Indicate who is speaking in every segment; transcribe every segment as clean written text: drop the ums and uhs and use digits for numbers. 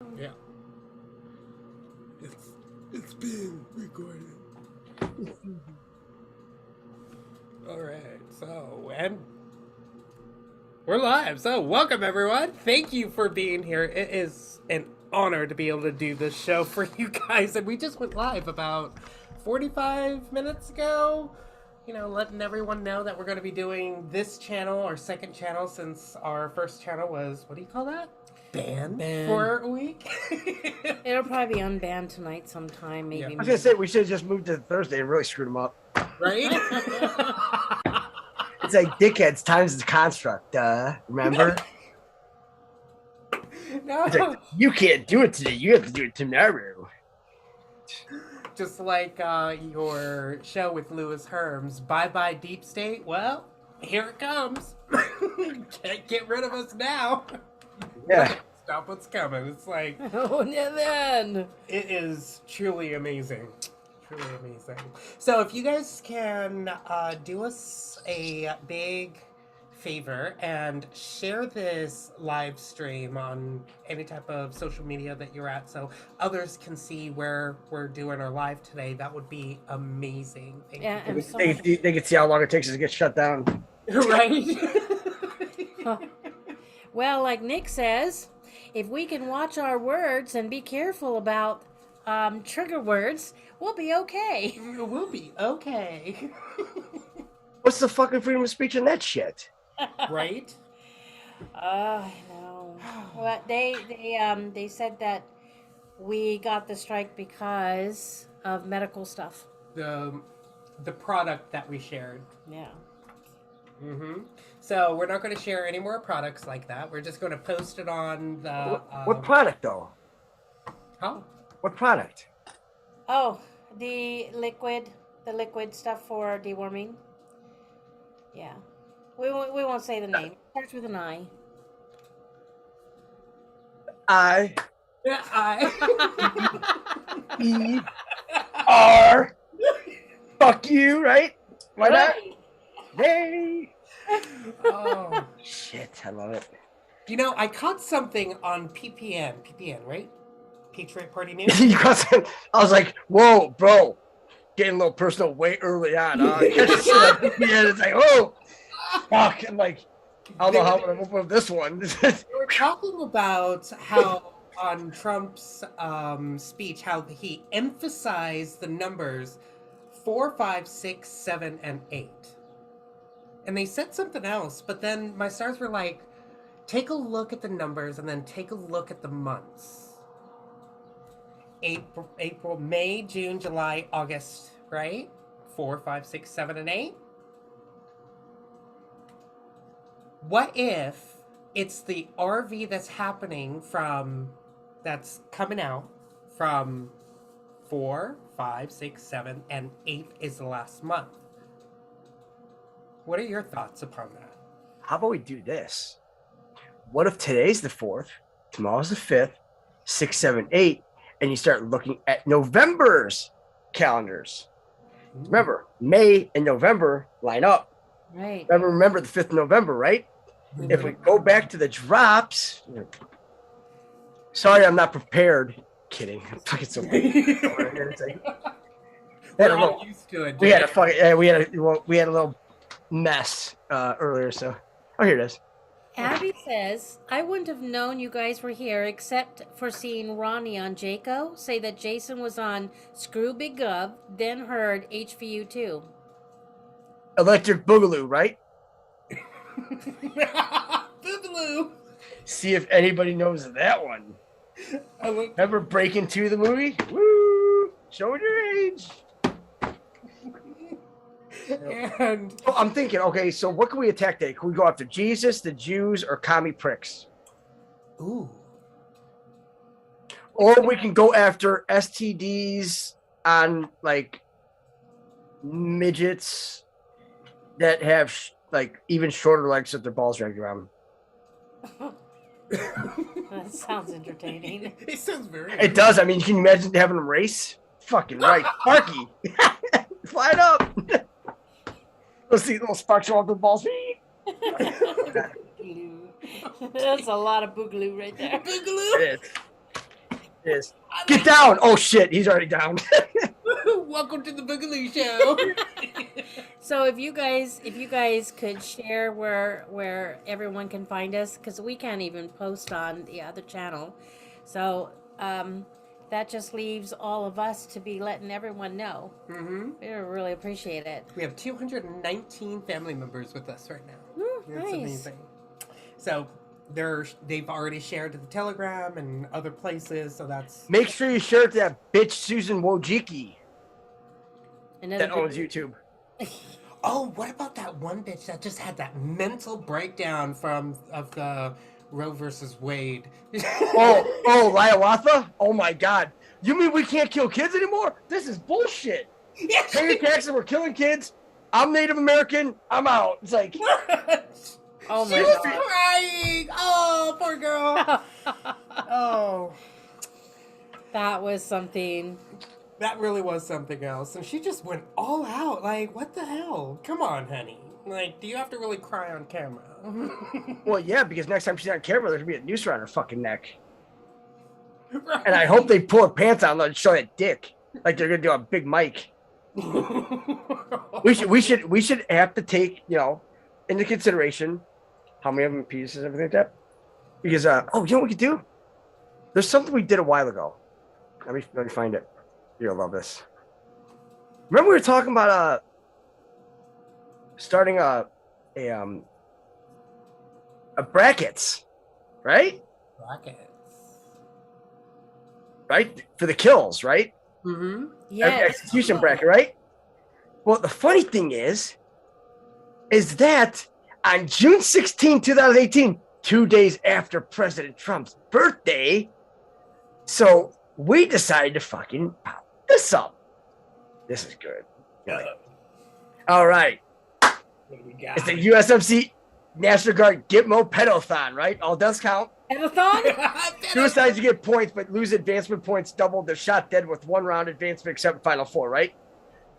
Speaker 1: Yeah. It's being recorded. All right. So, and we're live. So, welcome everyone. Thank you for being here. It is an honor to be able to do this show for you guys. And we just went live about 45 minutes ago. You know, letting everyone know that we're going to be doing this channel, our second channel, since our first channel was, what do you call that? Banned for a week.
Speaker 2: It'll probably be unbanned tonight sometime, maybe.
Speaker 3: I was gonna say we should have just moved to Thursday and really screwed them up.
Speaker 1: Right?
Speaker 3: It's like dickheads times the construct. Remember?
Speaker 1: No.
Speaker 3: It's like, you can't do it today. You have to do it tomorrow.
Speaker 1: Just like your show with Louis Herms, Bye Bye Deep State. Well, here it comes. Can't get rid of us now.
Speaker 3: Yeah.
Speaker 1: Stop what's coming. It's like,
Speaker 2: Oh, and then
Speaker 1: it is truly amazing. Truly amazing. So if you guys can do us a big favor and share this live stream on any type of social media that you're at so others can see where we're doing our live today, that would be amazing. Thank
Speaker 2: Yeah,
Speaker 1: you.
Speaker 2: and
Speaker 3: They can see how long it takes us to get shut down.
Speaker 1: Right?
Speaker 2: well, like Nick says, if we can watch our words and be careful about trigger words, we'll be okay.
Speaker 1: We'll be okay.
Speaker 3: What's the fucking freedom of speech in that shit?
Speaker 1: Right?
Speaker 2: I know. Well, they said that we got the strike because of medical stuff.
Speaker 1: The product that we shared.
Speaker 2: Yeah.
Speaker 1: Mm-hmm. So we're not going to share any more products like that. We're just going to post it on the...
Speaker 3: What product, though?
Speaker 1: Huh?
Speaker 3: What product?
Speaker 2: Oh, the liquid stuff for deworming. Yeah. We won't say the name. It starts with an I.
Speaker 3: I-E-R. Fuck you, right? Why not? Hey.
Speaker 1: Oh.
Speaker 3: Shit, I love it.
Speaker 1: You know, I caught something on PPN, right? Patriot Party News.
Speaker 3: I was like, whoa, bro. Getting a little personal way early on. It's like, oh, fuck. I'm like, I don't know how I'm going to open up this one.
Speaker 1: We're talking about how on Trump's speech, how he emphasized the numbers 4, 5, 6, 7, and 8. And they said something else, but then my stars were like, take a look at the numbers and then take a look at the months. April, May, June, July, August, right? 4, 5, 6, 7, and 8. What if it's the RV that's coming out from 4, 5, 6, 7, and 8 is the last month? What are your thoughts upon that?
Speaker 3: How about we do this? What if today's the 4th, tomorrow's the 5th, 6, 7, 8, and you start looking at November's calendars? Remember, May and November line up.
Speaker 2: Right.
Speaker 3: Remember the 5th of November, right? Mm-hmm. If we go back to the drops, sorry, I'm not prepared. Kidding. I'm fucking so
Speaker 1: We're all used to it.
Speaker 3: We had a little mess earlier, so here it is.
Speaker 2: Abby says, I wouldn't have known you guys were here except for seeing Ronnie on Jaco say that Jason was on Screw Big Gov, then heard HVU too.
Speaker 3: Electric Boogaloo, right?
Speaker 1: Boogaloo.
Speaker 3: See if anybody knows that one. Ever break into the movie? Woo! Showing your age.
Speaker 1: And
Speaker 3: I'm thinking, okay, so what can we attack today? Can we go after Jesus, the Jews, or commie pricks?
Speaker 1: Ooh.
Speaker 3: Or we can go after STDs on like midgets that have like even shorter legs with their balls dragged around.
Speaker 2: That sounds entertaining.
Speaker 1: It sounds very.
Speaker 3: It does. I mean, can you imagine having a race? Fucking right, Sparky, fly it up. Let's see little sparks off the balls.
Speaker 2: That's a lot of boogaloo right there.
Speaker 1: Boogaloo.
Speaker 3: It is. It is. Get down! Oh shit, he's already down.
Speaker 1: Welcome to the Boogaloo Show.
Speaker 2: So if you guys could share where everyone can find us, because we can't even post on the other channel, so that just leaves all of us to be letting everyone know.
Speaker 1: Mm-hmm.
Speaker 2: We really appreciate it.
Speaker 1: We have 219 family members with us right now.
Speaker 2: Ooh,
Speaker 1: It's
Speaker 2: nice.
Speaker 1: amazing. So they've already shared to the Telegram and other places, so that's...
Speaker 3: Make sure you share it to that bitch Susan Wojcicki
Speaker 2: Another
Speaker 3: that owns YouTube.
Speaker 1: Oh, what about that one bitch that just had that mental breakdown of the Roe versus Wade?
Speaker 3: Oh, Hiawatha? Oh my god. You mean we can't kill kids anymore? This is bullshit.
Speaker 1: Yeah,
Speaker 3: Pay your taxes, we're killing kids. I'm Native American. I'm out. It's like,
Speaker 2: Oh
Speaker 1: she
Speaker 2: my
Speaker 1: was
Speaker 2: god.
Speaker 1: crying. Oh, poor girl. Oh,
Speaker 2: That was something.
Speaker 1: that really was something else. And she just went all out. Like, what the hell? Come on, honey. Like, do you have to really cry on camera?
Speaker 3: well, yeah, because next time she's on camera, there's gonna be a noose around her fucking neck.
Speaker 1: Right.
Speaker 3: And I hope they pull her pants out and show that dick, like they're gonna do a big mic. We should have to take, into consideration how many of them pieces and everything like that. Because you know what we could do? There's something we did a while ago. Let me find it. You'll love this. Remember we were talking about starting a brackets, right?
Speaker 1: Rockets.
Speaker 3: Right? For the kills, right?
Speaker 1: Mm-hmm.
Speaker 2: Yes.
Speaker 3: Execution bracket, right? Well, the funny thing is that on June 16, 2018, 2 days after President Trump's birthday, so we decided to fucking pop this up. This is good. All right. It's the USMC National Guard Gitmo Pedothon, right? All deaths count.
Speaker 2: Pedothon?
Speaker 3: Suicides, you get points, but lose advancement points doubled. They're shot dead with 1 round advancement except final 4, right?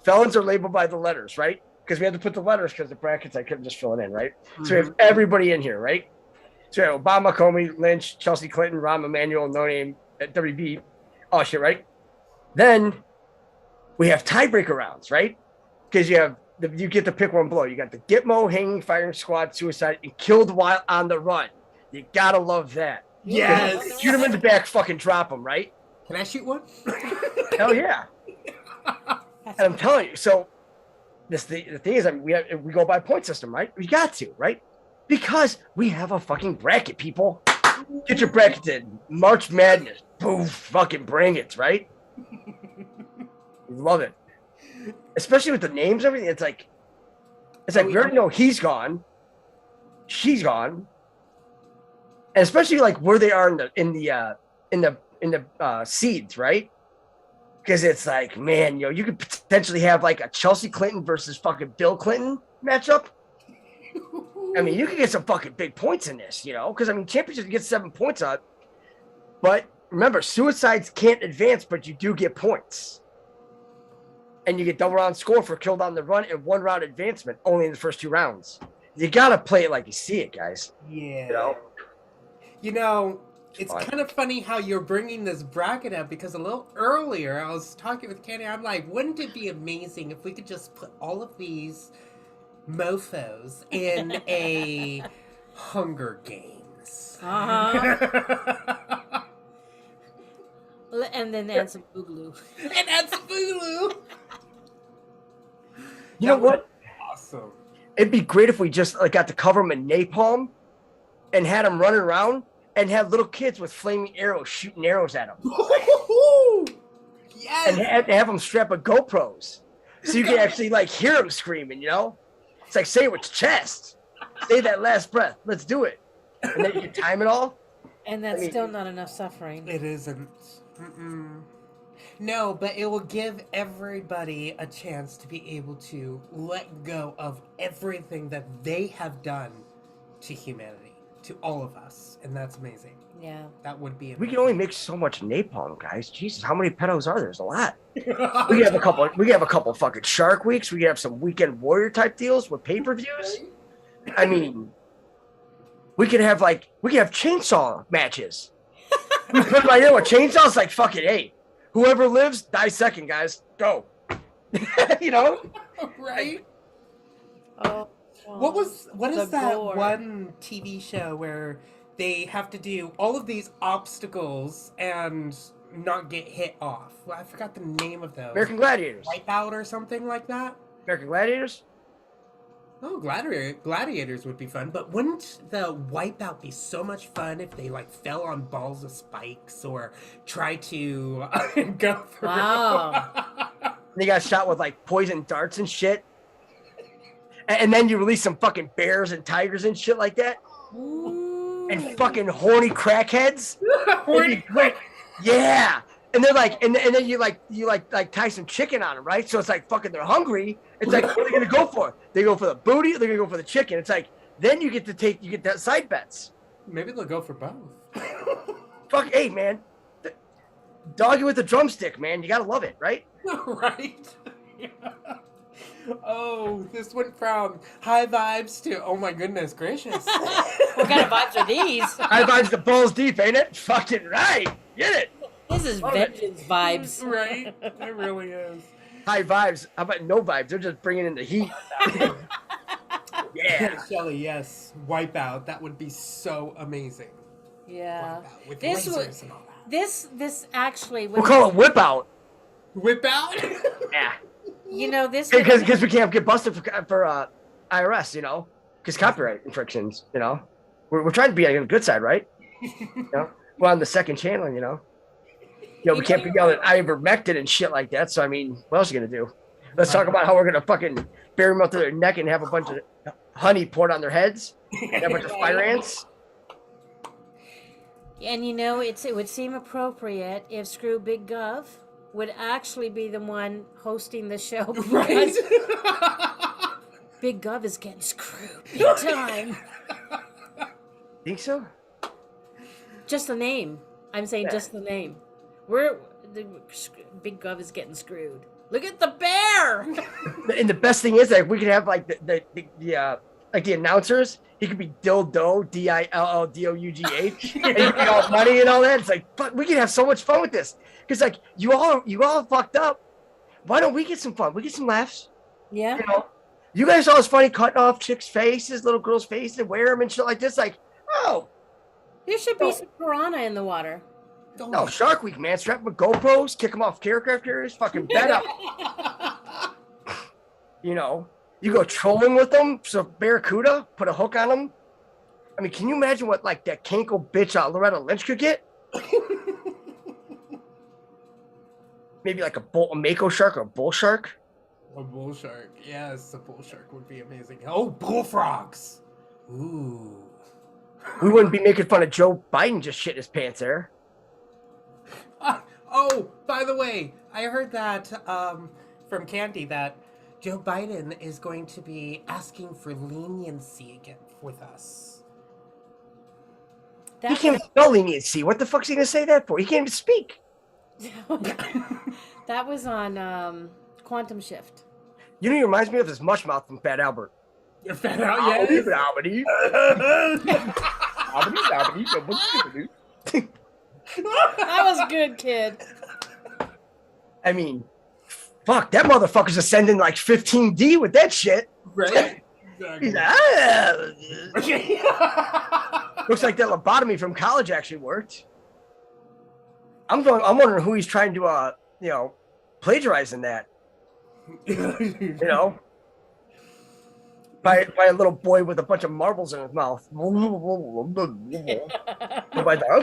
Speaker 3: Felons are labeled by the letters, right? Because we had to put the letters because the brackets I couldn't just fill it in, right? Mm-hmm. So we have everybody in here, right? So we have Obama, Comey, Lynch, Chelsea Clinton, Rahm Emanuel, No Name, WB, all shit, right? Then we have tiebreaker rounds, right? Because you get to pick one blow. You got the Gitmo, hanging, firing squad, suicide, and killed while on the run. You gotta love that.
Speaker 1: Yes.
Speaker 3: Shoot him in the back, fucking drop him, right?
Speaker 1: Can I shoot one?
Speaker 3: Hell yeah. And I'm telling you, so the thing is, we go by point system, right? We got to, right? Because we have a fucking bracket, people. Get your bracket in. March Madness. Boom, fucking bring it, right? Love it. Especially with the names and everything. It's like we already know he's gone. She's gone. And especially like where they are in the seeds, right? Because it's like, man, you could potentially have like a Chelsea Clinton versus fucking Bill Clinton matchup. I mean, you could get some fucking big points in this, because I mean, championships get 7 points up. But remember, suicides can't advance, but you do get points. And you get double round score for killed on the run and 1 round advancement only in the first 2 rounds. You gotta play it like you see it, guys.
Speaker 1: Yeah. It's kind of funny how you're bringing this bracket up because a little earlier I was talking with Kenny. I'm like, wouldn't it be amazing if we could just put all of these mofos in a Hunger Games?
Speaker 2: Uh-huh. And then add some boogaloo.
Speaker 1: And add some boogaloo.
Speaker 3: You know what?
Speaker 1: Awesome.
Speaker 3: It'd be great if we just got to cover them in napalm and had them running around and had little kids with flaming arrows shooting arrows at them.
Speaker 1: Yes.
Speaker 3: And have them strap a GoPros so you can actually hear them screaming, It's like, say it with your chest. Say that last breath. Let's do it. And then you can time it all.
Speaker 2: And that's still not enough suffering.
Speaker 1: It isn't. Mm-mm. No, but it will give everybody a chance to be able to let go of everything that they have done to humanity, to all of us. And that's amazing.
Speaker 2: Yeah.
Speaker 1: That would be amazing.
Speaker 3: We can only make so much napalm, guys. Jesus, how many pedos are there? There's a lot. We have a couple fucking Shark Weeks. We have some Weekend Warrior type deals with pay-per-views. I mean, we could have chainsaw matches. Put it right in with chainsaws. It's like fucking hey, whoever lives dies second, guys. Go. You know,
Speaker 1: Right?
Speaker 2: Oh,
Speaker 1: What
Speaker 2: the
Speaker 1: is that
Speaker 2: gore.
Speaker 1: one TV show where they have to do all of these obstacles and not get hit off? Well, I forgot the name of those.
Speaker 3: American Gladiators.
Speaker 1: Wipeout or something like that?
Speaker 3: American Gladiators.
Speaker 1: Oh, gladiators would be fun, but wouldn't the Wipeout be so much fun if they like fell on balls of spikes or try to go through?
Speaker 2: Wow.
Speaker 3: They got shot with like poison darts and shit. And then you release some fucking bears and tigers and shit like that.
Speaker 2: Ooh.
Speaker 3: And fucking horny crackheads.
Speaker 1: Horny
Speaker 3: Yeah. And they're like, and then you tie some chicken on them, right? So it's like fucking they're hungry. It's like, what are they gonna go for? They go for the booty, or they're gonna go for the chicken. It's like, then you get that side bets.
Speaker 1: Maybe they'll go for both.
Speaker 3: Fuck, hey man. Doggy with the drumstick, man. You gotta love it, right?
Speaker 1: Right? Yeah. Oh, this went from high vibes to oh my goodness gracious.
Speaker 2: What kind of vibes are these?
Speaker 3: High vibes the balls deep, ain't it? Fucking right. Get it.
Speaker 2: This is vengeance vibes.
Speaker 1: Right? It really is.
Speaker 3: High vibes. How about no vibes? They're just bringing in the heat. Yeah.
Speaker 1: Shelly, yes. Wipeout. That would be so amazing.
Speaker 2: Yeah.
Speaker 1: Wipeout with
Speaker 2: This
Speaker 1: lasers
Speaker 2: was
Speaker 1: and all that.
Speaker 3: This
Speaker 2: actually.
Speaker 3: We'll call it whip out.
Speaker 1: Whip out?
Speaker 3: Yeah.
Speaker 2: You know this.
Speaker 3: Because we can't get busted for IRS, you know, because copyright infractions, you know. We're trying to be on the good side, right? You know, we're on the second channel, you know. We can't be yelling ivermectin and shit like that. So I mean, what else are you gonna do? Let's talk about how we're gonna fucking bury them up to their neck and have a bunch of honey poured on their heads, and a bunch of fire ants.
Speaker 2: And you know, it would seem appropriate if Screw Big Gov would actually be the one hosting the show.
Speaker 1: Right?
Speaker 2: Big Gov is getting screwed big time.
Speaker 3: Think so?
Speaker 2: Just the name. I'm saying just the name. Big Gov is getting screwed. Look at the bear.
Speaker 3: And the best thing is that we could have like the announcers. He could be Dildo, DILLDOUGH, and he could be all money and all that. It's like, fuck, we could have so much fun with this. Because like you all fucked up. Why don't we get some fun? We get some laughs.
Speaker 2: Yeah.
Speaker 3: You know, you guys always funny cutting off chicks' faces, little girls' faces, and wear them and shit like this. Like, oh,
Speaker 2: There should be some piranha in the water.
Speaker 3: no, Shark Week, man. Strap them with GoPros, kick them off aircraft carriers, fucking bet up. You know, you go trolling with them. So Barracuda, put a hook on them. I mean, can you imagine what like that cankle bitch Loretta Lynch could get? Maybe like a mako shark or a bull shark.
Speaker 1: A bull shark. Yes, a bull shark would be amazing. Oh, bullfrogs. Ooh.
Speaker 3: We wouldn't be making fun of Joe Biden just shit his pants there.
Speaker 1: Oh, by the way, I heard that from Candy that Joe Biden is going to be asking for leniency again with us.
Speaker 3: He can't even spell leniency. What the fuck's he gonna say that for? He can't even speak.
Speaker 2: That was on Quantum Shift.
Speaker 3: You know, he reminds me of his mush mouth from Fat Albert.
Speaker 1: You're fat out, yes.
Speaker 3: Albany.
Speaker 2: That was good, kid.
Speaker 3: I mean, fuck, that motherfucker's ascending like 15D with that shit.
Speaker 1: Right?
Speaker 3: He's
Speaker 1: Exactly.
Speaker 3: like, looks like that lobotomy from college actually worked. I'm wondering who he's trying to, plagiarize in that. You know, by a little boy with a bunch of marbles in his mouth. I'll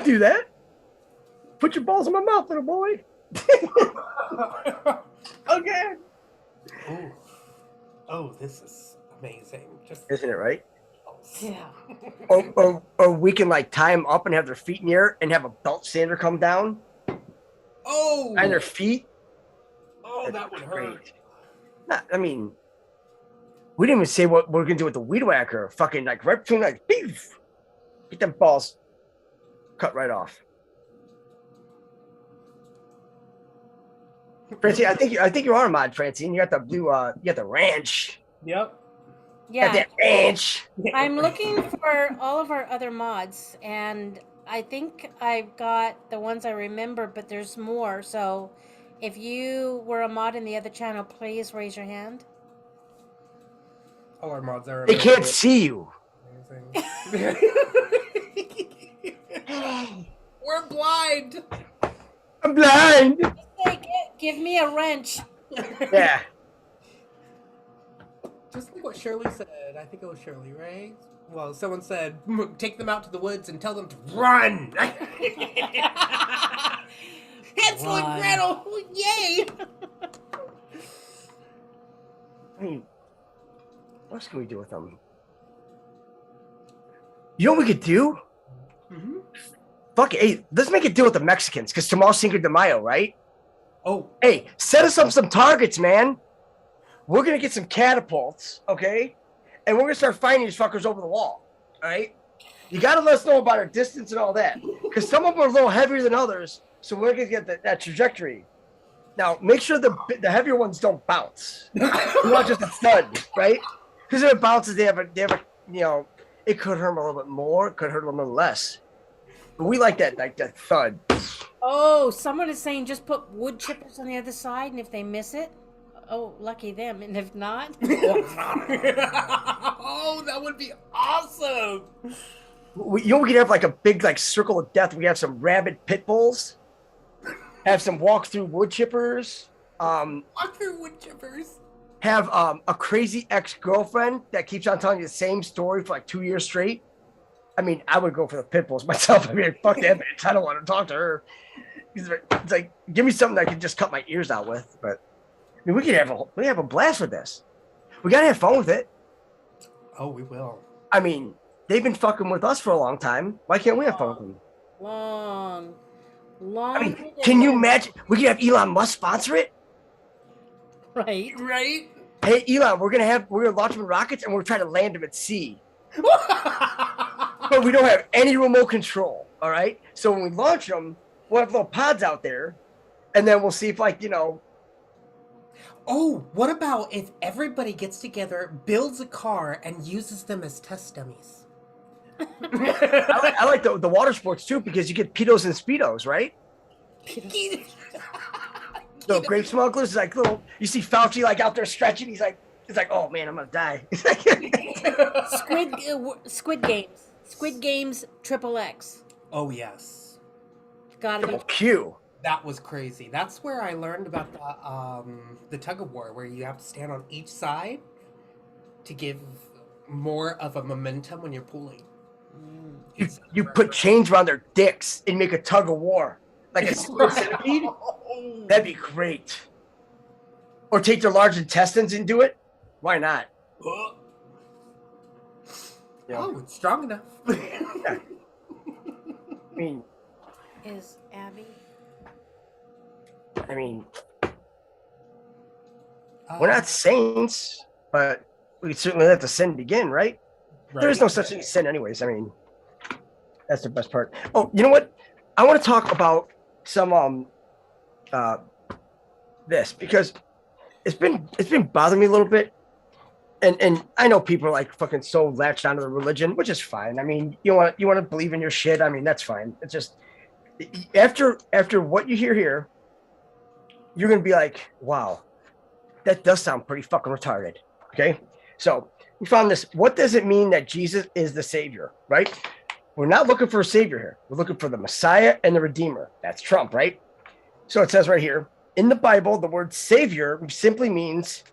Speaker 3: do that. Put your balls in my mouth, little boy. Okay.
Speaker 1: Ooh. Oh, this is amazing.
Speaker 3: Isn't it right?
Speaker 2: Yeah.
Speaker 3: Or we can like tie them up and have their feet in the air and have a belt sander come down
Speaker 1: Oh.
Speaker 3: on their feet.
Speaker 1: Oh, that would hurt.
Speaker 3: I mean, we didn't even say what we're gonna do with the weed whacker. Fucking like right between like beef. Get them balls cut right off. Francine, I think you are a mod, Francine. You got the blue you got the ranch.
Speaker 1: Yep.
Speaker 3: You got
Speaker 2: Yeah.
Speaker 3: that ranch.
Speaker 2: I'm looking for all of our other mods, and I think I've got the ones I remember, but there's more. So if you were a mod in the other channel, please raise your hand.
Speaker 1: All our mods are
Speaker 3: They
Speaker 1: amazing.
Speaker 3: can't see you.
Speaker 1: We're blind.
Speaker 3: I'm blind.
Speaker 2: Hey, give me a wrench.
Speaker 3: Yeah.
Speaker 1: Just like what Shirley said. I think it was Shirley, right? Well, someone said, take them out to the woods and tell them to run. Hansel and Gretel, yay!
Speaker 3: I mean, what else can we do with them? You know what we could do?
Speaker 1: Mm-hmm.
Speaker 3: Fuck it. Hey, let's make a deal with the Mexicans, because tomorrow's Cinco de Mayo, right?
Speaker 1: Oh.
Speaker 3: Hey, set us up some targets, man. We're going to get some catapults, okay? And we're going to start firing these fuckers over the wall, all right? You got to let us know about our distance and all that, because some of them are a little heavier than others, so we're going to get that trajectory. Now, make sure the heavier ones don't bounce. You want just a thud, right? Because if it bounces, they have a, you know, it could hurt them a little bit more, it could hurt them a little less. But we like that thud.
Speaker 2: Oh, someone is saying just put wood chippers on the other side, and if they miss it, oh, lucky them. And if not,
Speaker 1: oh, that would be awesome.
Speaker 3: You know, we could have like a big circle of death. We have some rabid pit bulls, have some walk through wood chippers,
Speaker 1: Walk through wood chippers.
Speaker 3: have a crazy ex-girlfriend that keeps on telling you the same story for like 2 years straight. I mean, I would go for the pit bulls myself. I mean, fuck that bitch. I don't want to talk to her. It's like, give me something I can just cut my ears out with. But I mean, we have a blast with this. We gotta have fun with it.
Speaker 1: Oh, we will.
Speaker 3: I mean, they've been fucking with us for a long time. Why can't we have fun with them?
Speaker 2: long.
Speaker 3: I mean, can you imagine? We could have Elon Musk sponsor it.
Speaker 2: Right.
Speaker 1: Right?
Speaker 3: Hey, Elon, we're gonna launch them in rockets and we're trying to land them at sea. But we don't have any remote control. All right. So when we launch them, we'll have little pods out there, and then we'll see if, like, you know.
Speaker 1: Oh, what about if everybody gets together, builds a car, and uses them as test dummies?
Speaker 3: I like the water sports too, because you get pedos and speedos, right? The grape smugglers, like little. You see Fauci like out there stretching. He's like, oh man, I'm gonna die.
Speaker 2: Squid Games. Squid Games XXX.
Speaker 1: Oh, yes.
Speaker 2: Gotta be.
Speaker 3: Q.
Speaker 1: That was crazy. That's where I learned about the tug of war, where you have to stand on each side to give more of a momentum when you're pulling.
Speaker 3: You put chains around their dicks and make a tug of war, like a centipede. That'd be great. Or take their large intestines and do it. Why not? Yeah.
Speaker 1: Oh, it's strong enough.
Speaker 3: I mean,
Speaker 2: Is Abby?
Speaker 3: We're not saints, but we certainly let the sin begin, right? There is no such thing as sin, anyways. I mean, that's the best part. Oh, you know what? I want to talk about some this, because it's been bothering me a little bit, and I know people are like fucking so latched onto the religion, which is fine. I mean, you want to believe in your shit. I mean, that's fine. It's just after what you hear here, you're gonna be like, wow, that does sound pretty fucking retarded. Okay, so we found this. What does it mean that Jesus is the Savior? Right? We're not looking for a Savior here. We're looking for the Messiah and the Redeemer. That's Trump, right? So it says right here in the Bible, the word Savior simply means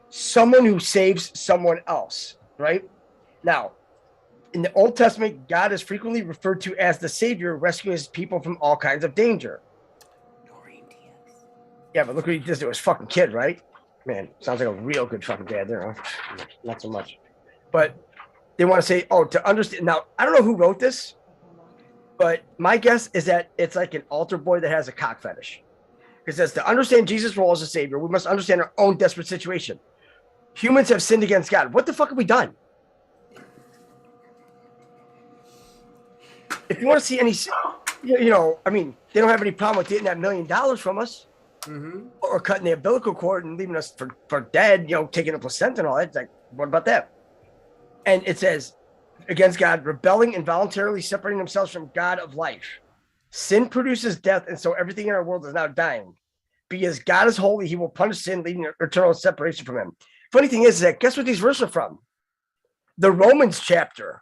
Speaker 3: someone who saves someone else, right? Now, in the Old Testament, God is frequently referred to as the Savior, rescuing his people from all kinds of danger. Yeah, but look what he did to his fucking kid, right? Man, sounds like a real good fucking dad there, huh? Not so much. But they want to say, oh, to understand. Now, I don't know who wrote this, but my guess is that it's like an altar boy that has a cock fetish. It says, to understand Jesus' role as a Savior, we must understand our own desperate situation. Humans have sinned against God. What the fuck have we done? If you want to see any, I mean, they don't have any problem with getting that $1 million from us, or cutting the umbilical cord and leaving us for dead, taking a placenta and all that. It's like, what about that? And it says, against God, rebelling and voluntarily separating themselves from God of life. Sin produces death, and so everything in our world is now dying. Because God is holy, he will punish sin, leading to eternal separation from him. Funny thing is that, guess what these verses are from? The Romans chapter.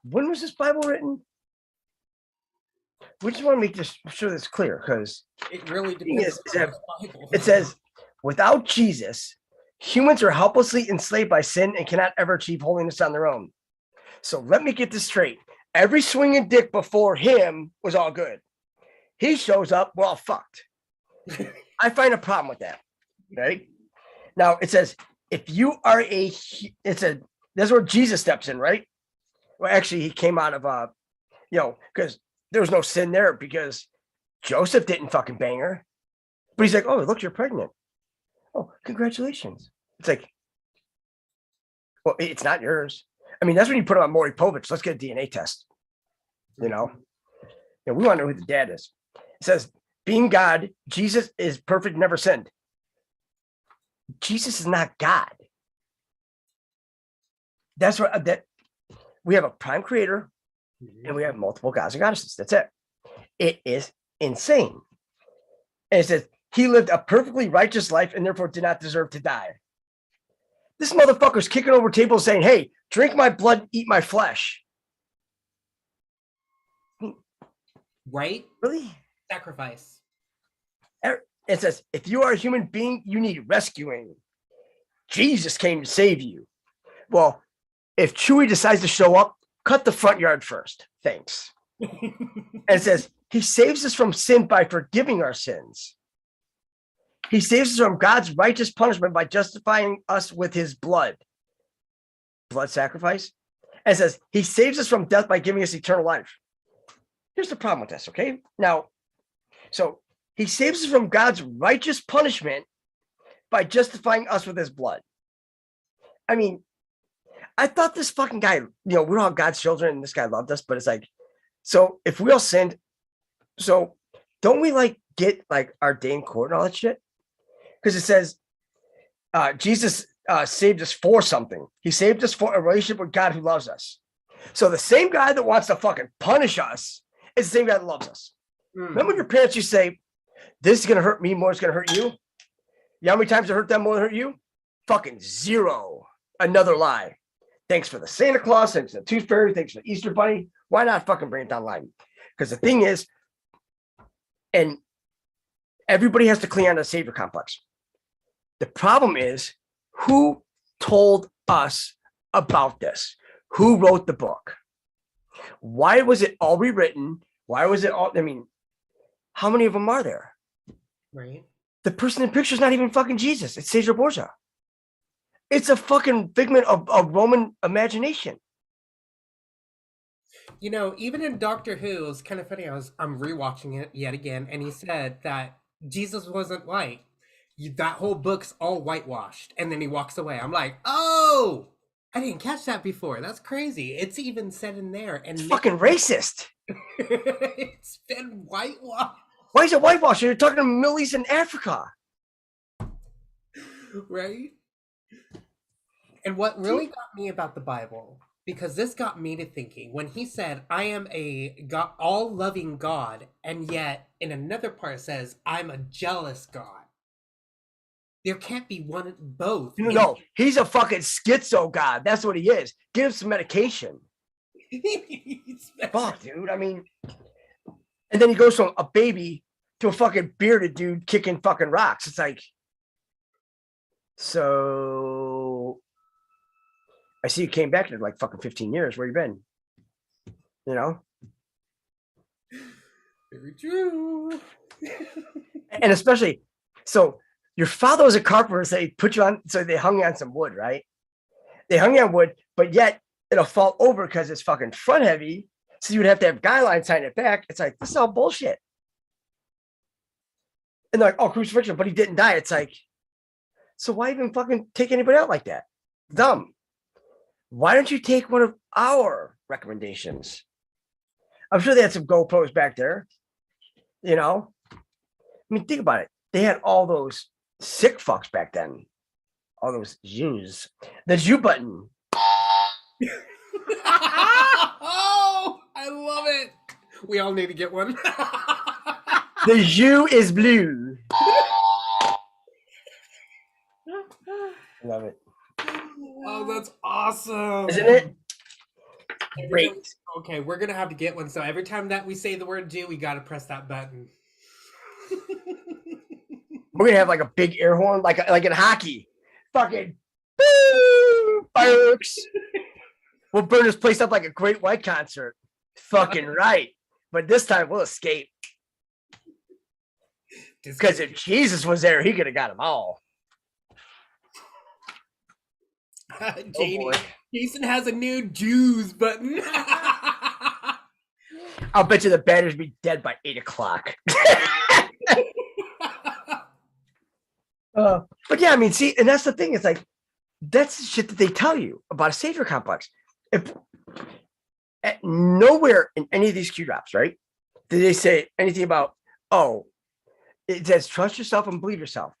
Speaker 3: When was this Bible written? We just want to make this sure that's clear, because
Speaker 1: It really depends on the Bible.
Speaker 3: it says, without Jesus, humans are helplessly enslaved by sin and cannot ever achieve holiness on their own. So let me get this straight. Every swinging dick before him was all good. He shows up, we're all fucked. I find a problem with that, right? Now, it says, if you are that's where Jesus steps in, right? Well, actually, he came out of, because there was no sin there because Joseph didn't fucking bang her. But he's like, oh, look, you're pregnant. Oh, congratulations. It's like, well, it's not yours. I mean, that's when you put it on Maury Povich. Let's get a DNA test. You know? And we want to know who the dad is. It says, being God, Jesus is perfect, never sinned. Jesus is not God. That's what that we have a prime creator and we have multiple gods and goddesses. That's it. It is insane. And it says he lived a perfectly righteous life and therefore did not deserve to die. This motherfucker's kicking over tables saying, hey, drink my blood, eat my flesh.
Speaker 1: Right?
Speaker 3: Really?
Speaker 1: Sacrifice.
Speaker 3: It says, if you are a human being, you need rescuing. Jesus came to save you. Well, if Chewie decides to show up, cut the front yard first. Thanks. And it says, he saves us from sin by forgiving our sins. He saves us from God's righteous punishment by justifying us with his blood. Blood sacrifice. And it says, he saves us from death by giving us eternal life. Here's the problem with this, okay? Now, so he saves us from God's righteous punishment by justifying us with his blood. I mean, I thought this fucking guy, we're all God's children and this guy loved us, but it's like, so if we all sinned, so don't we get our day in court and all that shit? Because it says Jesus saved us for something. He saved us for a relationship with God who loves us. So the same guy that wants to fucking punish us is the same guy that loves us. Remember when your parents used to say, this is going to hurt me more, it's going to hurt you? You know how many times it hurt them more than it hurt you? Fucking zero. Another lie. Thanks for the Santa Claus, thanks for the Tooth Fairy, thanks for the Easter Bunny. Why not fucking bring it down the line? Because the thing is, and everybody has to cling on to the savior complex. The problem is, who told us about this? Who wrote the book? Why was it all rewritten? Why was it all, how many of them are there?
Speaker 1: Right.
Speaker 3: The person in the picture is not even fucking Jesus. It's Caesar Borgia. It's a fucking figment of Roman imagination.
Speaker 1: Even in Doctor Who, it's kind of funny. I'm rewatching it yet again, and he said that Jesus wasn't white. That whole book's all whitewashed, and then he walks away. I'm like, oh, I didn't catch that before. That's crazy. It's even said in there, and
Speaker 3: it's fucking racist.
Speaker 1: It's been whitewashed.
Speaker 3: Why is it whitewashed? You're talking to Middle East and Africa,
Speaker 1: right? And what really got me about the Bible, because this got me to thinking, when he said, I am a God, all-loving God, and yet in another part says, I'm a jealous God. There can't be both.
Speaker 3: No, he's a fucking schizo God. That's what he is. Give him some medication. Fuck, dude. And then he goes from a baby to a fucking bearded dude kicking fucking rocks. It's like, so I see you came back in fucking 15 years. Where you been?
Speaker 1: Very true.
Speaker 3: And especially, so your father was a carpenter, so they put you on, so they hung you on some wood, right? They hung you on wood, but yet it'll fall over because it's fucking front heavy. So you would have to have guy line sign it back. It's like, this is all bullshit. And they're like, oh, crucifixion, but he didn't die. It's like, so why even fucking take anybody out like that? Dumb. Why don't you take one of our recommendations? I'm sure they had some GoPros back there. Think about it. They had all those sick fucks back then. all those Jews. The Jew button.
Speaker 1: Oh, I love it. We all need to get one.
Speaker 3: The Jew is blue. Love it.
Speaker 1: Oh, that's awesome.
Speaker 3: Isn't it? Great.
Speaker 1: Okay, we're gonna have to get one. So every time that we say the word Jew, we gotta press that button.
Speaker 3: We're gonna have like a big air horn, like in hockey. Fucking boo, fireworks. We'll burn this place up like a Great White concert. Fucking right. But this time we'll escape. Because if Jesus was there, he could have got them all.
Speaker 1: Janie, Jason has a new Jews button.
Speaker 3: I'll bet you the batters be dead by 8 o'clock. But yeah, I mean, see, and that's the thing. It's like, that's the shit that they tell you about a savior complex. If at nowhere in any of these Qdrops, right, did they say anything about, oh, it says trust yourself and believe yourself.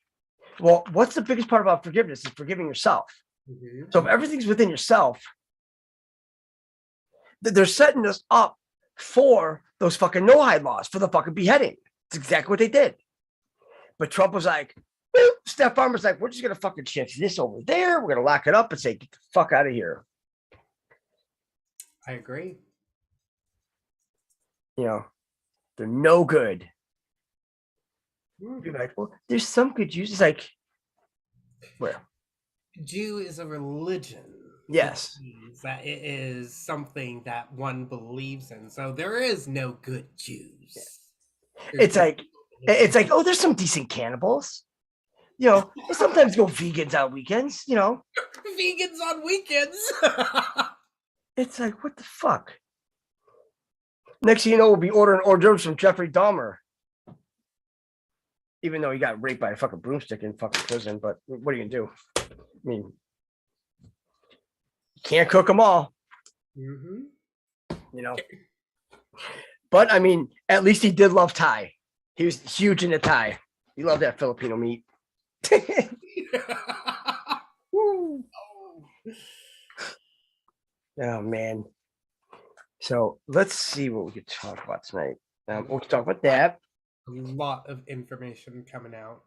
Speaker 3: Well, what's the biggest part about forgiveness is forgiving yourself. Mm-hmm. So if everything's within yourself, they're setting us up for those fucking no-hide laws, for the fucking beheading. It's exactly what they did. But Trump was like, Steph Farmer's like, we're just going to fucking shift this over there. We're going to lock it up and say, get the fuck out of here.
Speaker 1: I agree.
Speaker 3: You know, they're no good. You're like, well, there's some good Jews. It's like, where?
Speaker 1: Jew is a religion.
Speaker 3: Yes.
Speaker 1: That it is something that one believes in. So there is no good Jews.
Speaker 3: It's like, oh, there's some decent cannibals. You know, they sometimes go vegans on weekends, you know.
Speaker 1: Vegans on weekends.
Speaker 3: It's like, what the fuck? Next thing you know, we'll be ordering hors d'oeuvres from Jeffrey Dahmer. Even though he got raped by a fucking broomstick in fucking prison, but what are you gonna do? I mean, you can't cook them all. Mm-hmm. You know. But I mean, at least he did love Thai. He was huge into Thai. He loved that Filipino meat. Oh man. So let's see what we could talk about tonight. We'll talk about that.
Speaker 1: A lot of information coming out.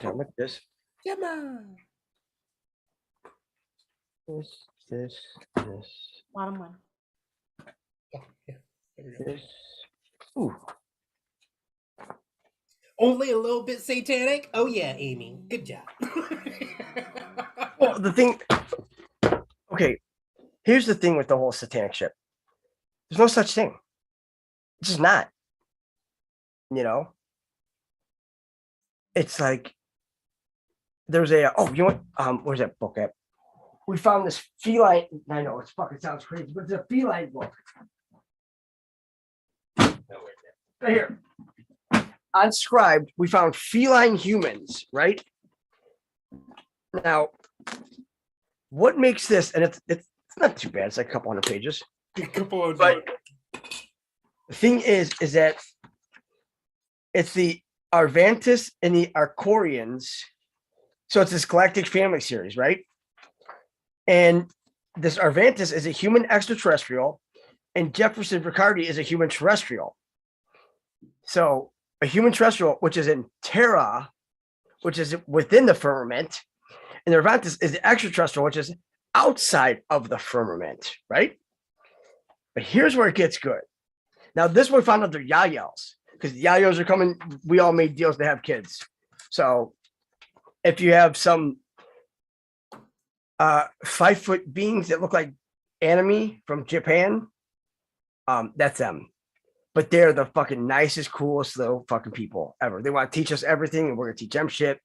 Speaker 3: Look at this.
Speaker 1: Gemma.
Speaker 3: This.
Speaker 2: Bottom one.
Speaker 1: Oh, yeah.
Speaker 3: This. Ooh.
Speaker 1: Only a little bit satanic? Oh yeah, Amy. Good job.
Speaker 3: Well, the thing. Okay, here's the thing with the whole satanic shit. There's no such thing. It's just not. You know? It's like there's a you know what? Where's that book at? We found this feline. I know it's fucking sounds crazy, but it's a feline book. Right here. On Scribed, we found Feline Humans, right? Now, what makes this, and it's not too bad, it's like a couple hundred pages. But the thing is that it's the Arvantis and the Aquarians. So it's this galactic family series, right? And this Arvantis is a human extraterrestrial, and Jefferson Riccardi is a human terrestrial. So a human terrestrial, which is in Terra, which is within the firmament, and the Arvantis is the extraterrestrial, which is outside of the firmament, right? But here's where it gets good. Now, this one we found out they're yayos, because the yayos are coming. We all made deals to have kids. So if you have some 5-foot beings that look like anime from Japan, that's them. But they're the fucking nicest, coolest little fucking people ever. They want to teach us everything, and we're gonna teach them shit.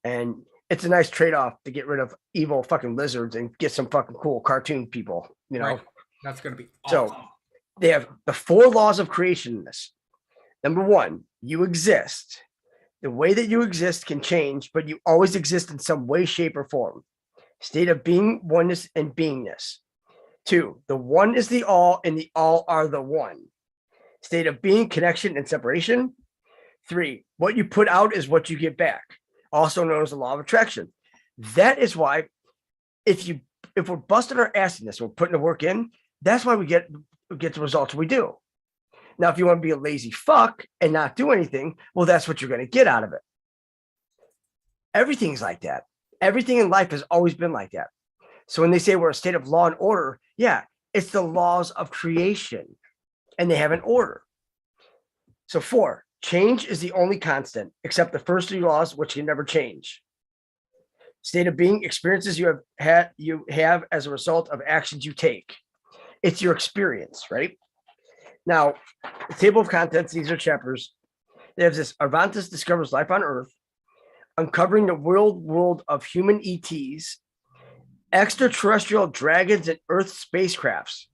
Speaker 3: And it's a nice trade-off to get rid of evil fucking lizards and get some fucking cool cartoon people, you know.
Speaker 1: Right. That's gonna be awesome.
Speaker 3: So they have the 4 laws of creation in this. Number 1, you exist. The way that you exist can change, but you always exist in some way, shape, or form. State of being, oneness, and beingness. 2, the one is the all, and the all are the one. State of being, connection, and separation. 3, what you put out is what you get back, also known as the law of attraction. That is why if we're busting our ass in this, we're putting the work in, that's why we get the results we do. Now, if you want to be a lazy fuck and not do anything, well, that's what you're going to get out of it. Everything's like that. Everything in life has always been like that. So when they say we're a state of law and order, yeah, it's the laws of creation, and they have an order. So 4, change is the only constant, except the first 3 laws, which can never change. State of being, experiences you have as a result of actions you take. It's your experience, right? Now, the table of contents, these are chapters. They have this: Arvantes discovers life on Earth, uncovering the world of human ETs, extraterrestrial dragons and Earth spacecrafts.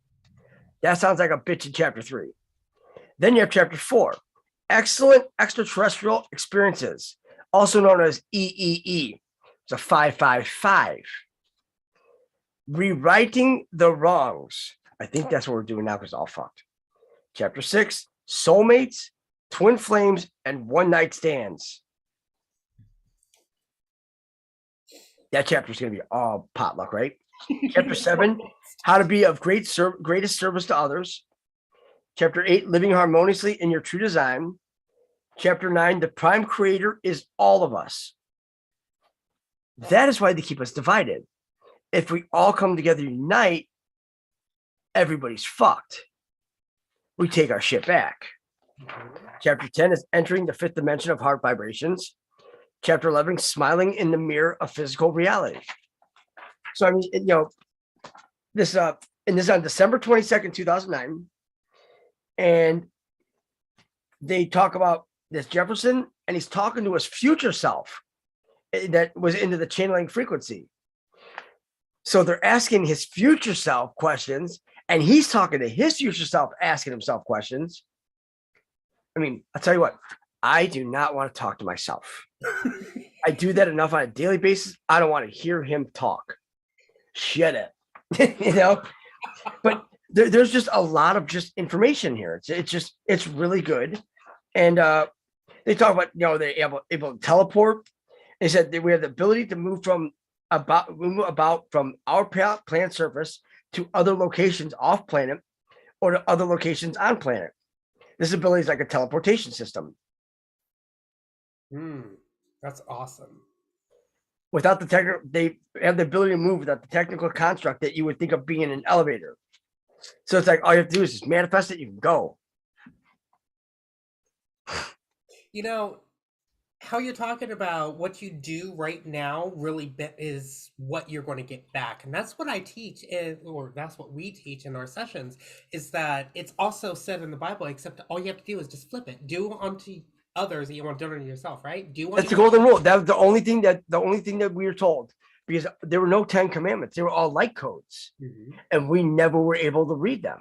Speaker 3: That sounds like a bitch in chapter 3. Then you have chapter 4, excellent extraterrestrial experiences, also known as EEE. It's a 555. Rewriting the wrongs. I think that's what we're doing now because it's all fucked. Chapter 6, soulmates, twin flames, and one night stands. That chapter is going to be all potluck, right? Chapter 7, how to be of greatest service to others. Chapter 8, living harmoniously in your true design. Chapter 9, the prime creator is all of us. That is why they keep us divided. If we all come together, unite, everybody's fucked. We take our shit back. Chapter 10 is entering the 5th dimension of heart vibrations. Chapter 11, smiling in the mirror of physical reality. So, I mean, this is on December 22nd, 2009. And they talk about this Jefferson, and he's talking to his future self that was into the channeling frequency. So they're asking his future self questions, and he's talking to his future self, asking himself questions. I mean, I'll tell you what, I do not want to talk to myself. I do that enough on a daily basis. I don't want to hear him talk. Shut it. But there's just a lot of just information here. It's really good. And they talk about, they're able to teleport. They said that we have the ability to move about from our planet surface to other locations off planet or to other locations on planet. This ability is like a teleportation system.
Speaker 1: That's awesome.
Speaker 3: Without the technical, they have the ability to move without the technical construct that you would think of being in an elevator. So it's like all you have to do is just manifest it. You can go.
Speaker 1: How you're talking about what you do right now really is what you're going to get back. And that's what I teach, or that's what we teach in our sessions, is that it's also said in the Bible, except all you have to do is just flip it. Do unto others that you want done unto yourself, right?
Speaker 3: That's the golden rule. That was the only thing that we were told, because there were no 10 commandments. They were all light codes. And we never were able to read them.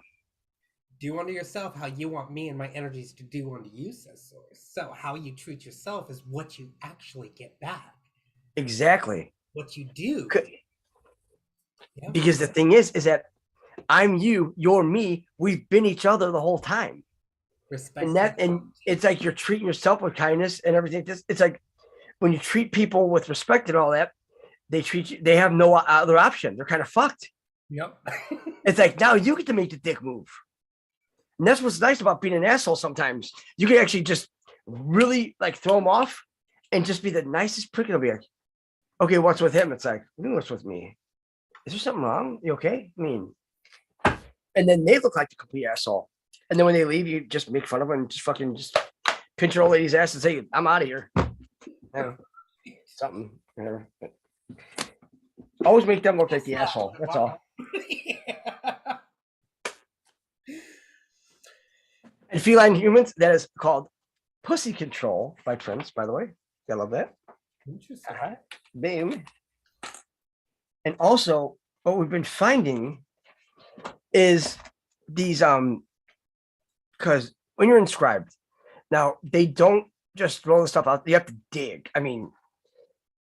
Speaker 1: Do unto yourself how you want me and my energies to do unto you, says Source. So how you treat yourself is what you actually get back.
Speaker 3: Exactly.
Speaker 1: What you do.
Speaker 3: Because the thing is that I'm you, you're me. We've been each other the whole time. Respect. And it's like you're treating yourself with kindness and everything. It's like when you treat people with respect and all that, they have no other option. They're kind of fucked.
Speaker 1: Yep.
Speaker 3: It's like now you get to make the dick move. And that's what's nice about being an asshole sometimes. You can actually just really like throw them off and just be the nicest prick. It'll be like, okay, what's with him? It's like, what's with me? Is there something wrong? You okay? I mean, and then they look like the complete asshole. And then when they leave, you just make fun of them and just pinch your old lady's ass and say, I'm out of here. Something, whatever. But always make them look like the asshole. That's all. And Feline Humans, that is called Pussy Control by Prince, by the way. I love that.
Speaker 1: Interesting.
Speaker 3: Boom. And also, what we've been finding is these, because when you're inscribed, now they don't just throw the stuff out. You have to dig. I mean,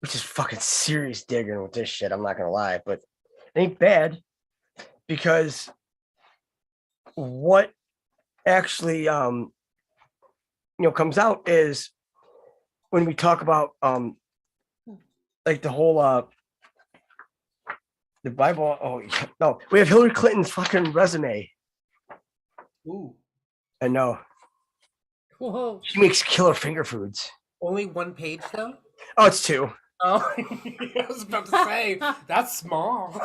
Speaker 3: which is fucking serious digging with this shit. I'm not going to lie, but it ain't bad, because what actually comes out is when we talk about like like the whole the Bible. Oh no, we have Hillary Clinton's fucking resume.
Speaker 1: Ooh.
Speaker 3: I know.
Speaker 2: Whoa.
Speaker 3: She makes killer finger foods.
Speaker 1: Only one page though?
Speaker 3: Oh, it's 2.
Speaker 1: Oh, I was about to say that's small.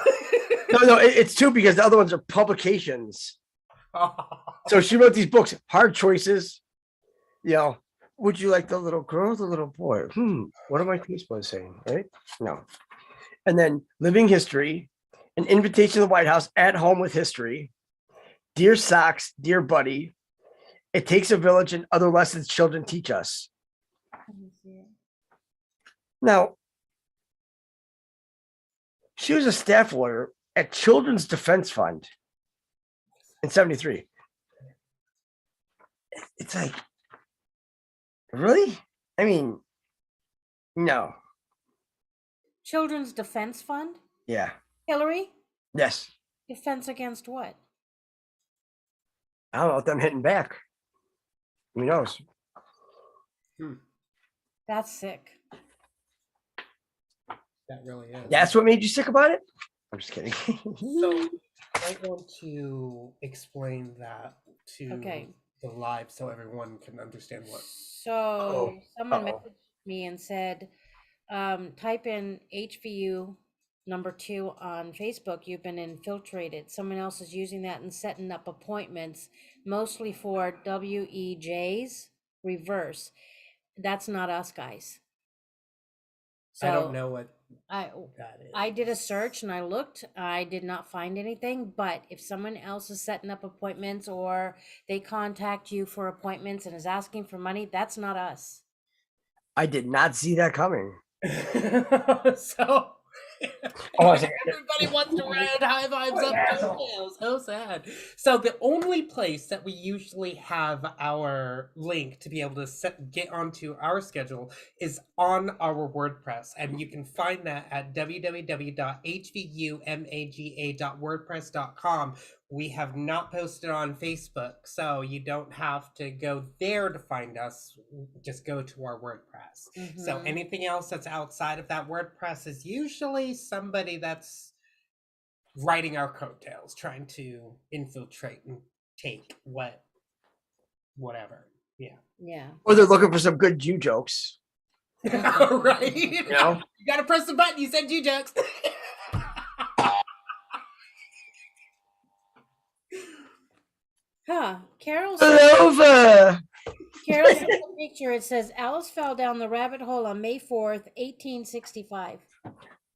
Speaker 3: No, it's 2 because the other ones are publications. So she wrote these books, Hard Choices. You know, would you like the little girl or the little boy? What am I taste buds saying? Right? No. And then Living History, An Invitation to the White House, At Home with History, Dear Socks, Dear Buddy, It Takes a Village, and Other Lessons Children Teach Us. Now, she was a staff lawyer at Children's Defense Fund in 73. It's like, really? I mean, no.
Speaker 2: Children's Defense Fund?
Speaker 3: Yeah.
Speaker 2: Hillary?
Speaker 3: Yes.
Speaker 2: Defense against what?
Speaker 3: I don't know what them hitting back. Who knows?
Speaker 2: That's sick.
Speaker 1: That really is.
Speaker 3: That's what made you sick about it? I'm just kidding.
Speaker 1: So I want to explain that to the live so everyone can understand what.
Speaker 2: So someone messaged me and said, type in HVU number 2 on Facebook. You've been infiltrated. Someone else is using that and setting up appointments, mostly for WEJs reverse. That's not us, guys. So
Speaker 1: I don't know what
Speaker 2: that is. I did a search and I looked. I did not find anything. But if someone else is setting up appointments or they contact you for appointments and is asking for money, that's not us.
Speaker 3: I did not see that coming.
Speaker 1: So everybody wants to ride high vibes up. So sad. So the only place that we usually have our link to be able to get onto our schedule is on our WordPress, and you can find that at www.hvumaga.wordpress.com. We have not posted on Facebook, so you don't have to go there to find us. Just go to our WordPress. So anything else that's outside of that WordPress is usually somebody that's writing our coattails, trying to infiltrate and take whatever. Yeah.
Speaker 3: Or they're looking for some good Jew jokes.
Speaker 1: Right?
Speaker 3: You know?
Speaker 1: You gotta press the button. You said Jew jokes.
Speaker 2: Carol
Speaker 3: over.
Speaker 2: Carol sent a picture. It says Alice fell down the rabbit hole on May 4th, 1865.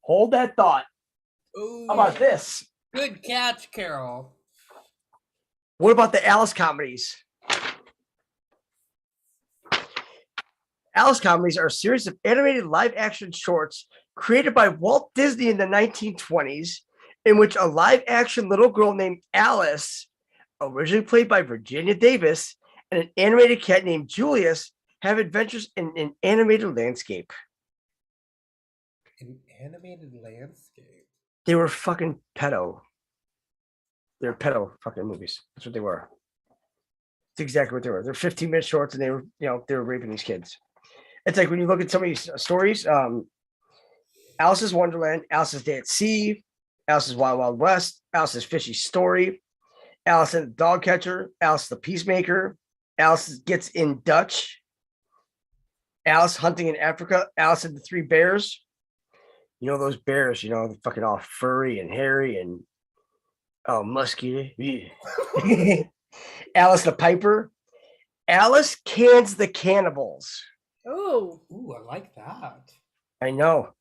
Speaker 3: Hold that thought.
Speaker 1: Ooh,
Speaker 3: how about this?
Speaker 1: Good catch, Carol.
Speaker 3: What about the Alice comedies? Alice comedies are a series of animated live-action shorts created by Walt Disney in the 1920s, in which a live-action little girl named Alice, originally played by Virginia Davis, and an animated cat named Julius have adventures in an animated landscape.
Speaker 1: An animated landscape?
Speaker 3: They were fucking pedo. They were pedo fucking movies. That's what they were. That's exactly what they were. They're 15-minute shorts, and they were, they were raping these kids. It's like when you look at some of these stories, Alice's Wonderland, Alice's Day at Sea, Alice's Wild Wild West, Alice's Fishy Story, Alice and the Dog Catcher, Alice the Peacemaker, Alice Gets in Dutch, Alice Hunting in Africa, Alice and the Three Bears. You know those bears, they're fucking all furry and hairy and musky. Alice the Piper. Alice Cans the Cannibals.
Speaker 2: Ooh,
Speaker 1: I like that.
Speaker 3: I know.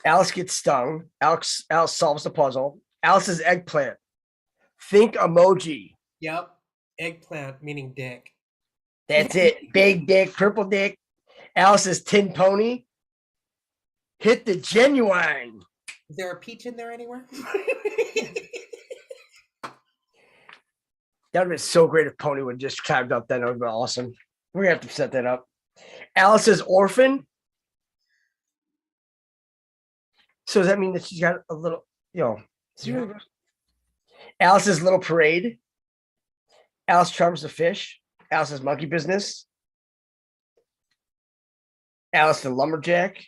Speaker 3: Alice Gets Stung. Alice Solves the Puzzle. Alice's Eggplant. Think Emoji.
Speaker 1: Yep. Eggplant meaning dick.
Speaker 3: That's it. Big dick, purple dick. Alice's Tin Pony. Hit the Genuine.
Speaker 1: Is there a peach in there anywhere?
Speaker 3: That would have been so great if Pony would have just climbed up. That would have been awesome. We're going to have to set that up. Alice's Orphan. So does that mean that she's got a little, Yeah. Alice's Little Parade. Alice Charms the Fish. Alice's Monkey Business. Alice the Lumberjack.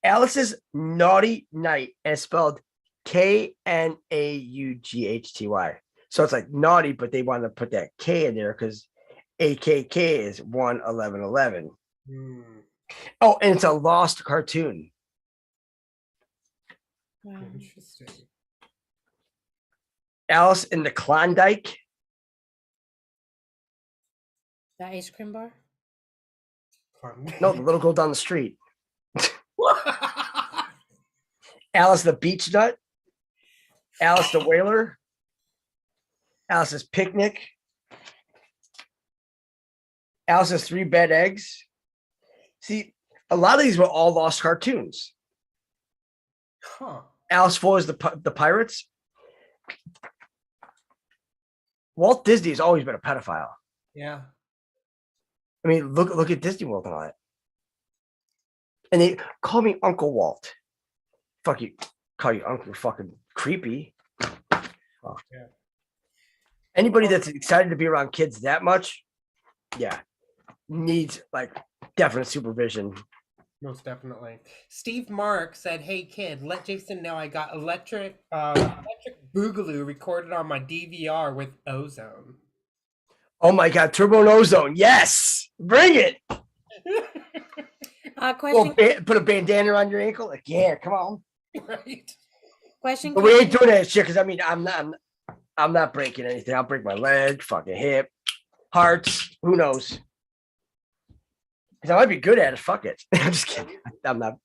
Speaker 3: Alice's Naughty Night is spelled Knaughty. So it's like naughty, but they want to put that K in there because AKK is 11111. Oh, and it's a lost cartoon.
Speaker 1: Interesting.
Speaker 3: Alice in the Klondike.
Speaker 2: The ice cream bar?
Speaker 3: No, the little girl down the street. Alice the Beach Nut. Alice the Whaler. Alice's Picnic. Alice's Three Bad Eggs. See, a lot of these were all lost cartoons.
Speaker 1: Huh.
Speaker 3: Alice follows the pirates. Walt Disney has always been a pedophile.
Speaker 1: Yeah.
Speaker 3: I mean, look at Disney World and all that. And they call me Uncle Walt. Fuck you. Call you Uncle fucking creepy. Oh.
Speaker 1: Yeah.
Speaker 3: Anybody that's excited to be around kids that much, yeah, needs like definite supervision.
Speaker 1: Most definitely. Steve Mark said, "Hey kid, let Jason know I got electric Boogaloo recorded on my DVR with ozone."
Speaker 3: Oh my god, Turbo and Ozone, yes, bring it.
Speaker 2: Question.
Speaker 3: Well, put a bandana on your ankle, like yeah, come on.
Speaker 1: Right.
Speaker 2: Question.
Speaker 3: But we ain't doing that shit because I mean I'm not breaking anything. I'll break my leg, fucking hip, hearts, who knows? Because I might be good at it. Fuck it. I'm just kidding. I'm not.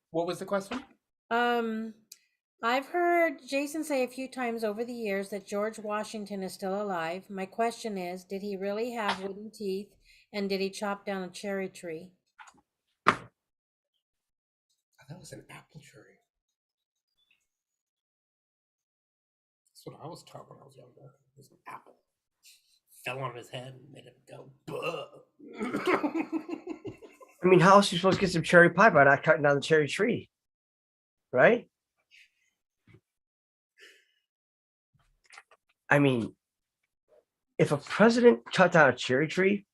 Speaker 1: What was the question?
Speaker 2: I've heard Jason say a few times over the years that George Washington is still alive. My question is, did he really have wooden teeth, and did he chop down a cherry tree?
Speaker 1: That was an apple tree. That's what I was taught when I was younger. It was an apple. Fell on his head and made him go, buh.
Speaker 3: I mean, how else are you supposed to get some cherry pie by not cutting down the cherry tree? Right? I mean, if a president cut down a cherry tree,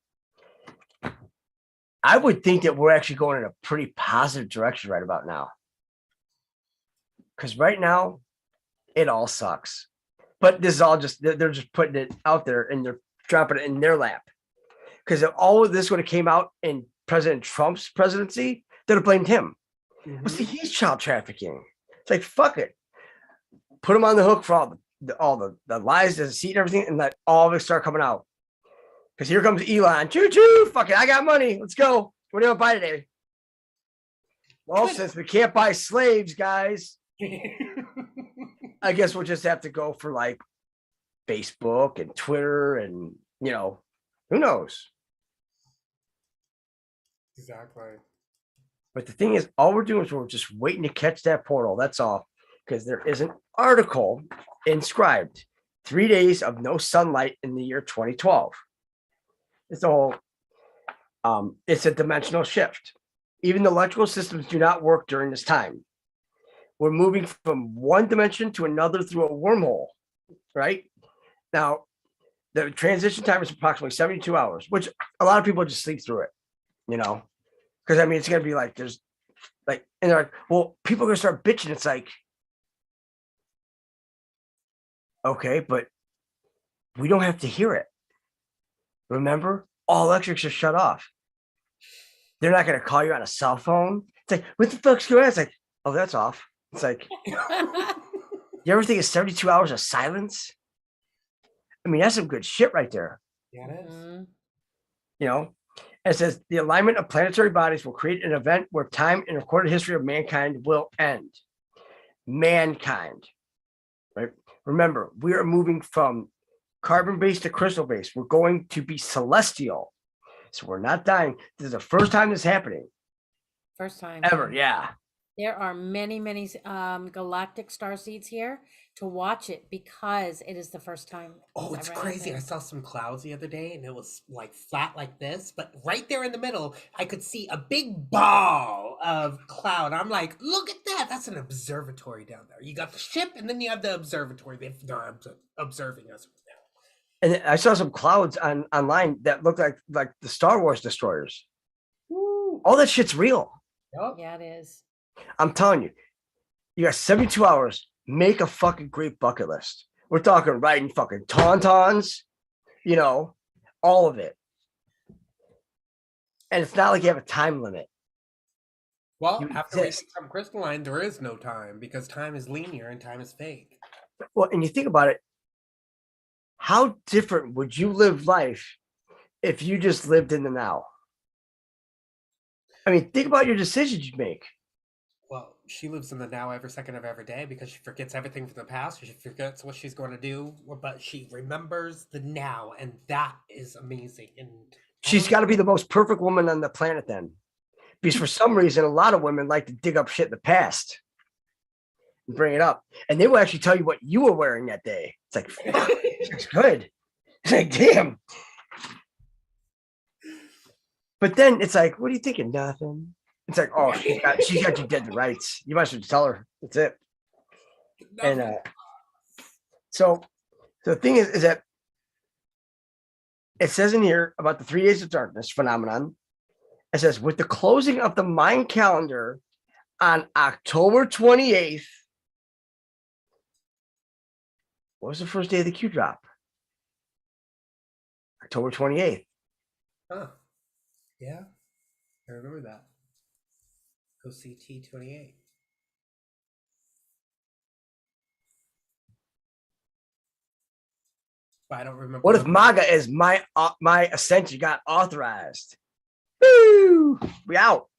Speaker 3: I would think that we're actually going in a pretty positive direction right about now. Because right now, it all sucks. But this is all just, they're just putting it out there and they're dropping it in their lap. Because if all of this would have came out in President Trump's presidency, they'd have blamed him.
Speaker 1: Mm-hmm.
Speaker 3: But see, he's child trafficking. It's like, fuck it. Put him on the hook for all the lies, the deceit and everything, and let all of it start coming out. Because here comes Elon. Choo-choo, fuck it, I got money. Let's go. What do you want to buy today? Well, since we can't buy slaves, guys, I guess we'll just have to go for like Facebook and Twitter and, you know, who knows?
Speaker 1: Exactly.
Speaker 3: But the thing is, all we're doing is we're just waiting to catch that portal. That's all. Because there is an article inscribed 3 days of no sunlight in the year 2012. It's a whole, it's a dimensional shift. Even the electrical systems do not work during this time. We're moving from one dimension to another through a wormhole, right? Now, the transition time is approximately 72 hours, which a lot of people just sleep through it, you know? Because, I mean, it's going to be like, there's like, and they're like, well, people are going to start bitching. It's like, okay, but we don't have to hear it. Remember, all electrics are shut off. They're not going to call you on a cell phone. It's like, what the fuck's going on? It's like, oh, that's off. It's like, you ever think of 72 hours of silence? I mean, that's some good shit right there.
Speaker 1: Yeah, it is.
Speaker 3: You know, it says the alignment of planetary bodies will create an event where time and recorded history of mankind will end. Mankind, right? Remember, we are moving from carbon-based to crystal-based. We're going to be celestial. So we're not dying. This is the first time this is happening.
Speaker 2: First time.
Speaker 3: Ever, yeah.
Speaker 2: There are many, many galactic starseeds here to watch it because it is the first time.
Speaker 1: Oh, it's crazy. I saw some clouds the other day and it was like flat like this, but right there in the middle, I could see a big ball of cloud. I'm like, look at that. That's an observatory down there. You got the ship and then you have the observatory. They're observing us now.
Speaker 3: And I saw some clouds online that looked like the Star Wars destroyers.
Speaker 1: Woo.
Speaker 3: All that shit's real.
Speaker 1: Yep.
Speaker 2: Yeah, it is.
Speaker 3: I'm telling you, you got 72 hours. Make a fucking great bucket list. We're talking riding fucking tauntauns, you know, all of it. And it's not like you have a time limit.
Speaker 1: Well,
Speaker 3: You
Speaker 1: after
Speaker 3: exist.
Speaker 1: reading some crystalline, there is no time because time is linear and time is fake.
Speaker 3: Well, and you think about it, how different would you live life if you just lived in the now? I mean, think about your decisions you make.
Speaker 1: Well, she lives in the now every second of every day because she forgets everything from the past. She forgets what she's going to do, but she remembers the now, and that is amazing. And
Speaker 3: She's got to be the most perfect woman on the planet then. Because for some reason, a lot of women like to dig up shit in the past and bring it up. And they will actually tell you what you were wearing that day. It's like, fuck, it's good. It's like, damn. But then it's like, what are you thinking? Nothing. It's like, oh, she's got you dead to rights. You might as well tell her. That's it. And so the thing is that it says in here about the 3 days of darkness phenomenon. It says, with the closing of the Mayan calendar on October 28th, what was the first day of the Qdrop? October 28th.
Speaker 1: Huh. Yeah. I remember that. OCT 28. But I don't remember.
Speaker 3: What if MAGA is my ascension got authorized? Woo! We out.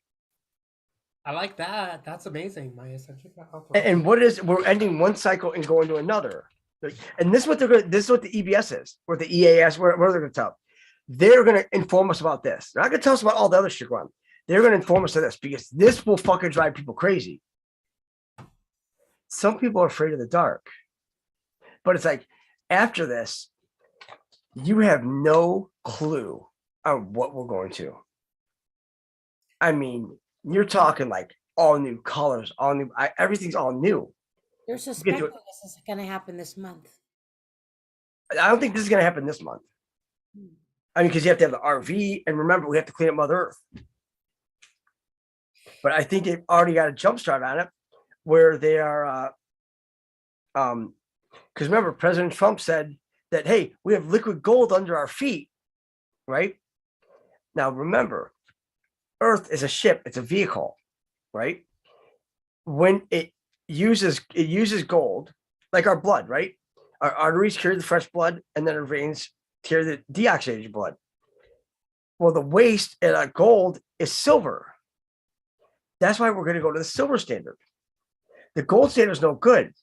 Speaker 1: I like that. That's amazing. My ascension got authorized.
Speaker 3: And what is we're ending one cycle and going to another. And this is what they're going. This is what the EBS is, or the EAS. What are they going to tell? They're going to inform us about this. They're not going to tell us about all the other shit going on. They're going to inform us of this because this will fucking drive people crazy. Some people are afraid of the dark, but it's like after this, you have no clue on what we're going to. I mean, you're talking like all new colors, all new. Everything's all new.
Speaker 2: They're suspecting this is going to happen this month.
Speaker 3: I don't think this is going to happen this month. I mean, because you have to have the RV, and remember, we have to clean up Mother Earth. But I think they've already got a jump start on it, where they are. Because remember, President Trump said that, hey, we have liquid gold under our feet, right? Now, remember, Earth is a ship; it's a vehicle, right? When it uses gold, like our blood, right? Our arteries carry the fresh blood, and then our veins carry the deoxygenated blood. Well, the waste in our gold is silver. That's why we're going to go to the silver standard. The gold standard is no good.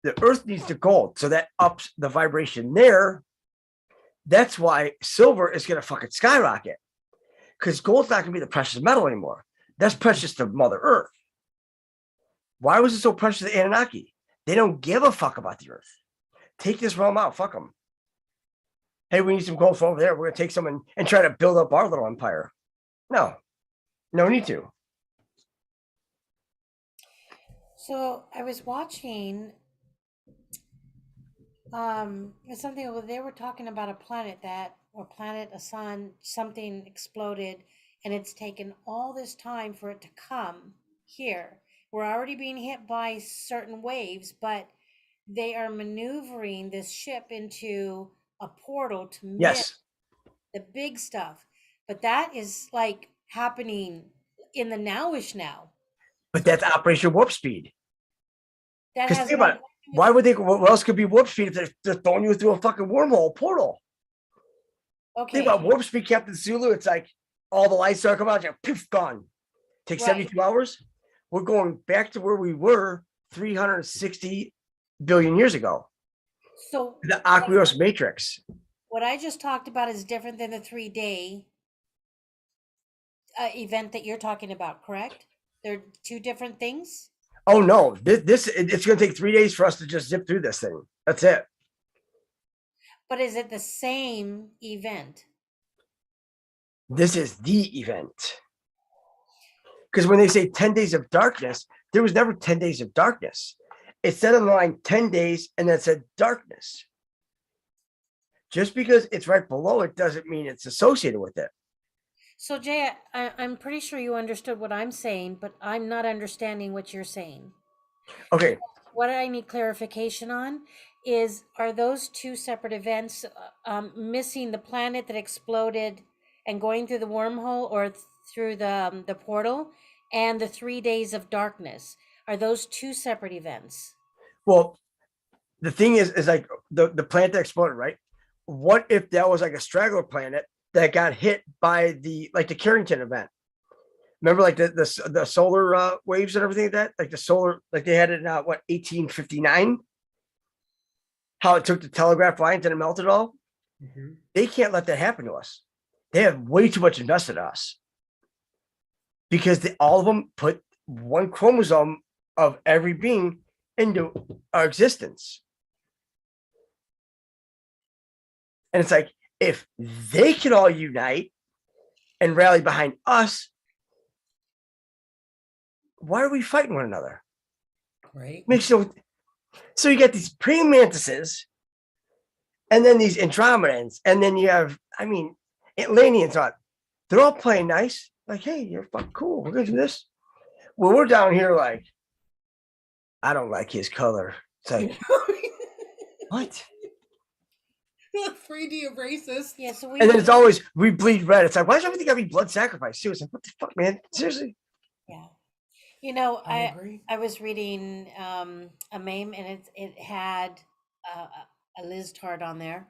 Speaker 3: The Earth needs the gold, so that ups the vibration there. That's why silver is going to fucking skyrocket, because gold's not going to be the precious metal anymore. That's precious to Mother Earth. Why was it so precious to Anunnaki? They don't give a fuck about the Earth. Take this realm out. Fuck them. Hey, we need some gold from over there. We're going to take some and try to build up our little empire. No need to.
Speaker 2: So I was watching something they were talking about a sun, something exploded, and it's taken all this time for it to come here. We're already being hit by certain waves, but they are maneuvering this ship into a portal to miss the big stuff. But that is like happening in the nowish now.
Speaker 3: But that's Operation Warp Speed.
Speaker 2: That
Speaker 3: Because
Speaker 2: has
Speaker 3: think about it. Why would they? What else could be warp speed if they're throwing you through a fucking wormhole portal?
Speaker 2: Okay.
Speaker 3: Think about warp speed, Captain Sulu. It's like all the lights start coming out, like poof, gone. Takes 72 hours. We're going back to where we were 360 billion years ago.
Speaker 2: So
Speaker 3: the Aquarius Matrix.
Speaker 2: What I just talked about is different than the 3-day event that you're talking about, correct? They're two different things.
Speaker 3: Oh no, this it's going to take 3 days for us to just zip through this thing. That's it.
Speaker 2: But is it the same event?
Speaker 3: This is the event. Because when they say 10 days of darkness, there was never 10 days of darkness. It said on the line 10 days and then said darkness. Just because it's right below it doesn't mean it's associated with it.
Speaker 2: So Jay, I'm pretty sure you understood what I'm saying, but I'm not understanding what you're saying.
Speaker 3: Okay.
Speaker 2: What I need clarification on is, are those two separate events, missing the planet that exploded and going through the wormhole, or through the portal, and the 3 days of darkness? Are those two separate events?
Speaker 3: Well, the thing is like the planet that exploded, right? What if that was like a straggler planet that got hit by the Carrington event? Remember, like the solar waves and everything like that, like the solar, like they had it in 1859. How it took the telegraph lines and it melted all.
Speaker 1: Mhm.
Speaker 3: They can't let that happen to us. They have way too much invested in us because all of them put one chromosome of every being into our existence. And it's like, if they can all unite and rally behind us, why are we fighting one another?
Speaker 1: Right.
Speaker 3: Makes no. So you got these praying mantises, and then these Andromedans, and then you have, Atlanteans on. They're all playing nice. Like, hey, you're fucking cool. We're gonna do this. Well, we're down here like, I don't like his color. It's like, what?
Speaker 1: 3D of racist.
Speaker 2: Yeah, so we
Speaker 3: And then it's always, we bleed red. It's like, why does everything gotta be blood sacrifice? Seriously, what the fuck, man? Seriously.
Speaker 2: yeah. You know,
Speaker 1: I agree.
Speaker 2: I was reading a meme, and it had a lizard on there,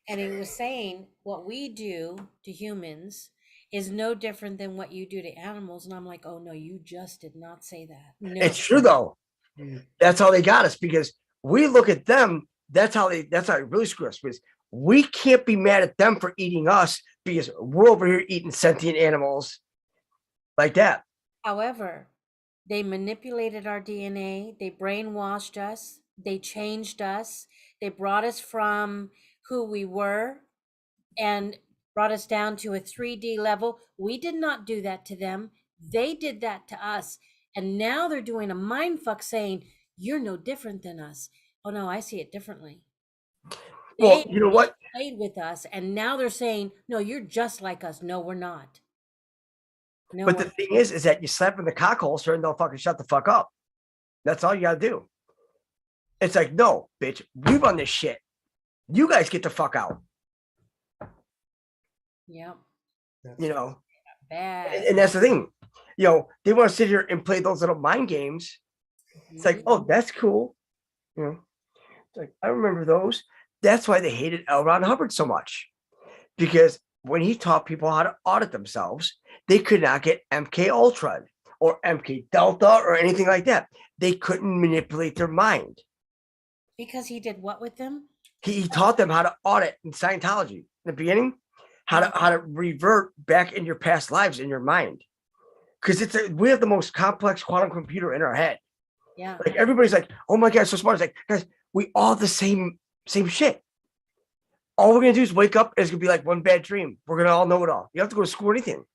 Speaker 2: and he was saying what we do to humans is no different than what you do to animals. And I'm like, oh no, you just did not say that. No.
Speaker 3: It's true though.
Speaker 1: Mm.
Speaker 3: That's how they got us, because we look at them. That's how they really screw us, because we can't be mad at them for eating us because we're over here eating sentient animals like that.
Speaker 2: However, they manipulated our DNA, they brainwashed us, they changed us, they brought us from who we were and brought us down to a 3D level. We did not do that to them. They did that to us. And now they're doing a mind fuck saying, you're no different than us. Oh no, I see it differently.
Speaker 3: Well,
Speaker 2: They
Speaker 3: you know what?
Speaker 2: played with us, and now they're saying, no, you're just like us. No, we're not. No,
Speaker 3: But
Speaker 2: we're
Speaker 3: the thing is that you slap in the cock holster and they'll fucking shut the fuck up. That's all you gotta do. It's like, no, bitch, we run this shit. You guys get the fuck out.
Speaker 2: Yep.
Speaker 3: You know,
Speaker 2: Bad.
Speaker 3: and that's the thing. You know, they want to sit here and play those little mind games. It's like, oh, that's cool. You know, it's like, I remember those. That's why they hated L. Ron Hubbard so much, because when he taught people how to audit themselves, they could not get MK Ultra or MK Delta or anything like that. They couldn't manipulate their mind.
Speaker 2: Because he did what with them?
Speaker 3: He taught them how to audit in Scientology in the beginning, how to revert back in your past lives in your mind. Because we have the most complex quantum computer in our head.
Speaker 2: Yeah.
Speaker 3: Like everybody's like, oh my God, so smart. It's like, guys, we all have the same shit. All we're gonna do is wake up, and it's gonna be like one bad dream. We're gonna all know it all. You don't have to go to school or anything.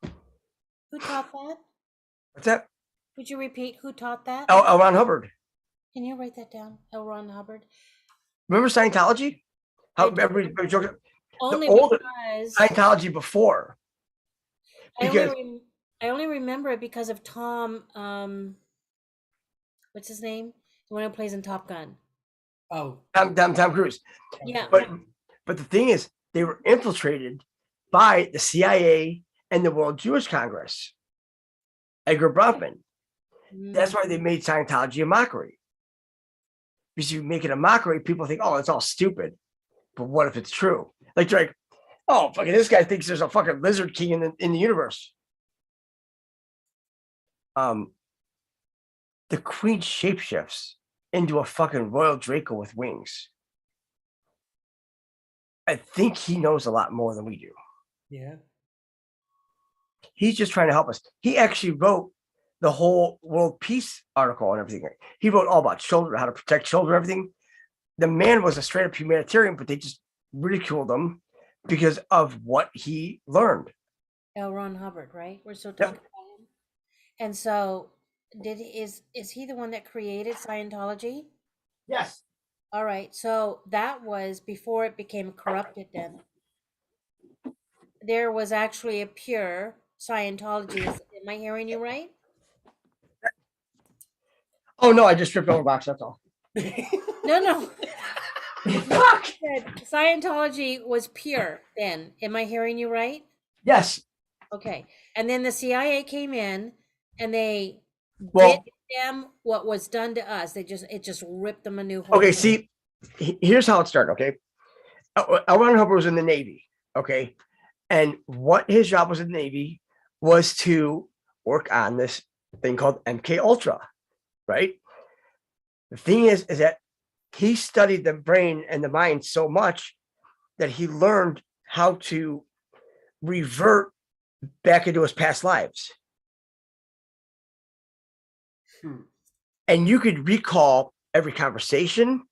Speaker 2: Who taught that?
Speaker 3: What's that?
Speaker 2: Would you repeat who taught that?
Speaker 3: L. Ron Hubbard.
Speaker 2: Can you write that down? L. Ron Hubbard.
Speaker 3: Remember Scientology? How
Speaker 2: I do.
Speaker 3: everybody joking?
Speaker 2: Only
Speaker 3: The old
Speaker 2: because
Speaker 3: Scientology before.
Speaker 2: I
Speaker 3: Because
Speaker 2: only remember it because of Tom. What's his name? The one who plays in Top Gun.
Speaker 1: Oh,
Speaker 3: Tom Cruise.
Speaker 2: Yeah.
Speaker 3: But the thing is, they were infiltrated by the CIA and the World Jewish Congress. Edgar Bronfman. That's why they made Scientology a mockery. Because you make it a mockery, people think, oh, it's all stupid. But what if it's true? Like, you're like, oh, fucking this guy thinks there's a fucking lizard king in the universe. The queen shapeshifts into a fucking royal Draco with wings. I think he knows a lot more than we do.
Speaker 1: yeah.
Speaker 3: He's just trying to help us. He actually wrote the whole world peace article and everything. He wrote all about children, how to protect children, everything. The man was a straight up humanitarian, but they just ridiculed him because of what he learned.
Speaker 2: L. Ron Hubbard, right? We're still talking about him. And so, is he the one that created Scientology?
Speaker 3: Yes.
Speaker 2: All right. So that was before it became corrupted. Then there was actually a pure Scientology. Am I hearing you right?
Speaker 3: Oh no, I just tripped over a box. That's all.
Speaker 2: No.
Speaker 3: Fuck.
Speaker 2: Scientology was pure then. Am I hearing you right?
Speaker 3: Yes.
Speaker 2: Okay. And then the CIA came in and they did
Speaker 3: Well,
Speaker 2: them what was done to us. It just ripped them a new hole.
Speaker 3: okay. See, here's how it started. Okay, L. Ron Hubbard was in the Navy. Okay, and what his job was in the Navy was to work on this thing called MK Ultra, right? The thing is that he studied the brain and the mind so much that he learned how to revert back into his past lives. And you could recall every conversation,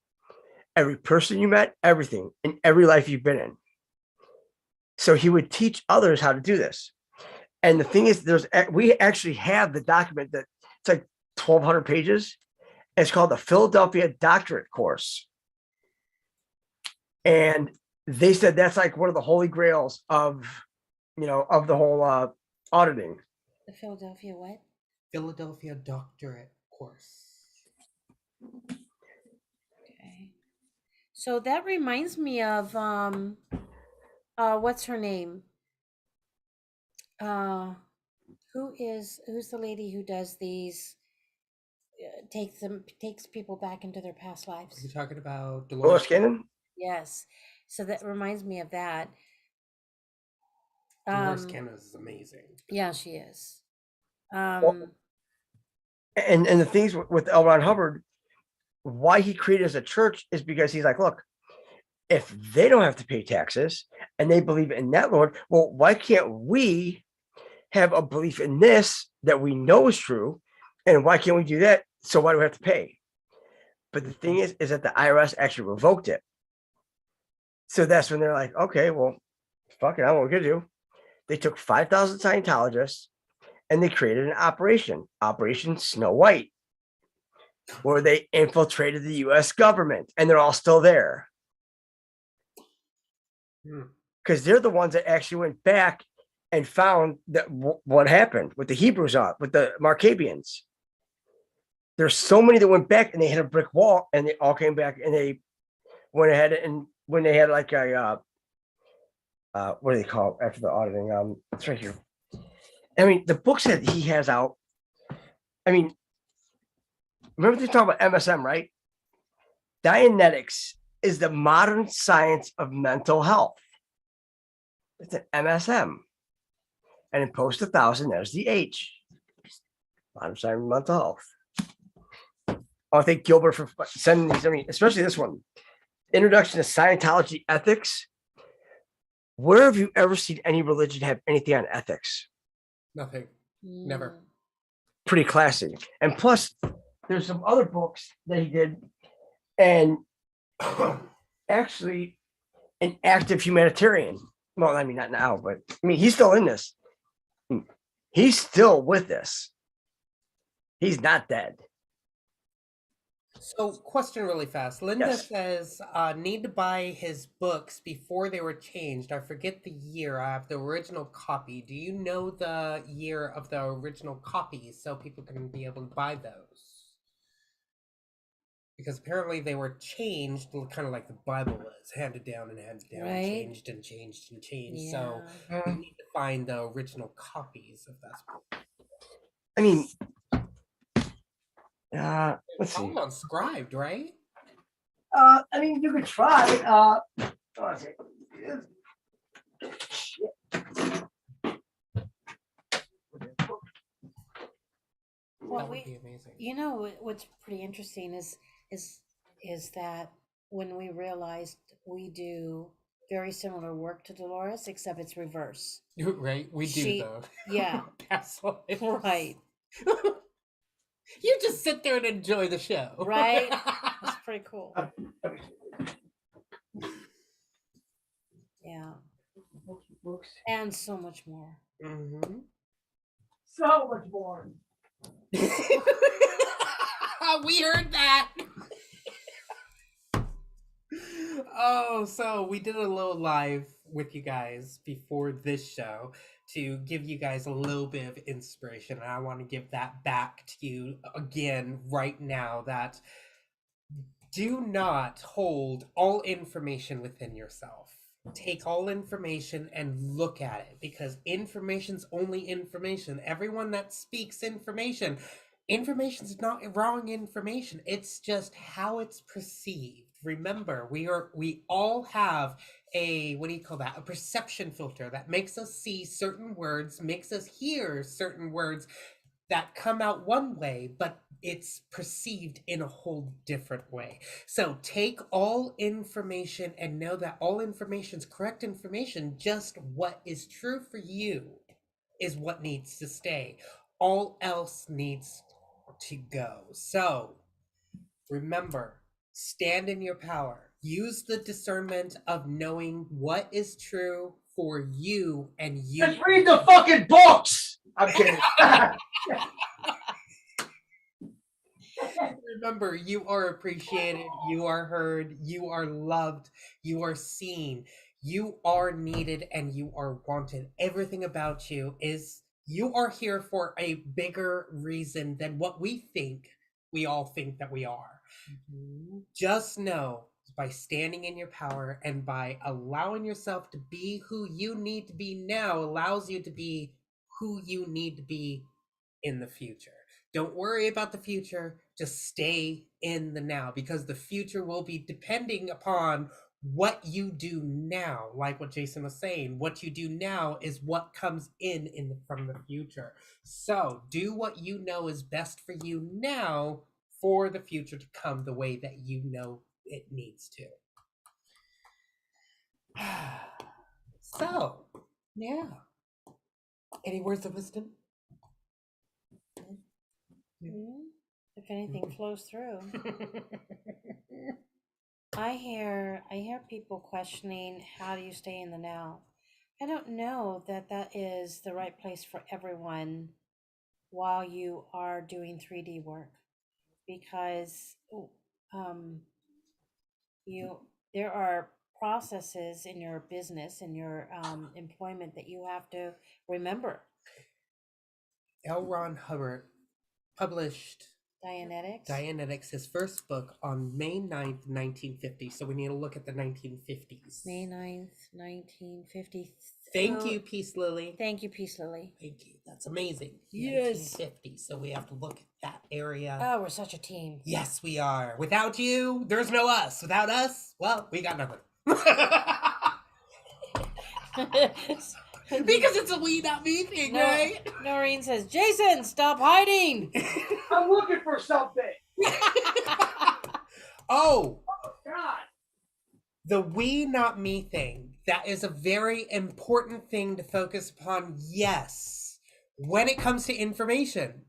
Speaker 3: every person you met, everything in every life you've been in. So he would teach others how to do this. And the thing is, we actually have the document that it's like 1,200 pages. It's called the Philadelphia Doctorate course. And they said that's like one of the holy grails of, of the whole auditing.
Speaker 2: The Philadelphia what?
Speaker 1: Philadelphia Doctorate course.
Speaker 2: Okay. So that reminds me of what's her name? Who's the lady who does these takes people back into their past lives?
Speaker 1: Are you talking about
Speaker 3: Dolores Cannon?
Speaker 2: Yes. So that reminds me of that.
Speaker 1: Dolores Cannon is amazing.
Speaker 2: Yeah, she is.
Speaker 3: And the things with L. Ron Hubbard, why he created as a church is because he's like, look, if they don't have to pay taxes and they believe in that Lord, well, why can't we have a belief in this that we know is true? And why can't we do that? So why do we have to pay? But the thing is that the IRS actually revoked it. So that's when they're like, okay, well, fuck it, I don't know what we're going to do. They took 5,000 Scientologists and they created an Operation Snow White, where they infiltrated the US government, and they're all still there. Because they're the ones that actually went back and found that what happened with the Hebrews with the Maccabeans. There's so many that went back and they hit a brick wall and they all came back and they went ahead and when they had like a what do they call it after the auditing? It's right here. I mean, the books that he has out. I mean, remember they talk about MSM, right? Dianetics is the modern science of mental health. It's an MSM. And in post 1,000, there's the H. Modern science of mental health. I want to thank Gilbert for sending these. I mean, especially this one. Introduction to Scientology Ethics. Where have you ever seen any religion have anything on ethics?
Speaker 1: Nothing. Never.
Speaker 3: Pretty classy. And plus, there's some other books that he did. And actually, an active humanitarian. Well, I mean, not now, but I mean, he's still in this. He's still with this. He's not dead.
Speaker 1: So, question really fast. Linda
Speaker 3: Yes.
Speaker 1: says, need to buy his books before they were changed. I forget the year. I have the original copy. Do you know the year of the original copies so people can be able to buy those? Because apparently they were changed, kind of like the Bible was, handed down and handed down,
Speaker 2: Right.
Speaker 1: changed and changed and changed. So, we need to find the original copies of that book.
Speaker 3: I mean, let's see.
Speaker 1: It's all inscribed, right?
Speaker 3: I mean, you could try.
Speaker 2: Well,
Speaker 1: That would be amazing.
Speaker 2: you know what's pretty interesting is that when we realized we do very similar work to Dolores, except it's reverse.
Speaker 1: Right? We do, though.
Speaker 2: Yeah.
Speaker 1: Past lives.
Speaker 2: Right.
Speaker 1: You just sit there and enjoy the show.
Speaker 2: Right? That's pretty cool. Yeah. And so much more.
Speaker 1: Mm-hmm.
Speaker 3: So much more.
Speaker 1: We heard that. Oh, so we did a little live with you guys before this show to give you guys a little bit of inspiration, and I want to give that back to you again right now. That do not hold all information within yourself. Take all information and look at it, because information's only information. Everyone that speaks information's not wrong information. It's just how it's perceived. Remember, we all have a, what do you call that? A perception filter that makes us see certain words, makes us hear certain words that come out one way, but it's perceived in a whole different way. So take all information and know that all information is correct information. Just what is true for you is what needs to stay. All else needs to go. So remember, stand in your power. Use the discernment of knowing what is true for you and you.
Speaker 3: Just read the fucking books. I'm kidding.
Speaker 1: Remember, you are appreciated, you are heard, you are loved, you are seen, you are needed, and you are wanted. Everything about you is, you are here for a bigger reason than what we all think that we are. Mm-hmm. Just know, by standing in your power and by allowing yourself to be who you need to be now, allows you to be who you need to be in the future. Don't worry about the future, just stay in the now, because the future will be depending upon what you do now. Like what Jason was saying, what you do now is what comes in from the future. So do what you know is best for you now for the future to come the way that you know it needs to. So, yeah. Any words of wisdom?
Speaker 2: If anything flows through. I hear people questioning, how do you stay in the now? I don't know that is the right place for everyone while you are doing 3D work, because there are processes in your business and your employment that you have to remember.
Speaker 1: L. Ron Hubbard published Dianetics, his first book, on May 9th, 1950. So we need to look at the 1950s.
Speaker 2: May 9th, 1950.
Speaker 1: Thank you, Peace Lily.
Speaker 2: Thank you, Peace Lily.
Speaker 1: Thank you. That's amazing.
Speaker 2: Yes.
Speaker 1: 1950. So we have to look at that area.
Speaker 2: Oh, we're such a team.
Speaker 1: Yes, we are. Without you, there's no us. Without us, well, we got nothing. Because it's a we, not me thing, right?
Speaker 2: Noreen says, Jason, stop hiding.
Speaker 3: I'm looking for something.
Speaker 1: Oh,
Speaker 3: God.
Speaker 1: The we, not me thing. That is a very important thing to focus upon, yes, when it comes to information.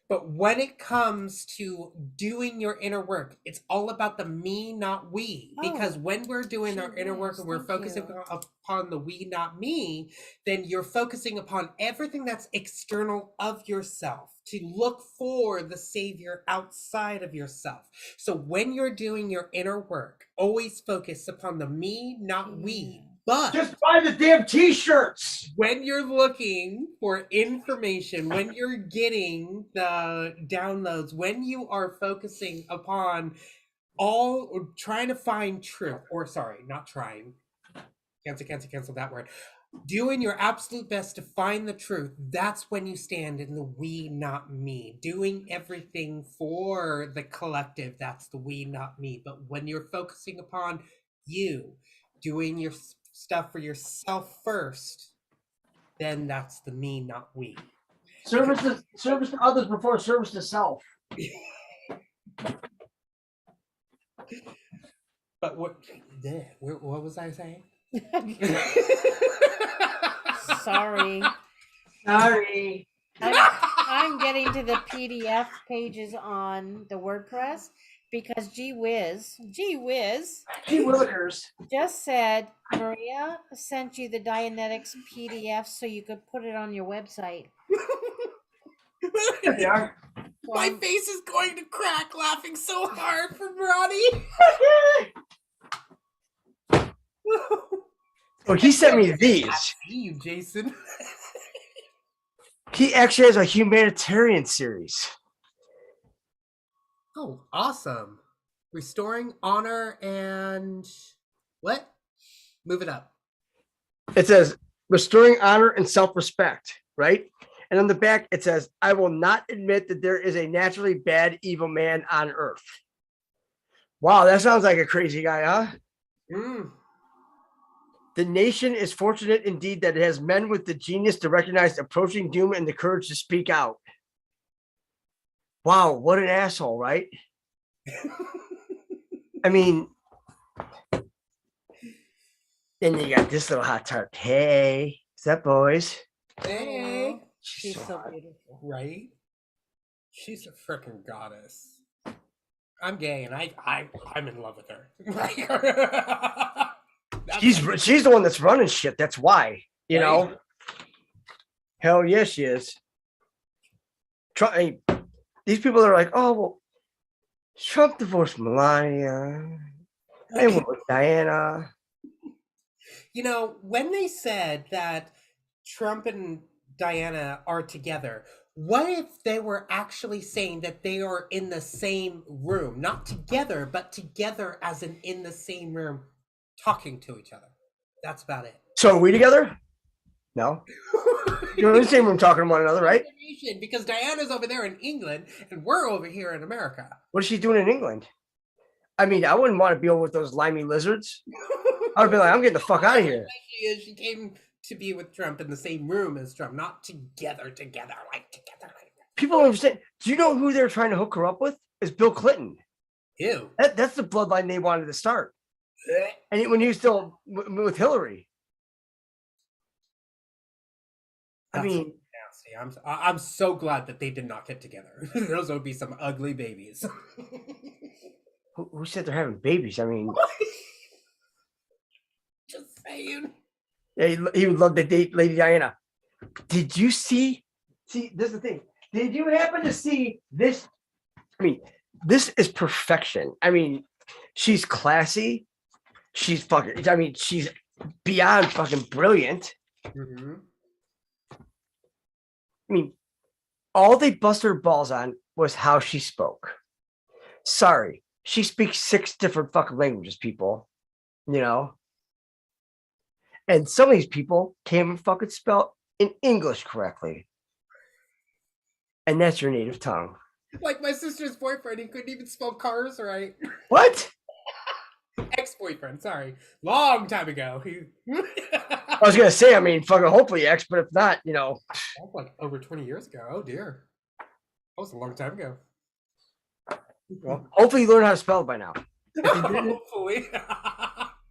Speaker 1: But when it comes to doing your inner work, it's all about the me, not we. Because when we're doing our inner work and we're focusing upon the we, not me, then you're focusing upon everything that's external of yourself, to look for the savior outside of yourself. So when you're doing your inner work, always focus upon the me, not we. But
Speaker 3: just buy the damn t-shirts.
Speaker 1: When you're looking for information, when you're getting the downloads, when you are focusing upon trying to find truth, or sorry, not trying, cancel that word, doing your absolute best to find the truth, that's when you stand in the we, not me. Doing everything for the collective, that's the we, not me. But when you're focusing upon you, doing your stuff for yourself first, then that's the me, not we.
Speaker 3: Service to others before service to self.
Speaker 1: But what was I saying?
Speaker 2: Sorry. I'm getting to the PDF pages on the WordPress, because gee whiz just said Maria sent you the Dianetics PDF so you could put it on your website.
Speaker 3: Yeah.
Speaker 1: My face is going to crack laughing so hard for Ronnie.
Speaker 3: So he sent me
Speaker 1: I
Speaker 3: these.
Speaker 1: see you, Jason.
Speaker 3: He actually has a humanitarian series.
Speaker 1: Oh, awesome. Restoring honor and what? Move it up.
Speaker 3: It says restoring honor and self-respect, right? And on the back, it says, I will not admit that there is a naturally bad, evil man on earth. Wow, that sounds like a crazy guy, huh?
Speaker 1: Mm.
Speaker 3: The nation is fortunate indeed that it has men with the genius to recognize approaching doom and the courage to speak out. Wow, what an asshole, right? I mean, then you got this little hot tart. Hey, what's up, boys?
Speaker 1: Hey.
Speaker 2: Aw, she's so beautiful.
Speaker 1: Right? She's a freaking goddess. I'm gay and I'm in love with her.
Speaker 3: She's the one that's running shit. That's why, you know. Hell yeah, she is. Trump, these people are like, oh well, Trump divorced Melania. They went with Diana.
Speaker 1: You know, when they said that Trump and Diana are together, what if they were actually saying that they are in the same room? Not together, but together as in the same room, talking to each other. That's about it.
Speaker 3: So are we together? No. You're in the same room talking to one another, right?
Speaker 1: Because Diana's over there in England and we're over here in America.
Speaker 3: What is she doing in England? I mean, I wouldn't want to be over with those limey lizards. I would be like, I'm getting the fuck out of here.
Speaker 1: She came to be with Trump in the same room as Trump, not together, like together.
Speaker 3: People don't understand. Do you know who they're trying to hook her up with? Is Bill Clinton.
Speaker 1: Ew.
Speaker 3: That's the bloodline they wanted to start. And when he was still with Hillary. I mean,
Speaker 1: nasty. I'm so glad that they did not get together. Those would be some ugly babies.
Speaker 3: who said they're having babies? I mean,
Speaker 1: just saying.
Speaker 3: Yeah, he would love to date Lady Diana. Did you see? See, this is the thing. Did you happen to see this? I mean, this is perfection. I mean, she's classy. She's fucking. I mean, she's beyond fucking brilliant.
Speaker 1: Mm-hmm.
Speaker 3: I mean, all they bust her balls on was how she spoke. Sorry, she speaks 6 different fucking languages, people. You know? And some of these people can't even fucking spell in English correctly. And that's your native tongue.
Speaker 1: Like my sister's boyfriend, he couldn't even spell cars right.
Speaker 3: What?
Speaker 1: Ex-boyfriend, sorry. Long time ago.
Speaker 3: I was gonna say, I mean, fucking hopefully ex, but if not, you know.
Speaker 1: That's like over 20 years ago. Oh dear. That was a long time ago.
Speaker 3: Well, hopefully you learn how to spell it by now.
Speaker 1: Hopefully.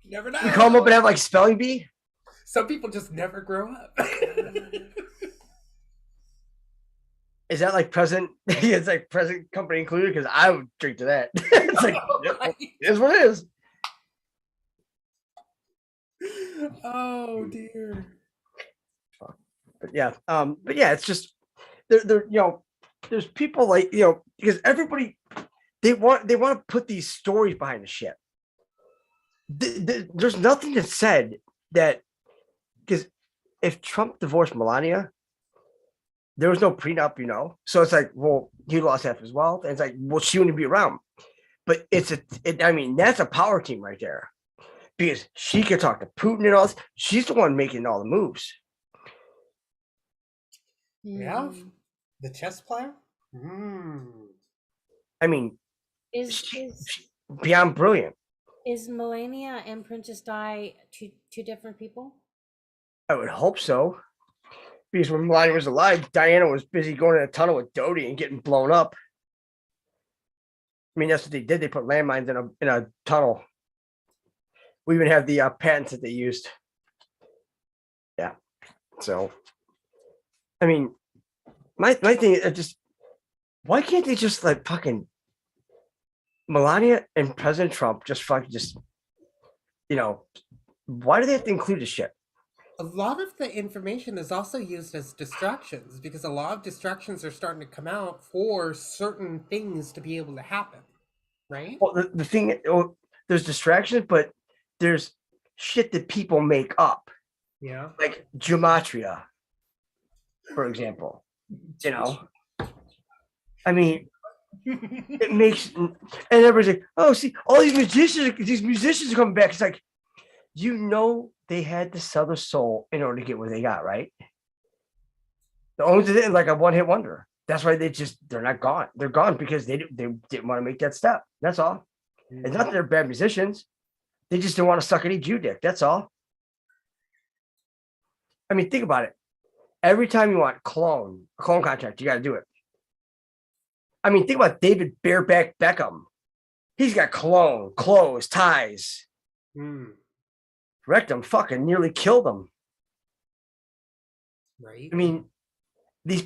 Speaker 1: Never know.
Speaker 3: You call them up and have like spelling bee?
Speaker 1: Some people just never grow up.
Speaker 3: Is that like present? It's like present company included? Because I would drink to that. It's like, right. It is what it is.
Speaker 1: Oh dear.
Speaker 3: But yeah, it's just they're you know, there's people like, you know, because everybody they want to put these stories behind the shit. There's nothing that said that, because if Trump divorced Melania, there was no prenup, you know. So it's like, well, he lost half his wealth, and it's like, well, she wouldn't be around. But I mean, that's a power team right there, because she could talk to Putin and all this. She's the one making all the moves.
Speaker 1: Yeah, the chess player.
Speaker 3: I mean,
Speaker 2: Is
Speaker 3: beyond brilliant.
Speaker 2: Is Melania and Princess Di two different people?
Speaker 3: I would hope so, because when Melania was alive, Diana was busy going in a tunnel with Dodie and getting blown up. I mean, that's what they did. They put landmines in a tunnel. We even have the patents that they used. Yeah. So, I mean, my thing is just, why can't they just like fucking Melania and President Trump just fucking just, you know, why do they have to include this shit?
Speaker 1: A lot of the information is also used as distractions, because a lot of distractions are starting to come out for certain things to be able to happen, right?
Speaker 3: Well, the thing, there's distractions, but there's shit that people make up,
Speaker 1: Yeah.
Speaker 3: like gematria, for example. You know, I mean, it makes, and everybody's like, oh, see, all these musicians are coming back. It's like, they had to sell their soul in order to get what they got, right? The owners did it like a one-hit wonder. That's why they're not gone. They're gone because they didn't want to make that step. That's all. It's not that they're bad musicians. They just didn't want to suck any Jew dick. That's all. I mean, think about it. Every time you want a clone contract, you got to do it. I mean, think about David Bareback Beckham. He's got clone, clothes, ties. Wrecked him, fucking nearly killed him.
Speaker 1: Right.
Speaker 3: I mean, these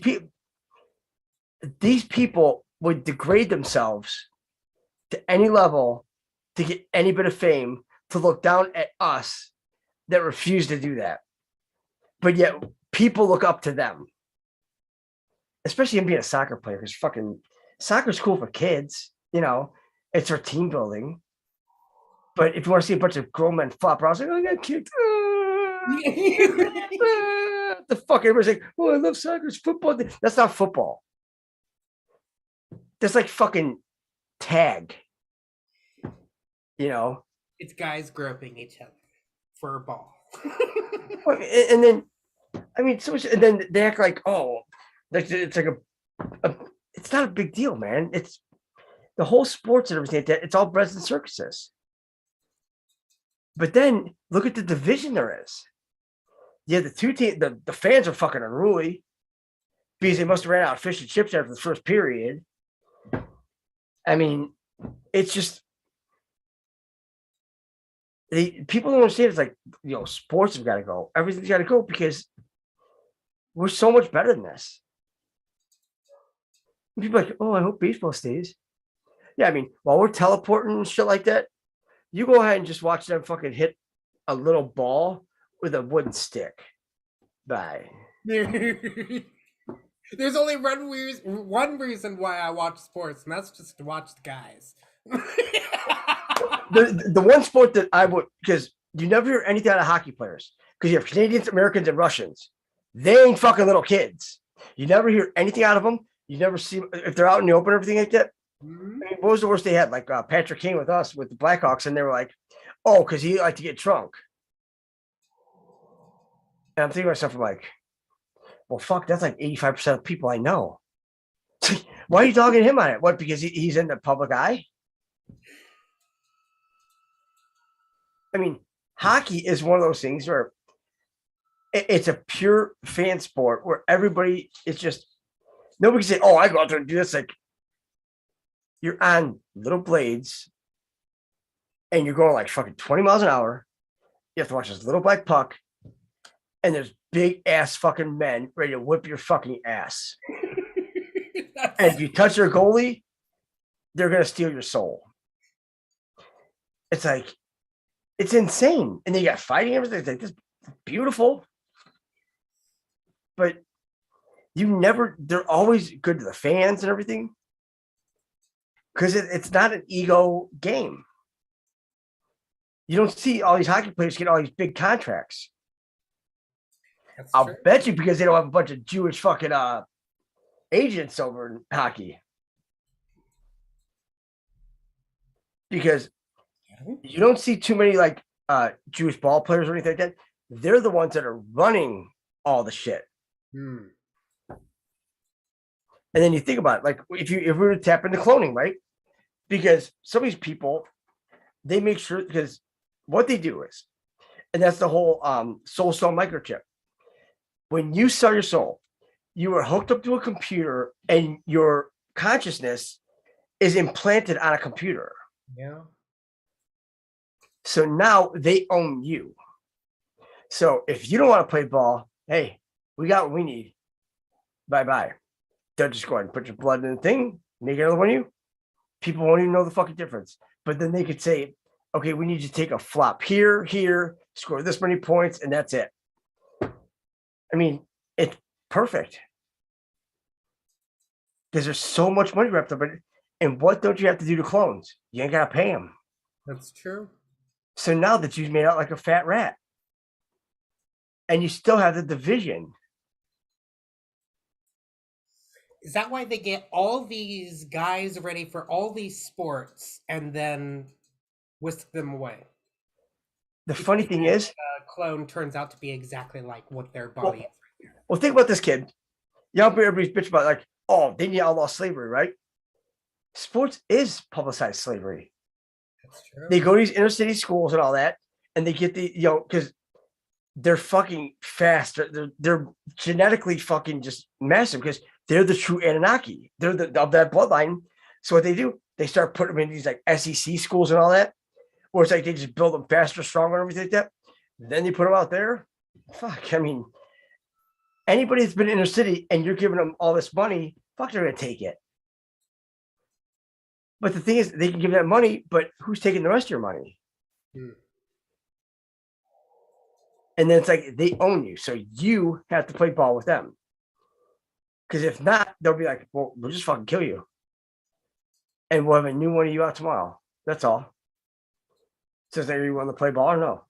Speaker 3: people would degrade themselves to any level to get any bit of fame, to look down at us that refuse to do that. But yet people look up to them. Especially him being a soccer player, because fucking soccer's cool for kids, you know, it's for team building. But if you want to see a bunch of grown men flop around, like, oh, I got kicked. The fuck, everybody's like, oh, I love soccer, it's football. That's not football. That's like fucking tag. You know?
Speaker 1: It's guys groping each other for a ball.
Speaker 3: And then, I mean, so much, and then they act like, oh, it's like it's not a big deal, man. It's the whole sports and everything. It's all breads and circuses. But then look at the division there is. Yeah, the two teams, the fans are fucking unruly because they must have ran out of fish and chips after the first period. I mean, it's just people don't understand. It's like, you know, sports have got to go. Everything's got to go because we're so much better than this. And people are like, oh, I hope baseball stays. Yeah, I mean, while we're teleporting and shit like that, you go ahead and just watch them fucking hit a little ball with a wooden stick. Bye.
Speaker 1: There's only one reason why I watch sports, and that's just to watch the guys.
Speaker 3: The one sport that I would, because you never hear anything out of hockey players, because you have Canadians, Americans, and Russians. They ain't fucking little kids. You never hear anything out of them. You never see if they're out in the open or everything like that. I mean, what was the worst they had? Like Patrick Kane with us, with the Blackhawks, and they were like, oh, because he liked to get drunk. And I'm thinking to myself, I'm like, well, fuck, that's like 85% of people I know. Why are you dogging him on it? What, because he's in the public eye? I mean, hockey is one of those things where it's a pure fan sport where everybody is just, nobody can say, oh, I go out there and do this. Like, you're on little blades and you're going like fucking 20 miles an hour. You have to watch this little black puck, and there's big ass fucking men ready to whip your fucking ass. And if you touch their goalie, they're going to steal your soul. It's like, it's insane. And then you got fighting everything. It's like, this beautiful. But they're always good to the fans and everything. Because it's not an ego game. You don't see all these hockey players get all these big contracts. I'll bet you because they don't have a bunch of Jewish fucking agents over in hockey. Because you don't see too many like Jewish ball players or anything like that. They're the ones that are running all the shit. And then you think about it, like if we were to tap into cloning, right? Because some of these people, they make sure, because what they do is, and that's the whole soul cell microchip. When you sell your soul, you are hooked up to a computer and your consciousness is implanted on a computer.
Speaker 1: Yeah.
Speaker 3: So now they own you. So if you don't want to play ball, hey, we got what we need. Bye-bye. They'll just go ahead and put your blood in the thing, make another one of you. People won't even know the fucking difference. But then they could say, okay, we need you to take a flop here, score this many points, and that's it. I mean, it's perfect. Because there's so much money wrapped up in it. And what don't you have to do to clones? You ain't got to pay them.
Speaker 1: That's true.
Speaker 3: So now that you've made out like a fat rat, and you still have the division.
Speaker 1: Is that why they get all these guys ready for all these sports and then whisk them away?
Speaker 3: The funny thing is,
Speaker 1: the clone turns out to be exactly like what their
Speaker 3: well,
Speaker 1: body is.
Speaker 3: well, think about this, kid. You know, everybody's bitch about like, oh, they need to outlaw slavery, right? Sports is publicized slavery.
Speaker 1: That's true.
Speaker 3: They go to these inner city schools and all that, and they get the, you know, because they're fucking fast. They're genetically fucking just massive because they're the true Anunnaki. They're of that bloodline. So what they do, they start putting them in these like SEC schools and all that, where it's like they just build them faster, stronger, and everything like that. Then they put them out there. Fuck, I mean, anybody that's been in inner city and you're giving them all this money, fuck, they're gonna take it. But the thing is, they can give that money, but who's taking the rest of your money? And then it's like they own you, so you have to play ball with them. Because if not, they'll be like, "Well, we'll just fucking kill you, and we'll have a new one of you out tomorrow." That's all. So, do you want to play ball or no?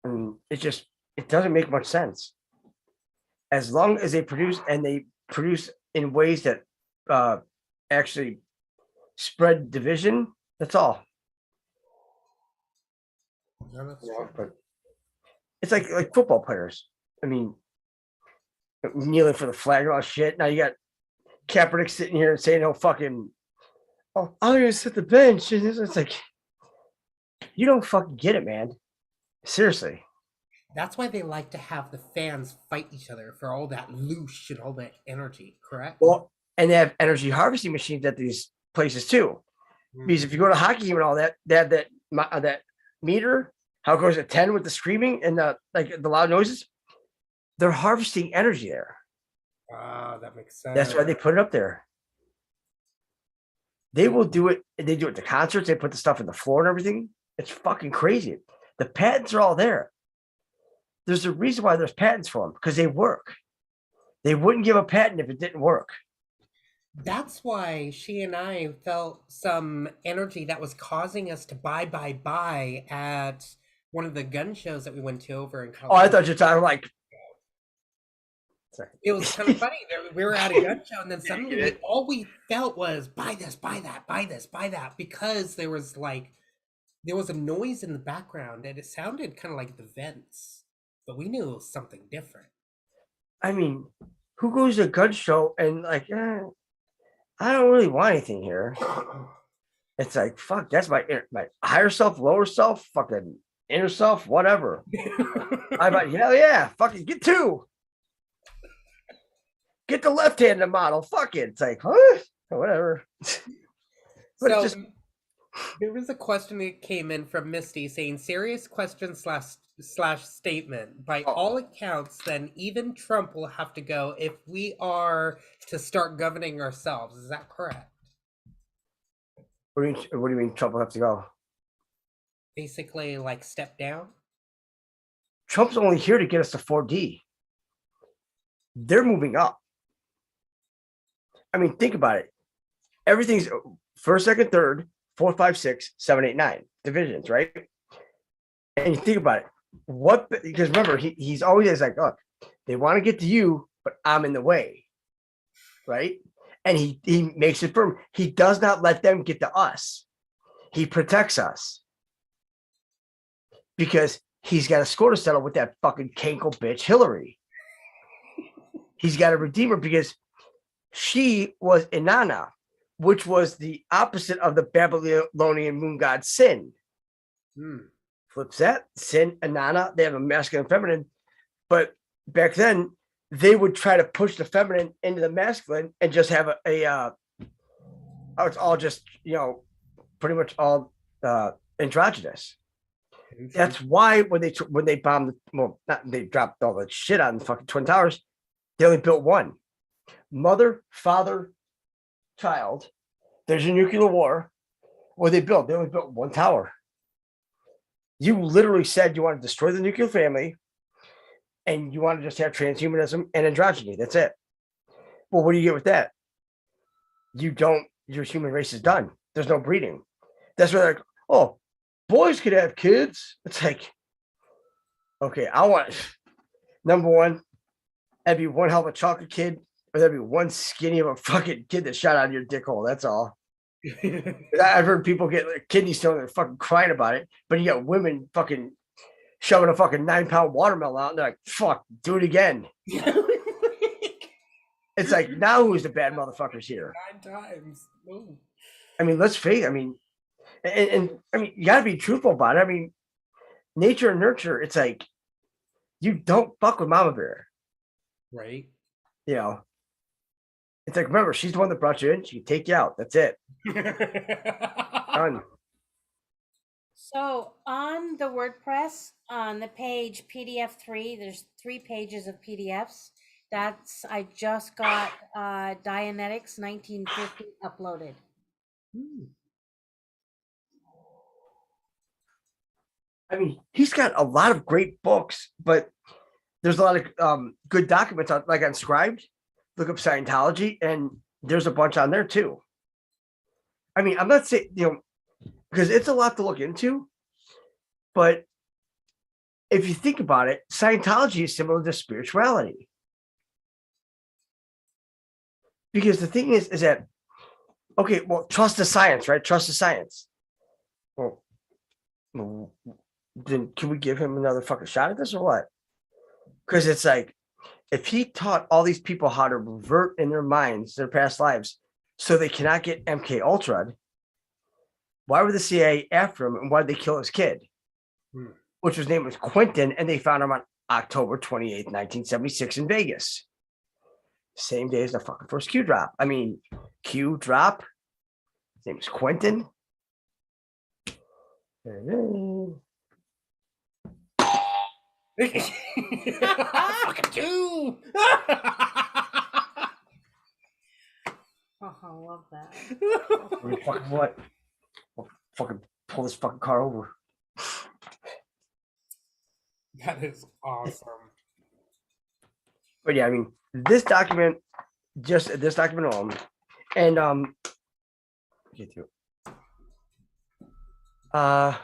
Speaker 3: And it doesn't make much sense. As long as they produce in ways that actually spread division, that's all.
Speaker 1: No,
Speaker 3: But it's like football players. I mean, kneeling for the flag and all shit. Now you got Kaepernick sitting here and saying, "Oh, fucking, oh, I'm gonna sit the bench." And it's like, you don't fucking get it, man. Seriously.
Speaker 1: That's why they like to have the fans fight each other for all that loosh and all that energy, correct?
Speaker 3: Well, and they have energy harvesting machines at these places too. Because if you go to a hockey game and all that, they have that meter, how it goes at 10 with the screaming and the loud noises. They're harvesting energy there.
Speaker 1: That makes sense.
Speaker 3: That's why they put it up there. They will do it. They do it at the concerts. They put the stuff in the floor and everything. It's fucking crazy. The patents are all there. There's a reason why there's patents for them, because they work. They wouldn't give a patent if it didn't work.
Speaker 1: That's why she and I felt some energy that was causing us to buy at one of the gun shows that we went to over in Colorado.
Speaker 3: Oh, I thought you were talking like.
Speaker 1: Sorry. It was kind of funny. We were at a gun show, and then suddenly all we felt was buy this, buy that, buy this, buy that, because there was a noise in the background, and it sounded kind of like the vents, but we knew it was something different.
Speaker 3: I mean, who goes to a gun show and like, I don't really want anything here. It's like, fuck, that's my higher self, lower self, fucking inner self, whatever. I'm like, hell yeah, fucking get two. Get the left-handed model. Fuck it. It's like, huh? Whatever. But
Speaker 1: so there was a question that came in from Misty saying, serious question slash statement. By all accounts, then even Trump will have to go if we are to start governing ourselves. Is that correct?
Speaker 3: What do you mean Trump will have to go?
Speaker 1: Basically, like step down?
Speaker 3: Trump's only here to get us to 4D. They're moving up. I mean, think about it. Everything's first, second, third, 4, 5, 6, 7, 8, 9 divisions, right? And you think about it. Because remember, he's always like, look, they want to get to you, but I'm in the way, right? And he makes it firm. He does not let them get to us. He protects us because he's got a score to settle with that fucking cankle bitch Hillary. He's got a redeemer because she was Inanna, which was the opposite of the Babylonian moon god Sin. Flips that. Sin, Inanna, they have a masculine and feminine. But back then, they would try to push the feminine into the masculine and just have it's all just, pretty much all androgynous. That's why when they bombed, they dropped all the shit on the fucking Twin Towers, they only built one. Mother, father, child. There's a nuclear war. What they built? They only built one tower. You literally said you want to destroy the nuclear family and you want to just have transhumanism and androgyny. That's it. Well, what do you get with that? Your human race is done. There's no breeding. That's why they're like, oh, boys could have kids. It's like, okay, I want number one, that'd be one hell of a chocolate kid, or that'd be one skinny of a fucking kid that shot out of your dick hole. That's all. I've heard people get like kidney stone and they're fucking crying about it, but you got women fucking shoving a fucking 9-pound watermelon out and they're like, fuck, do it again. It's like, now who's the bad motherfuckers here?
Speaker 1: 9 times. Ooh.
Speaker 3: I mean, let's face it. I mean, and I mean, you gotta be truthful about it. I mean, nature and nurture, it's like, you don't fuck with mama bear.
Speaker 1: Right.
Speaker 3: You know, it's like, remember, she's the one that brought you in. She can take you out. That's it. Done.
Speaker 2: So on the WordPress, on the page PDF 3, there's 3 pages of PDFs. I just got Dianetics 1950 uploaded.
Speaker 3: I mean, he's got a lot of great books, but there's a lot of good documents on, like on Scribed. Look up Scientology, and there's a bunch on there too. I mean, I'm not saying, because it's a lot to look into, but if you think about it, Scientology is similar to spirituality. Because the thing is that, okay, well, trust the science, right? Trust the science. Well, then can we give him another fucking shot at this or what? Because it's like, if he taught all these people how to revert in their minds their past lives so they cannot get MK Ultra, why were the CIA after him and why did they kill his kid? Which his name was Quentin, and they found him on October 28th, 1976 in Vegas. Same day as the fucking first Qdrop. I mean, Qdrop. His name is Quentin.
Speaker 1: Fucking two.
Speaker 2: Oh, I love that.
Speaker 3: Fucking what? I'll fucking pull this fucking car over.
Speaker 1: That is awesome.
Speaker 3: But yeah, I mean, this document, just this document alone, and get to it. I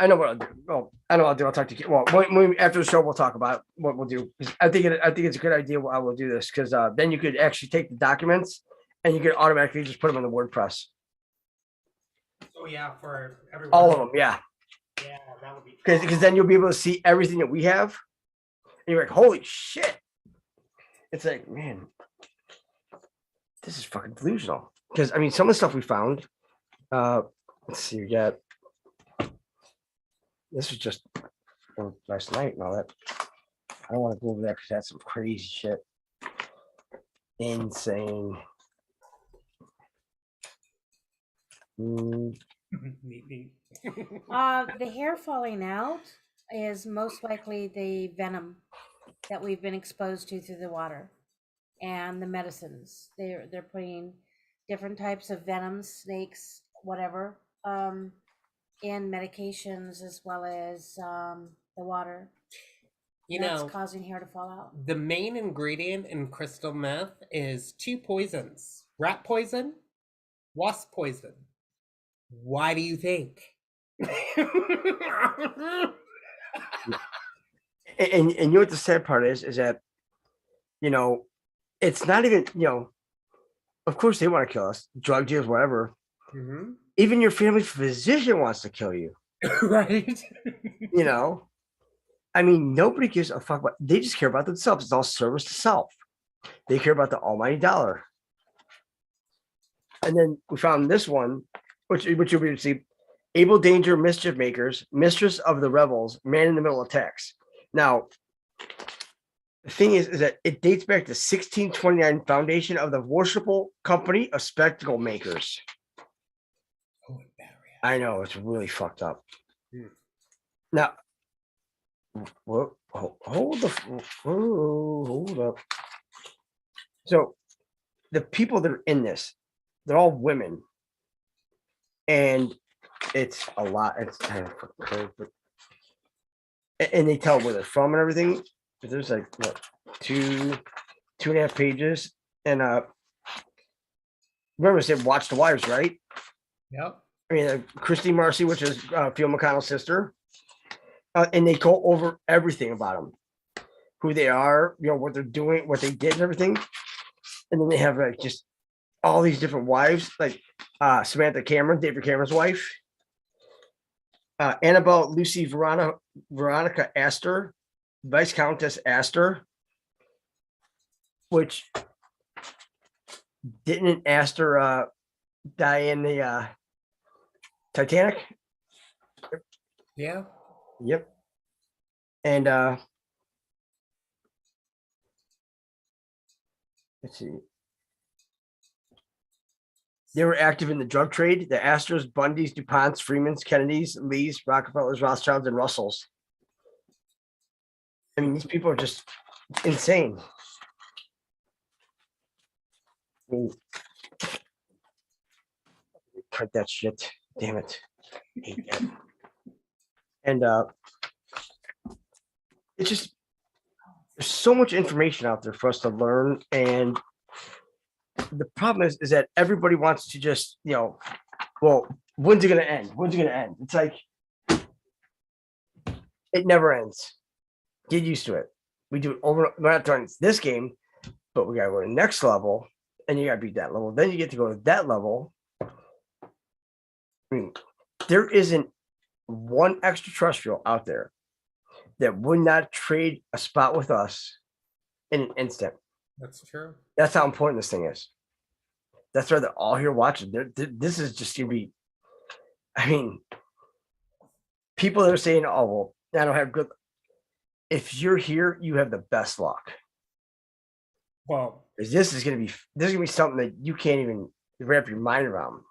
Speaker 3: know what I'll do. Well, I know what I'll do. I'll talk to you. Well, after the show, we'll talk about what we'll do. I think it's a good idea. I will do this because then you could actually take the documents and you could automatically just put them in the WordPress.
Speaker 1: Oh yeah, for everyone.
Speaker 3: All of them, yeah.
Speaker 1: Yeah, that would be.
Speaker 3: Because then you'll be able to see everything that we have. And you're like, holy shit! It's like, man, this is fucking delusional. Because I mean, some of the stuff we found. Let's see, we got. This was just last night and all that. I don't want to go over that because that's some crazy shit. Insane.
Speaker 1: Neat.
Speaker 2: The hair falling out is most likely the venom that we've been exposed to through the water and the medicines. They're putting different types of venoms, snakes, whatever, in medications as well as the water. That's causing hair to fall out.
Speaker 1: The main ingredient in crystal meth is 2 poisons: rat poison, wasp poison. Why do you think?
Speaker 3: And you know what the sad part is that, it's not even, of course they want to kill us, drug dealers, whatever. Mm-hmm. Even your family physician wants to kill you.
Speaker 1: Right.
Speaker 3: I mean, nobody gives a fuck about, they just care about themselves. It's all service to self. They care about the almighty dollar. And then we found this one, which you'll be able to see. Able danger mischief makers, mistress of the rebels, man in the middle attacks. Now, the thing is that it dates back to 1629 foundation of the worshipful company of spectacle makers.
Speaker 1: Oh,
Speaker 3: I know, it's really fucked up. Now, hold up. So, the people that are in this, they're all women. And it's a lot. It's kind of crazy, but and they tell where they're from and everything. But there's like what, 2.5 pages, and remember I said watch the wives, right?
Speaker 1: Yep.
Speaker 3: I mean, Christy Marcy, which is Phil McConnell's sister, and they go over everything about them, who they are, what they're doing, what they did, and everything. And then they have like just all these different wives, like Samantha Cameron, David Cameron's wife, Annabelle Lucy Veronica Astor, Viscountess Astor, which didn't Astor die in the Titanic?
Speaker 1: Yeah.
Speaker 3: Yep. And let's see. They were active in the drug trade. The Astors, Bundys, DuPonts, Freemans, Kennedys, Lees, Rockefellers, Rothschilds, and Russells. I mean, these people are just insane. I mean, print that shit. Damn it. I hate that. And it's just, there's so much information out there for us to learn. And the problem is that everybody wants to just, well, when's it going to end? When's it going to end? It's like, it never ends. Get used to it. We do it over. We're not doing this game, but we got to go to the next level, and you got to beat that level. Then you get to go to that level. I mean, there isn't one extraterrestrial out there that would not trade a spot with us in an instant.
Speaker 1: That's true.
Speaker 3: That's how important this thing is. That's why they're all here watching. This is just going to be, I mean, people that are saying, oh, well, I don't have good. If you're here, you have the best luck.
Speaker 1: Well,
Speaker 3: this is going to be something that you can't even wrap your mind around.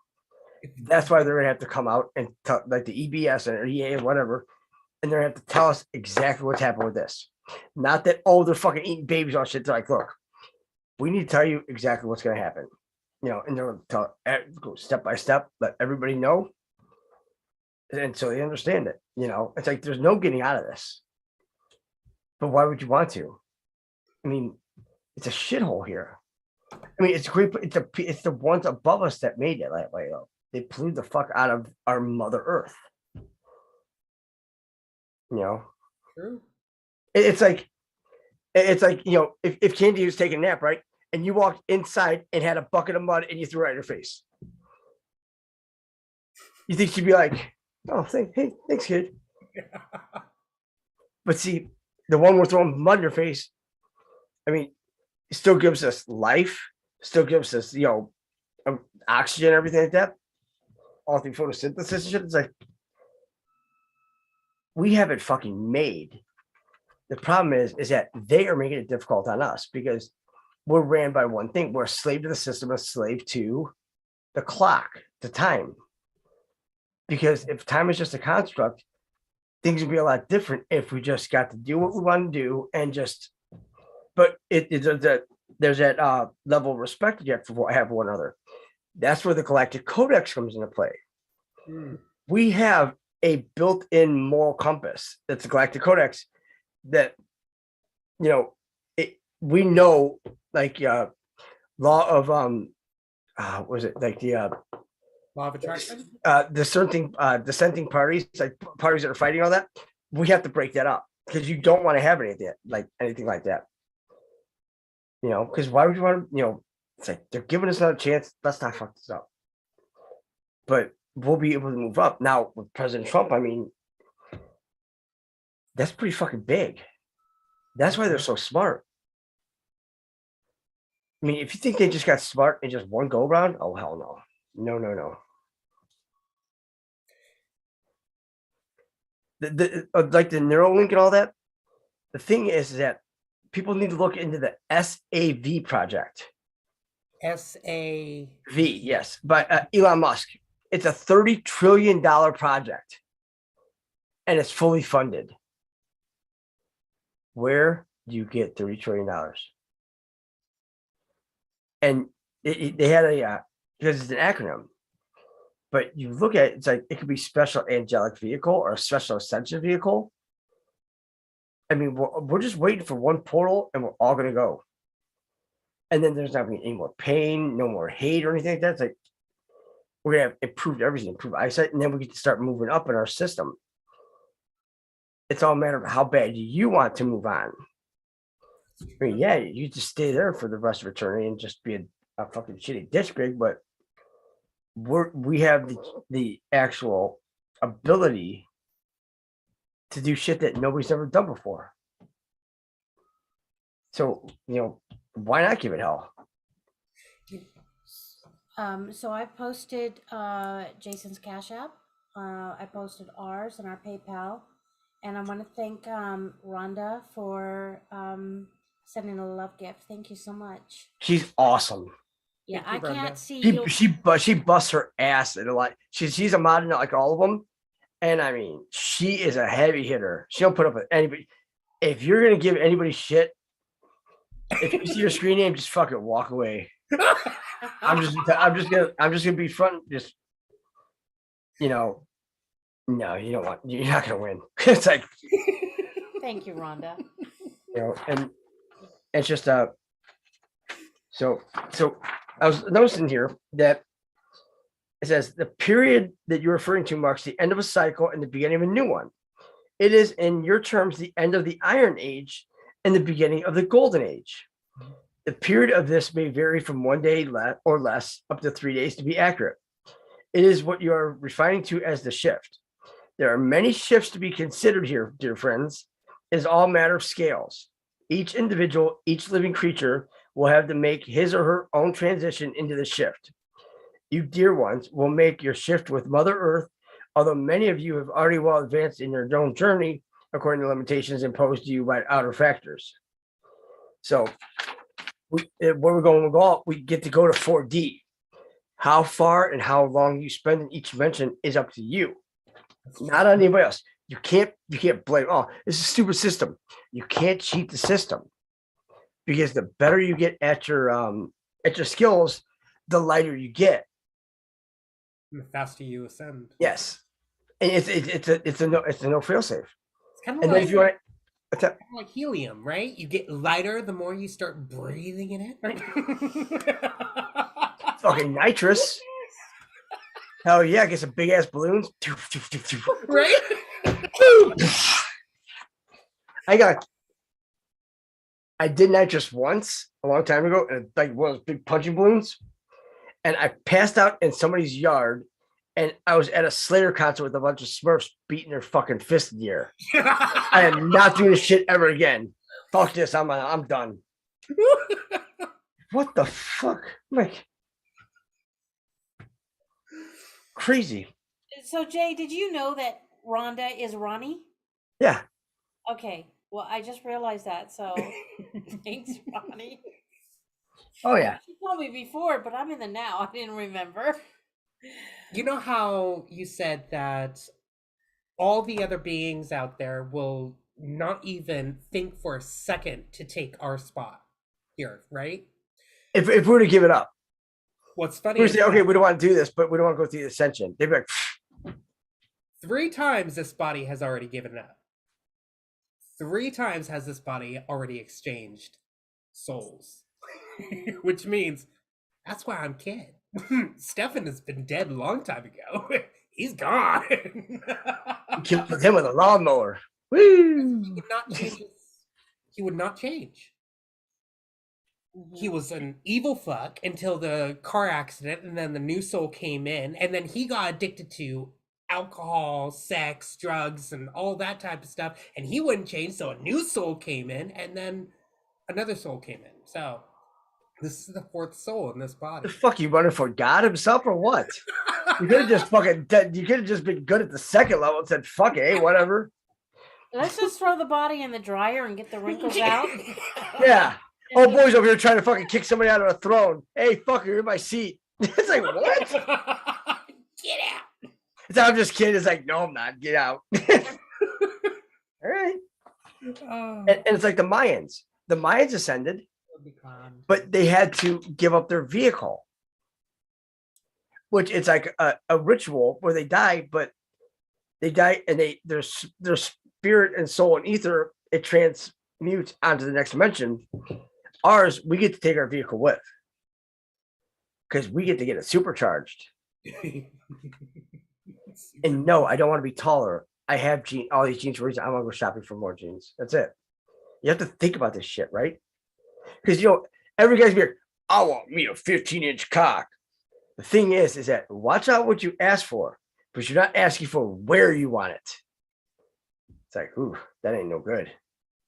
Speaker 3: That's why they're going to have to come out and like the EBS or EA or whatever, and they're going to have to tell us exactly what's happened with this. Not that, oh, they're fucking eating babies on shit. They're like, look, we need to tell you exactly what's going to happen. And they're going to go step by step, let everybody know. And so they understand it. It's like there's no getting out of this. But why would you want to? I mean, it's a shithole here. I mean, it's great. It's the ones above us that made it that way. They polluted the fuck out of our Mother Earth.
Speaker 1: True.
Speaker 3: It's like if Candy was taking a nap, right, and you walked inside and had a bucket of mud and you threw it at your face, you think she'd be like, "Oh, thanks, kid." But see, the one we're throwing mud in your face, I mean, it still gives us life, still gives us, oxygen, everything like that. All through photosynthesis and shit. It's like, we have it fucking made. The problem is that they are making it difficult on us because we're ran by one thing. We're a slave to the system, a slave to the clock, the time. Because if time is just a construct, things would be a lot different if we just got to do what we want to do and just, but there's that level of respect you have to have one another. That's where the Galactic Codex comes into play. We have a built-in moral compass. That's the Galactic Codex that, we know, like law of what was it, like the
Speaker 1: Law of attraction.
Speaker 3: Dissenting parties, like parties that are fighting all that. We have to break that up because you don't want to have anything like that. Because why would you want to? It's like they're giving us another chance. Let's not fuck this up. But we'll be able to move up now with President Trump. I mean, that's pretty fucking big. That's why they're so smart. I mean, if you think they just got smart in just one go round, oh hell no. No. Like the Neuralink and all that. The thing is that people need to look into the SAV project.
Speaker 1: SAV,
Speaker 3: yes, by Elon Musk. It's a $30 trillion project, and it's fully funded. Where do you get $30 trillion? And they had because it's an acronym, but you look at it, it's like it could be special angelic vehicle or a special ascension vehicle. I mean, we're just waiting for one portal, and we're all going to go. And then there's not going to be any more pain, no more hate or anything like that. It's like, we're gonna have improved everything, improved eyesight, and then we get to start moving up in our system. It's all a matter of how bad you want to move on. I mean, yeah, you just stay there for the rest of eternity and just be a fucking shitty ditch pig, but we have the actual ability to do shit that nobody's ever done before. So, why not give it hell?
Speaker 2: So I posted Jason's Cash App. I posted ours and our PayPal. And I want to thank Rhonda for sending a love gift. Thank you so much.
Speaker 3: She's awesome.
Speaker 2: Yeah,
Speaker 1: Thank you,
Speaker 2: I can't
Speaker 1: Brenda.
Speaker 2: see
Speaker 3: She busts her ass in a lot. She's a mod in like all of them. And I mean, she is a heavy hitter. She don't put up with anybody. If you're gonna give anybody shit, if you see your screen name, just fucking walk away. I'm just gonna be front. Just no, you don't want. You're not gonna win. It's like
Speaker 2: Thank you, Rhonda.
Speaker 3: and it's just So I was noticing here that it says the period that you're referring to marks the end of a cycle and the beginning of a new one. It is, in your terms, the end of the Iron Age and the beginning of the Golden Age. The period of this may vary from 1 day or less up to 3 days to be accurate. It is what you are referring to as the shift. There are many shifts to be considered here, dear friends. It is all a matter of scales. Each individual, each living creature will have to make his or her own transition into the shift. You dear ones will make your shift with Mother Earth, although many of you have already well advanced in your own journey according to limitations imposed to you by outer factors. So where we're going to go, we get to go to 4D. How far and how long you spend in each dimension is up to you, not on anybody else. You can't blame, oh, it's a stupid system. You can't cheat the system, because the better you get at your skills, the lighter you get.
Speaker 1: The faster you ascend.
Speaker 3: Yes, and it's a no fail safe.
Speaker 1: It's kind of
Speaker 3: And
Speaker 1: like,
Speaker 3: then if you want
Speaker 1: like helium, right? You get lighter the more you start breathing in it. Right?
Speaker 3: fucking nitrous, hell yeah, get some big ass balloons.
Speaker 1: Right?
Speaker 3: I did nitrous once a long time ago, and like one of those big punching balloons, and I passed out in somebody's yard, and I was at a Slayer concert with a bunch of Smurfs beating their fucking fist in the air. I am not doing this shit ever again. Fuck this. I'm done. What the fuck? Like crazy.
Speaker 2: So Jay, did you know that Rhonda is Ronnie?
Speaker 3: Yeah.
Speaker 2: Okay. Well, I just realized that. So thanks, Ronnie.
Speaker 3: Oh yeah.
Speaker 2: You told me before, but I'm in the now. I didn't remember.
Speaker 1: You know how you said that all the other beings out there will not even think for a second to take our spot here, right?
Speaker 3: If we were to give it up.
Speaker 1: What's funny
Speaker 3: We
Speaker 1: is
Speaker 3: say, okay, we don't want to do this, but we don't want to go through the ascension. They'd be like,
Speaker 1: 3 times this body has already given up. 3 times has this body already exchanged souls. Which means that's why I'm kid. Stefan has been dead a long time ago. He's gone.
Speaker 3: killed him with a lawnmower. Woo!
Speaker 1: He would not change. He was an evil fuck until the car accident, and then the new soul came in, and then he got addicted to alcohol, sex, drugs, and all that type of stuff, and he wouldn't change, so a new soul came in, and then another soul came in. So this is the 4th soul in this body.
Speaker 3: The fuck you running for God himself or what? You could have just been good at the 2nd level and said, fuck it, hey, whatever.
Speaker 2: Let's just throw the body in the dryer and get the wrinkles out.
Speaker 3: Yeah. Oh, boy's over here trying to fucking kick somebody out of a throne. Hey, fuck, you're in my seat. It's like, what?
Speaker 1: Get out.
Speaker 3: I'm just kidding. It's like, no, I'm not. Get out. All right. And it's like the Mayans. The Mayans ascended, but they had to give up their vehicle, which it's like a ritual where they die, but they die and their spirit and soul and ether, it transmutes onto the next dimension. Ours, we get to take our vehicle with because we get to get it supercharged. And no, I don't want to be taller. I have all these jeans for a reason. I want to go shopping for more jeans. That's it. You have to think about this shit, right? Because every guy's be like, I want me a 15-inch cock. The thing is that watch out what you ask for, but you're not asking for where you want it. It's like, ooh, that ain't no good.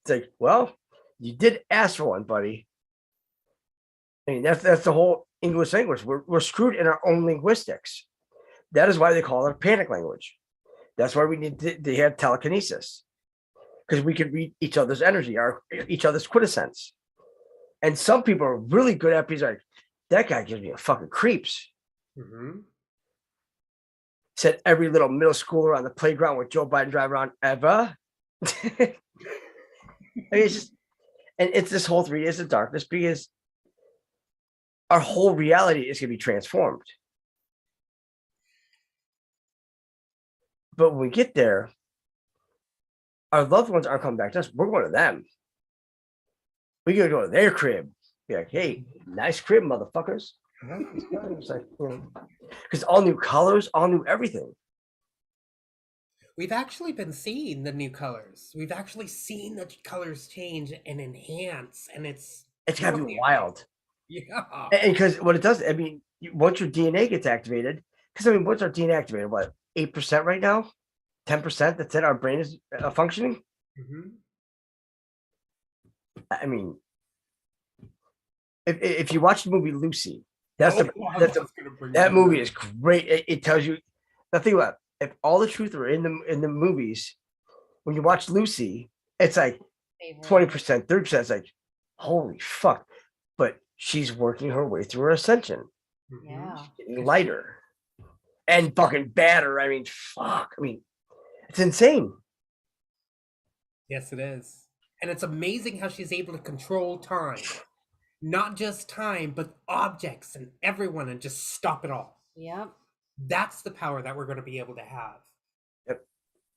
Speaker 3: It's like, well, you did ask for one, buddy. I mean, that's the whole English language. We're screwed in our own linguistics. That is why they call it a panic language. That's why we need to have telekinesis, because we can read each other's energy, each other's quintessence. And some people are really good at being like, that guy gives me a fucking creeps.
Speaker 1: Mm-hmm.
Speaker 3: Said every little middle schooler on the playground with Joe Biden driving around ever. I mean, it's this whole 3 days of darkness, because our whole reality is going to be transformed. But when we get there, our loved ones aren't coming back to us. We're going to them. We're going to go to their crib. Be like, hey, nice crib, motherfuckers. It's like, because all new colors, all new everything.
Speaker 1: We've actually been seeing the new colors. We've actually seen the colors change and enhance, and it's
Speaker 3: got to be wild.
Speaker 1: Yeah.
Speaker 3: And because what it does, I mean, once your DNA gets activated, because I mean, what's our DNA activated? What, 8% right now? 10%? That's it. Our brain is functioning.
Speaker 1: Mm-hmm.
Speaker 3: I mean, if you watch the movie Lucy, that movie is great. It tells you nothing about if all the truth are in the movies. When you watch Lucy, it's like 20%, 30%. It's like, holy fuck! But she's working her way through her ascension.
Speaker 2: Yeah,
Speaker 3: she's getting lighter and fucking badder. I mean, fuck. I mean, it's insane.
Speaker 1: Yes, it is. And it's amazing how she's able to control time. Not just time, but objects and everyone, and just stop it all.
Speaker 2: Yep.
Speaker 1: That's the power that we're going to be able to have.
Speaker 3: Yep.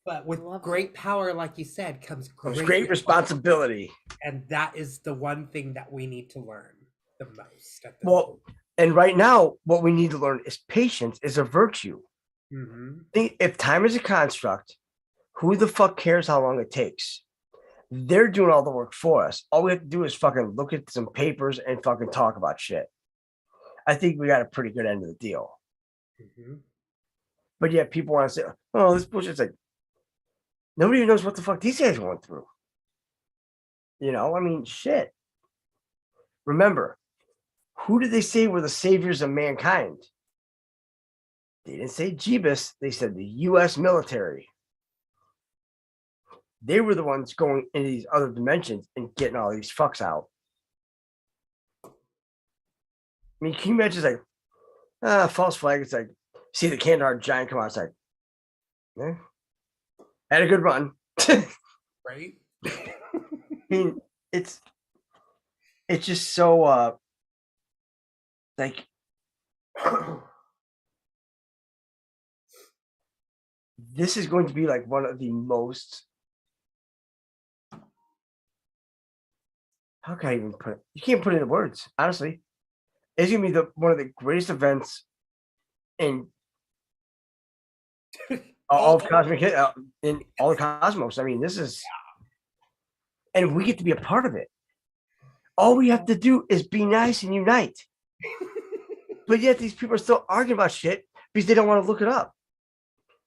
Speaker 1: But with great power, like you said, comes
Speaker 3: great responsibility.
Speaker 1: And that is the one thing that we need to learn the most.
Speaker 3: Well, and right now, what we need to learn is patience is a virtue.
Speaker 1: Mm-hmm.
Speaker 3: If time is a construct, who the fuck cares how long it takes? They're doing all the work for us. All we have to do is fucking look at some papers and fucking talk about shit. I think we got a pretty good end of the deal.
Speaker 1: Mm-hmm.
Speaker 3: But yet people want to say, oh, this bullshit's like, nobody even knows what the fuck these guys went through. I mean, shit. Remember, who did they say were the saviors of mankind? They didn't say Jeebus. They said the U.S. military. They were the ones going into these other dimensions and getting all these fucks out. I mean, can you imagine, it's like, false flag? It's like, see the Kandahar giant come out. It's like, had a good run.
Speaker 1: Right?
Speaker 3: I mean, it's just so, like, this is going to be like one of the most, how can I even put it? You can't put it into words, honestly. It's going to be one of the greatest events in all of cosmic, in all the cosmos. I mean, this is, and we get to be a part of it. All we have to do is be nice and unite. But yet these people are still arguing about shit because they don't want to look it up.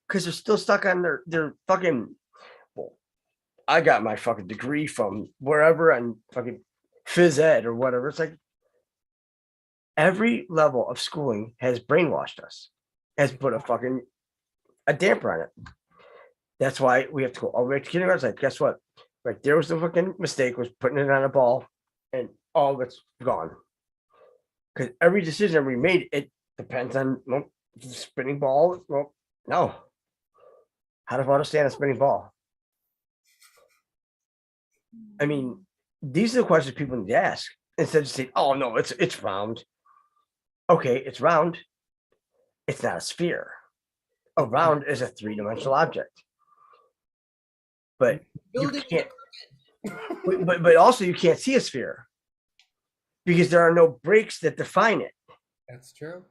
Speaker 3: Because they're still stuck on their fucking, well, I got my fucking degree from wherever and fucking phys ed or whatever. It's like every level of schooling has brainwashed us, has put a damper on it. That's why we have to go all the way to kindergarten. It's like, guess what? Right there was the fucking mistake, was putting it on a ball, and all of it's gone. Because every decision that we made, it depends on the spinning ball. Well, no. How do I understand a spinning ball? I mean, these are the questions people need to ask instead of saying, "Oh no, it's round." Okay, it's round. It's not a sphere. A round is a 3-dimensional object. But you can't. but also you can't see a sphere because there are no breaks that define it.
Speaker 1: That's true.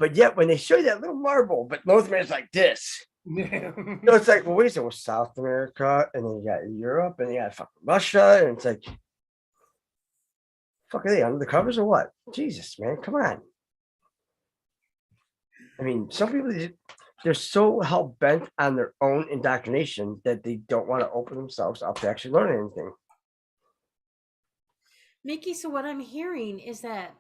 Speaker 3: But yet when they show you that little marble, but North America's like this. So it's like, well, wait a second, well, South America, and then you got Europe, and you got fucking Russia, and it's like, fuck, are they under the covers or what? Jesus, man, come on. I mean, some people, they're so hell bent on their own indoctrination that they don't want to open themselves up to actually learn anything.
Speaker 2: Mickey, so what I'm hearing is that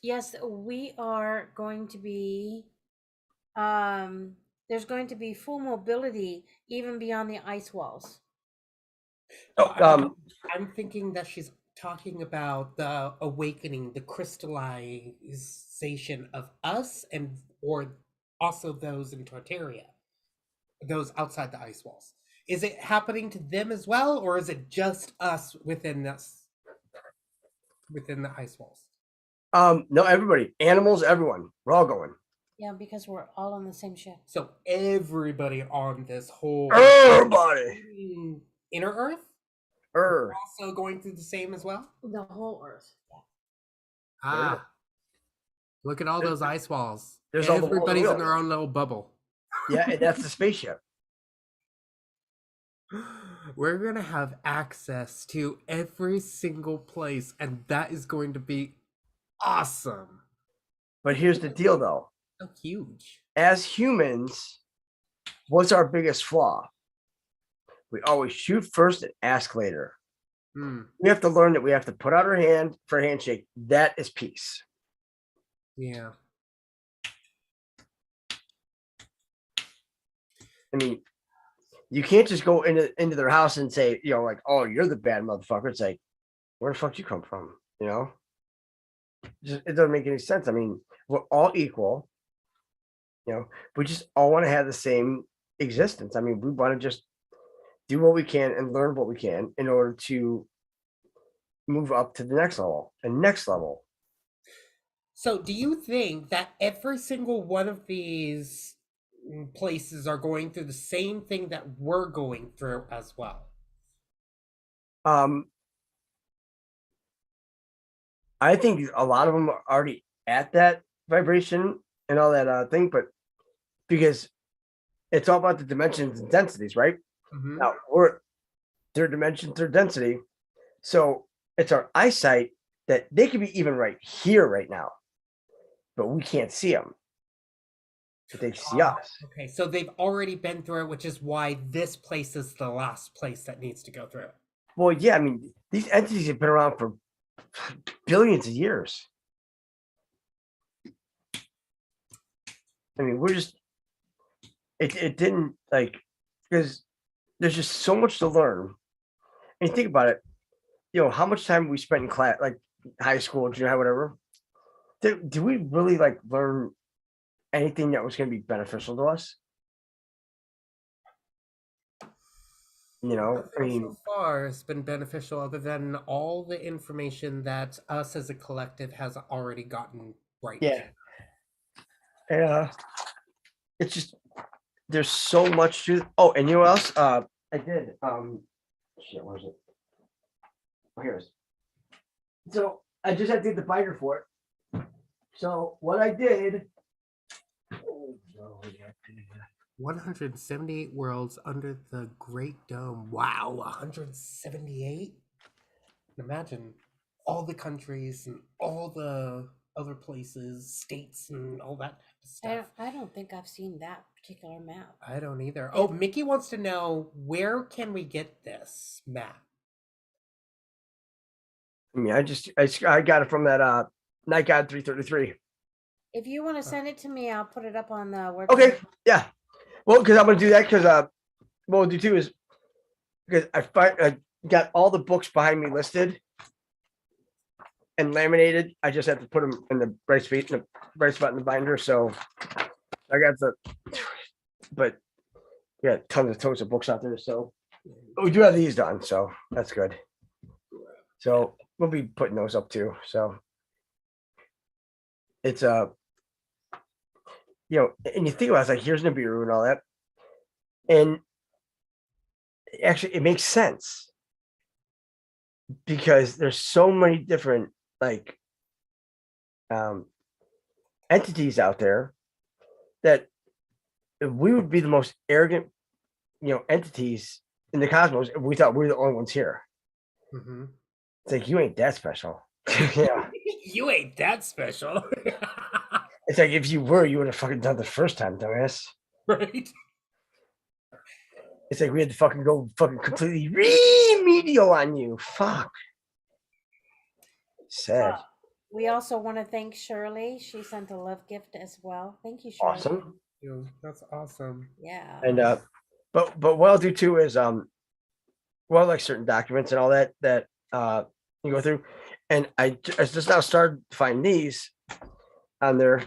Speaker 2: yes, we are going to be there's going to be full mobility even beyond the ice walls.
Speaker 1: I'm thinking that she's talking about the awakening, the crystallization of us, and or also those in Tartaria, those outside the ice walls. Is it happening to them as well, or is it just us within the ice walls?
Speaker 3: No, everybody, animals, everyone, we're all going.
Speaker 2: Yeah, because we're all on the same ship.
Speaker 1: So everybody on this whole
Speaker 3: Everybody,
Speaker 1: inner Earth, also going through the same as well.
Speaker 2: The whole Earth. Yeah.
Speaker 1: Ah, look at all those ice walls.
Speaker 3: There's all the
Speaker 1: Everybody's
Speaker 3: walls.
Speaker 1: in their own little bubble.
Speaker 3: Yeah, and that's the spaceship.
Speaker 1: We're gonna have access to every single place, and that is going to be awesome.
Speaker 3: But here's the deal, though.
Speaker 1: So huge.
Speaker 3: As humans, what's our biggest flaw? We always shoot first and ask later. We have to learn that we have to put out our hand for a handshake. That is peace.
Speaker 1: Yeah.
Speaker 3: I mean, you can't just go into their house and say, you know, like, oh, you're the bad motherfucker. It's like, where the fuck do you come from? You know? It doesn't make any sense. I mean, we're all equal. You know, we just all want to have the same existence. I mean, we want to just do what we can and learn what we can in order to move up to the next level and next level.
Speaker 1: So do you think that every single one of these places are going through the same thing that we're going through as well?
Speaker 3: I think a lot of them are already at that vibration and all that thing, but because it's all about the dimensions and densities, right?
Speaker 1: Mm-hmm.
Speaker 3: Now we're their dimension, their density. So it's our eyesight that they could be even right here right now, but we can't see them. But they see us.
Speaker 1: Okay, so they've already been through it, which is why this place is the last place that needs to go through it.
Speaker 3: Well, yeah, I mean, these entities have been around for billions of years. I mean, we're just it didn't like because there's just so much to learn. And you think about it, you know, how much time we spent in class, like high school, junior high, whatever. Did we really like learn anything that was going to be beneficial to us? You know, I mean,
Speaker 1: so far it's been beneficial other than all the information that us as a collective has already gotten right.
Speaker 3: Yeah. Yeah. It's just there's so much to. Oh, and you know what else? I did. Shit, where's it? Oh, here it is. So I just had to get the binder for it. So what I did.
Speaker 1: 178 worlds under the Great Dome. Wow, 178? Imagine all the countries and all the other places, states, and all that stuff.
Speaker 2: I don't think I've seen that particular map.
Speaker 1: I don't either. Oh, Mickey wants to know, where can we get this map?
Speaker 3: I mean, I got it from that Night God 333.
Speaker 2: If you want to send it to me, I'll put it up on the work.
Speaker 3: Okay, yeah. Well, because I'm gonna do that because what we'll do too is because I got all the books behind me listed and laminated. I just have to put them in the right spot in the binder. So I got but yeah, tons of books out there. So we do have these done, so that's good. So we'll be putting those up too. So it's you know, and you think about it, it's like here's Nibiru and all that, and actually it makes sense because there's so many different like entities out there that we would be the most arrogant, entities in the cosmos if we thought we were the only ones here.
Speaker 1: Mm-hmm.
Speaker 3: It's like, you ain't that special. Yeah.
Speaker 1: You ain't that special.
Speaker 3: It's like, if you were, you would have fucking done it the first time, dumbass.
Speaker 1: Right?
Speaker 3: It's like we had to fucking go fucking completely remedial on you. Fuck. Sad.
Speaker 2: We also want to thank Shirley. She sent a love gift as well. Thank you, Shirley.
Speaker 3: Awesome.
Speaker 1: That's awesome.
Speaker 2: Yeah.
Speaker 3: And but what I'll do too is like certain documents and all that you go through, and I just now started to find these on there,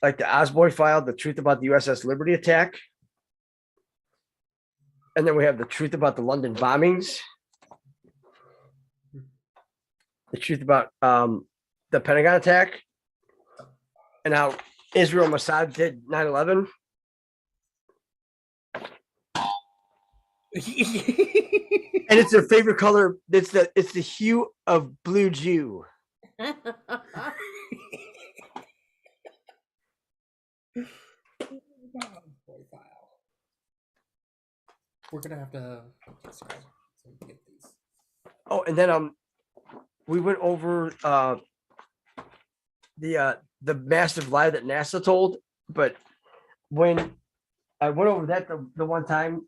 Speaker 3: like the Osboy file, the truth about the USS Liberty attack, and then we have the truth about the London bombings, the truth about the Pentagon attack, and how Israel Mossad did 9/11. And it's their favorite color. It's the hue of blue Jew.
Speaker 1: We're gonna have to get these.
Speaker 3: Oh, and then we went over the massive lie that NASA told, but when I went over that the one time,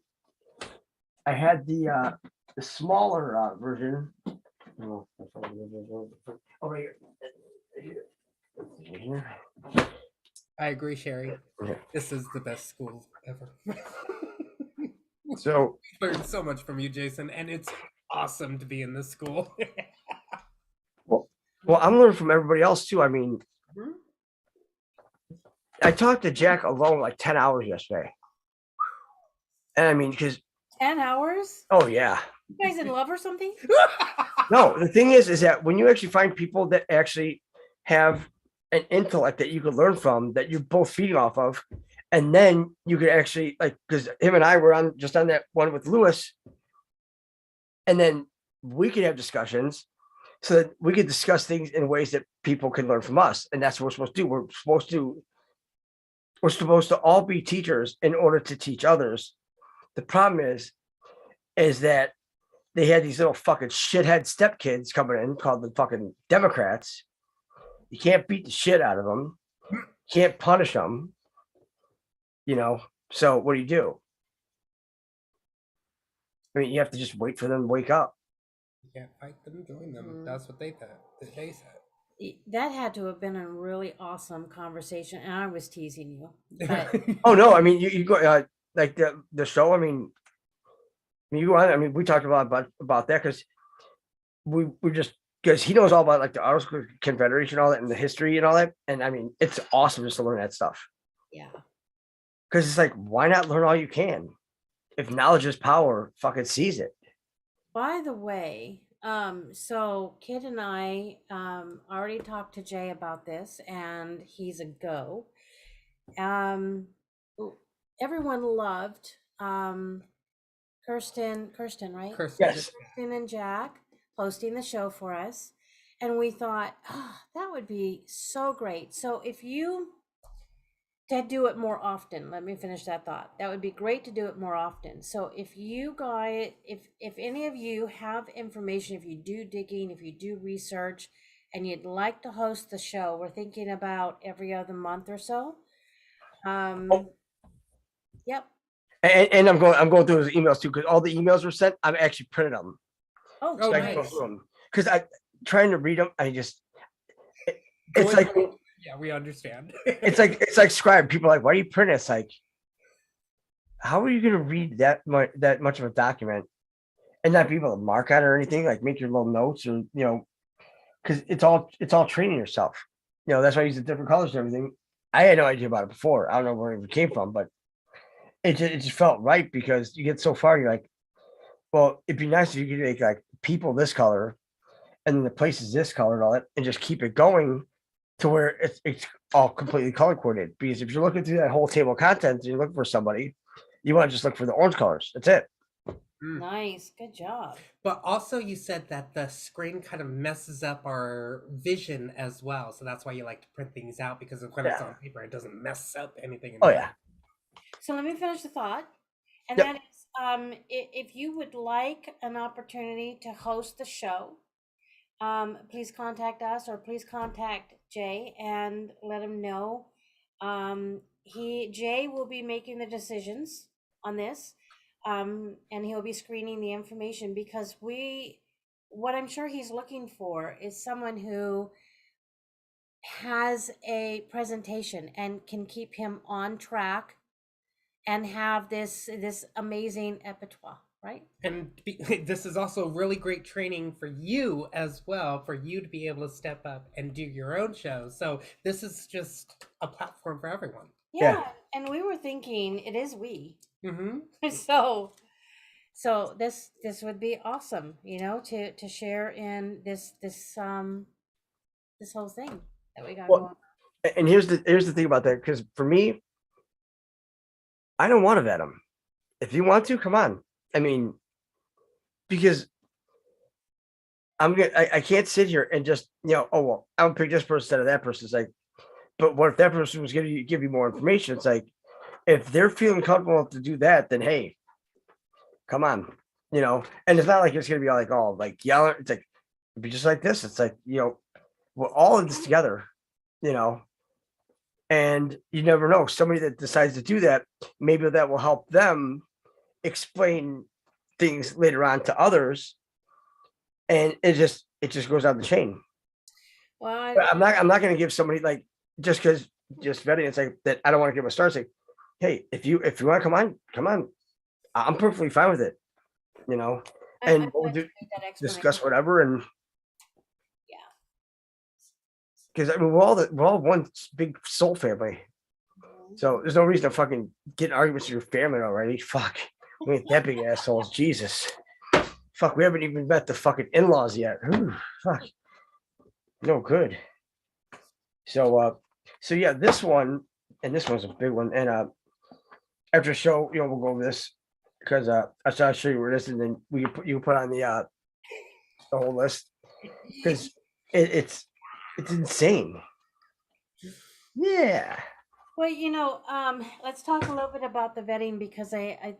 Speaker 3: I had the smaller version. Oh, right here.
Speaker 1: I agree, Sherry.
Speaker 3: Yeah.
Speaker 1: This is the best school ever.
Speaker 3: So
Speaker 1: I learned so much from you, Jason, and it's awesome to be in this school.
Speaker 3: well, I'm learning from everybody else too. I mean, I talked to Jack alone like 10 hours yesterday, and I mean, because
Speaker 2: 10 hours?
Speaker 3: Oh yeah.
Speaker 2: You guys in love or something?
Speaker 3: No, the thing is that when you actually find people that actually have an intellect that you could learn from, that you're both feeding off of, and then you could actually, like, because him and I were on that one with Lewis, and then we could have discussions so that we could discuss things in ways that people can learn from us, and that's what we're supposed to do. We're supposed to all be teachers in order to teach others. The problem is that they had these little fucking shithead stepkids coming in called the fucking Democrats. You can't beat the shit out of them. Can't punish them. So what do? I mean, you have to just wait for them to wake up.
Speaker 1: You can't fight them, join them. That's what they said.
Speaker 2: That had to have been a really awesome conversation, and I was teasing you. But...
Speaker 3: Oh no, I mean you go like the show. I mean you go on. I mean we talked about that because we just because he knows all about like the Auto Confederation, all that, and the history and all that. And I mean it's awesome just to learn that stuff.
Speaker 2: Yeah.
Speaker 3: Because it's like, why not learn all you can? If knowledge is power, fucking seize it.
Speaker 2: By the way, so Kid and I already talked to Jay about this, and he's a go. Everyone loved Kirsten, right?
Speaker 1: Kirsten.
Speaker 3: Yes.
Speaker 2: Kirsten and Jack hosting the show for us, and we thought, that would be so great. So if you to do it more often, let me finish that thought. That would be great to do it more often. So if you guys, if any of you have information, if you do digging, if you do research, and you'd like to host the show, we're thinking about every other month or so. Yep.
Speaker 3: And I'm going through those emails too, because all the emails were sent. I've actually printed them.
Speaker 2: Oh,
Speaker 3: So
Speaker 2: nice.
Speaker 3: Because I trying to read them, it's like,
Speaker 1: yeah, we understand.
Speaker 3: it's like Scribe. People are like, why do you print it? It's like, how are you going to read that much of a document and not be able to mark on it or anything? Like make your little notes or because it's all training yourself. That's why I use the different colors and everything. I had no idea about it before. I don't know where it came from, but it just felt right because you get so far. You're like, well, it'd be nice if you could make like people this color, and then the places this color and all that, and just keep it going to where it's all completely color coordinated. Because if you're looking through that whole table of contents and you're looking for somebody, you want to just look for the orange colors. That's it.
Speaker 2: Nice, good job.
Speaker 1: But also, you said that the screen kind of messes up our vision as well. So that's why you like to print things out, because when it's
Speaker 3: Yeah.
Speaker 1: on paper, it doesn't mess up anything.
Speaker 3: Oh yeah.
Speaker 2: So let me finish the thought. And
Speaker 3: Yep.
Speaker 2: that is, if you would like an opportunity to host the show, please contact us or please contact Jay and let him know. Jay will be making the decisions on this, and he'll be screening the information because what I'm sure he's looking for is someone who has a presentation and can keep him on track and have this amazing repertoire, right?
Speaker 1: And this is also really great training for you as well, for you to be able to step up and do your own show. So this is just a platform for everyone.
Speaker 2: Yeah, and we were thinking it is we.
Speaker 1: Mm-hmm.
Speaker 2: So this would be awesome, to share in this whole thing that we got going on.
Speaker 3: And here's the thing about that, because for me, I don't want to vet them. If you want to, come on. I mean, because I can't sit here and just, oh well, I'm gonna pick this person instead of that person. It's like, but what if that person was gonna give you more information? It's like, if they're feeling comfortable to do that, then hey, come on, And it's not like it's gonna be like all like yelling. It's like it'd be just like this. It's like, we're all in this together, and you never know. Somebody that decides to do that, maybe that will help them explain things later on to others, and it just goes down the chain.
Speaker 2: Well,
Speaker 3: But I'm not going to give somebody like just because just vetting. It's like that. I don't want to give a star. It's like, hey, if you want to come on. I'm perfectly fine with it, and we'll discuss whatever. And
Speaker 2: yeah,
Speaker 3: because I mean we're all one big soul family, so there's no reason to fucking get in arguments with your family already. Fuck, we ain't that big assholes. Jesus, fuck, we haven't even met the fucking in-laws yet. Ooh, fuck, no good. So yeah, this one and this one's a big one. And after the show, we'll go over this because I'll show you where this is, and then you can put on the whole list because it's insane. Yeah.
Speaker 2: Well, let's talk a little bit about the vetting because I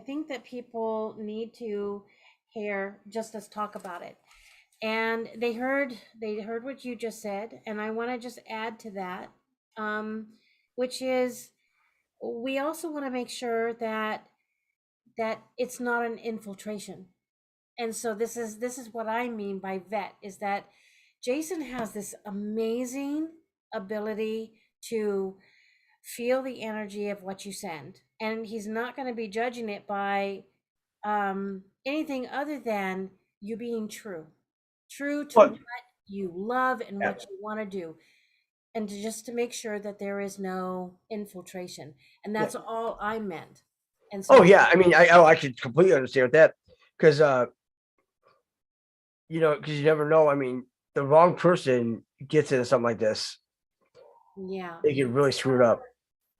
Speaker 2: think that people need to hear just us talk about it. And they heard what you just said, and I want to just add to that, which is we also want to make sure that it's not an infiltration. And so this is what I mean by vet, is that Jason has this amazing ability to feel the energy of what you send, and he's not going to be judging it by anything other than you being true to what you love and what you want to do, and just to make sure that there is no infiltration. And that's all I meant. And so
Speaker 3: yeah, I mean, I could completely understand that because because you never know. I mean, the wrong person gets into something like this, they get really screwed up.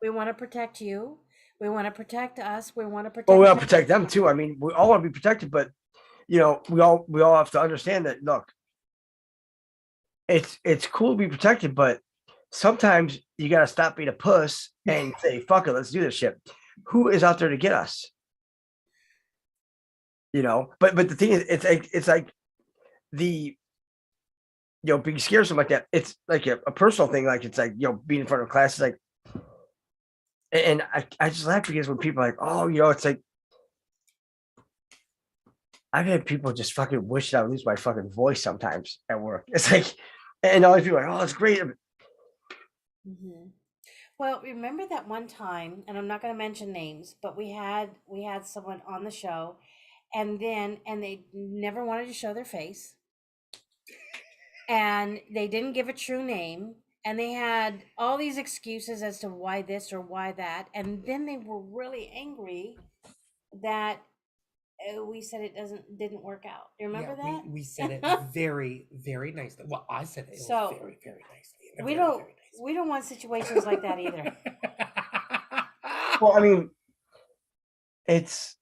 Speaker 2: We want to protect you. We want to protect us. We want to protect.
Speaker 3: Well, we want to protect them too. I mean, we all want to be protected, but we all have to understand that. Look, it's cool to be protected, but sometimes you got to stop being a puss and say, "Fuck it, let's do this shit." Who is out there to get us? But the thing is, it's like the being scared or something like that. It's like a personal thing. Like it's like being in front of class is like, and I just laugh because when people are like, oh, it's like I've had people just fucking wish that I would lose my fucking voice sometimes at work. It's like, and all these people are like, oh, it's great.
Speaker 2: Mm-hmm. Well, remember that one time, and I'm not going to mention names, but we had someone on the show, and they never wanted to show their face, and they didn't give a true name, and they had all these excuses as to why this or why that, and then they were really angry that we said didn't work out. You remember that?
Speaker 1: We said it very, very nicely. Well, I said it very, very nicely.
Speaker 2: We don't want situations like that either.
Speaker 3: Well, I mean, it's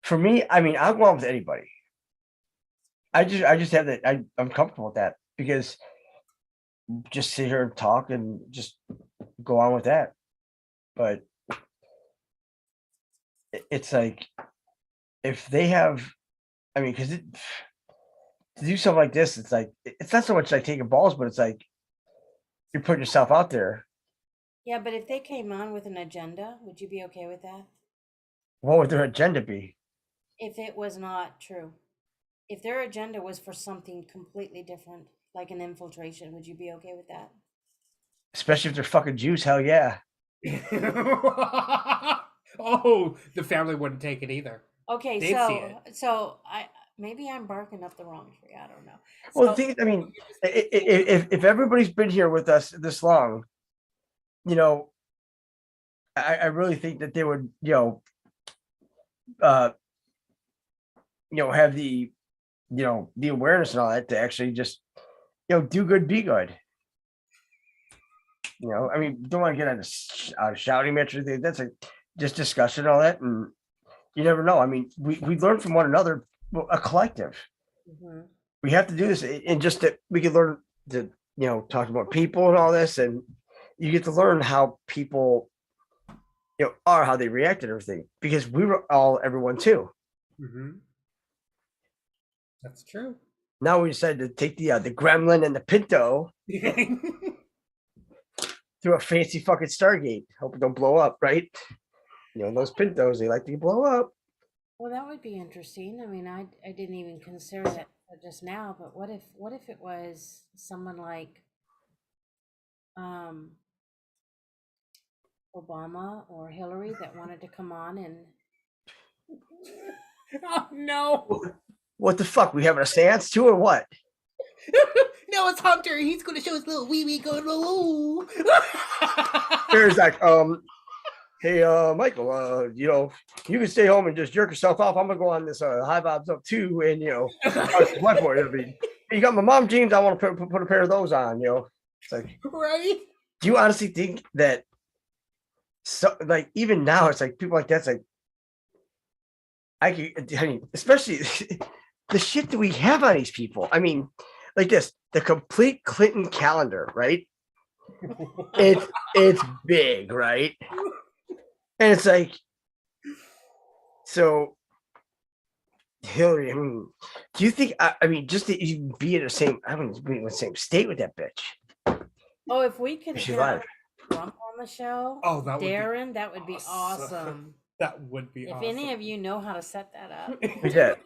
Speaker 3: For me, I mean, I'll go on with anybody. I just have that. I'm comfortable with that because just sit here and talk and just go on with that. But it's like if they have, I mean, because to do something like this, it's like it's not so much like taking balls, but it's like you're putting yourself out there.
Speaker 2: Yeah, but if they came on with an agenda, would you be okay with that?
Speaker 3: What would their agenda be?
Speaker 2: If it was not true. If their agenda was for something completely different, like an infiltration, would you be okay with that?
Speaker 3: Especially if they're fucking Jews, hell yeah.
Speaker 1: Oh, the family wouldn't take it either.
Speaker 2: Okay,
Speaker 1: They'd see it.
Speaker 2: so I maybe I'm barking up the wrong tree. I don't know.
Speaker 3: Well, the thing is, I mean, if everybody's been here with us this long, you know, I really think that they would, have the, the awareness and all that to actually just, do good, be good. I mean, don't want to get on a shouting match or anything. That's just discussion and all that, and you never know. I mean, we learn from one another, a collective.
Speaker 2: Mm-hmm.
Speaker 3: We have to do this, and just that we can learn to, talk about people and all this, and you get to learn how people, are, how they react and everything, because we were all everyone too.
Speaker 1: Mm-hmm. That's true.
Speaker 3: Now we decided to take the Gremlin and the Pinto through a fancy fucking Stargate. Hope it don't blow up, right? Those Pintos, they like to blow up.
Speaker 2: Well, that would be interesting. I mean, I didn't even consider that just now, but what if it was someone like Obama or Hillary that wanted to come on and
Speaker 1: oh no.
Speaker 3: What the fuck? We having a seance too or what?
Speaker 1: No, it's Hunter. He's gonna show his little wee going ooh.
Speaker 3: There's like, hey, Michael, you can stay home and just jerk yourself off. I'm gonna go on this high vibes up too, and whiteboard. I mean, you got my mom jeans. I want to put a pair of those on. It's like,
Speaker 1: right?
Speaker 3: Do you honestly think that? So, like, even now, it's like people like that's like, I mean, especially the shit that we have on these people. I mean, like this, the complete Clinton calendar, right? It's big, right? And it's like, so Hillary, I mean, do you think, I mean, just to even be in the same, I wouldn't be in the same state with that bitch.
Speaker 2: Oh, if we could
Speaker 3: She's
Speaker 2: have
Speaker 3: alive.
Speaker 2: Trump on the show,
Speaker 1: Darren,
Speaker 2: that would be awesome.
Speaker 1: That would be
Speaker 2: if
Speaker 1: awesome.
Speaker 2: Any of you know how to set that up.
Speaker 3: Who's that?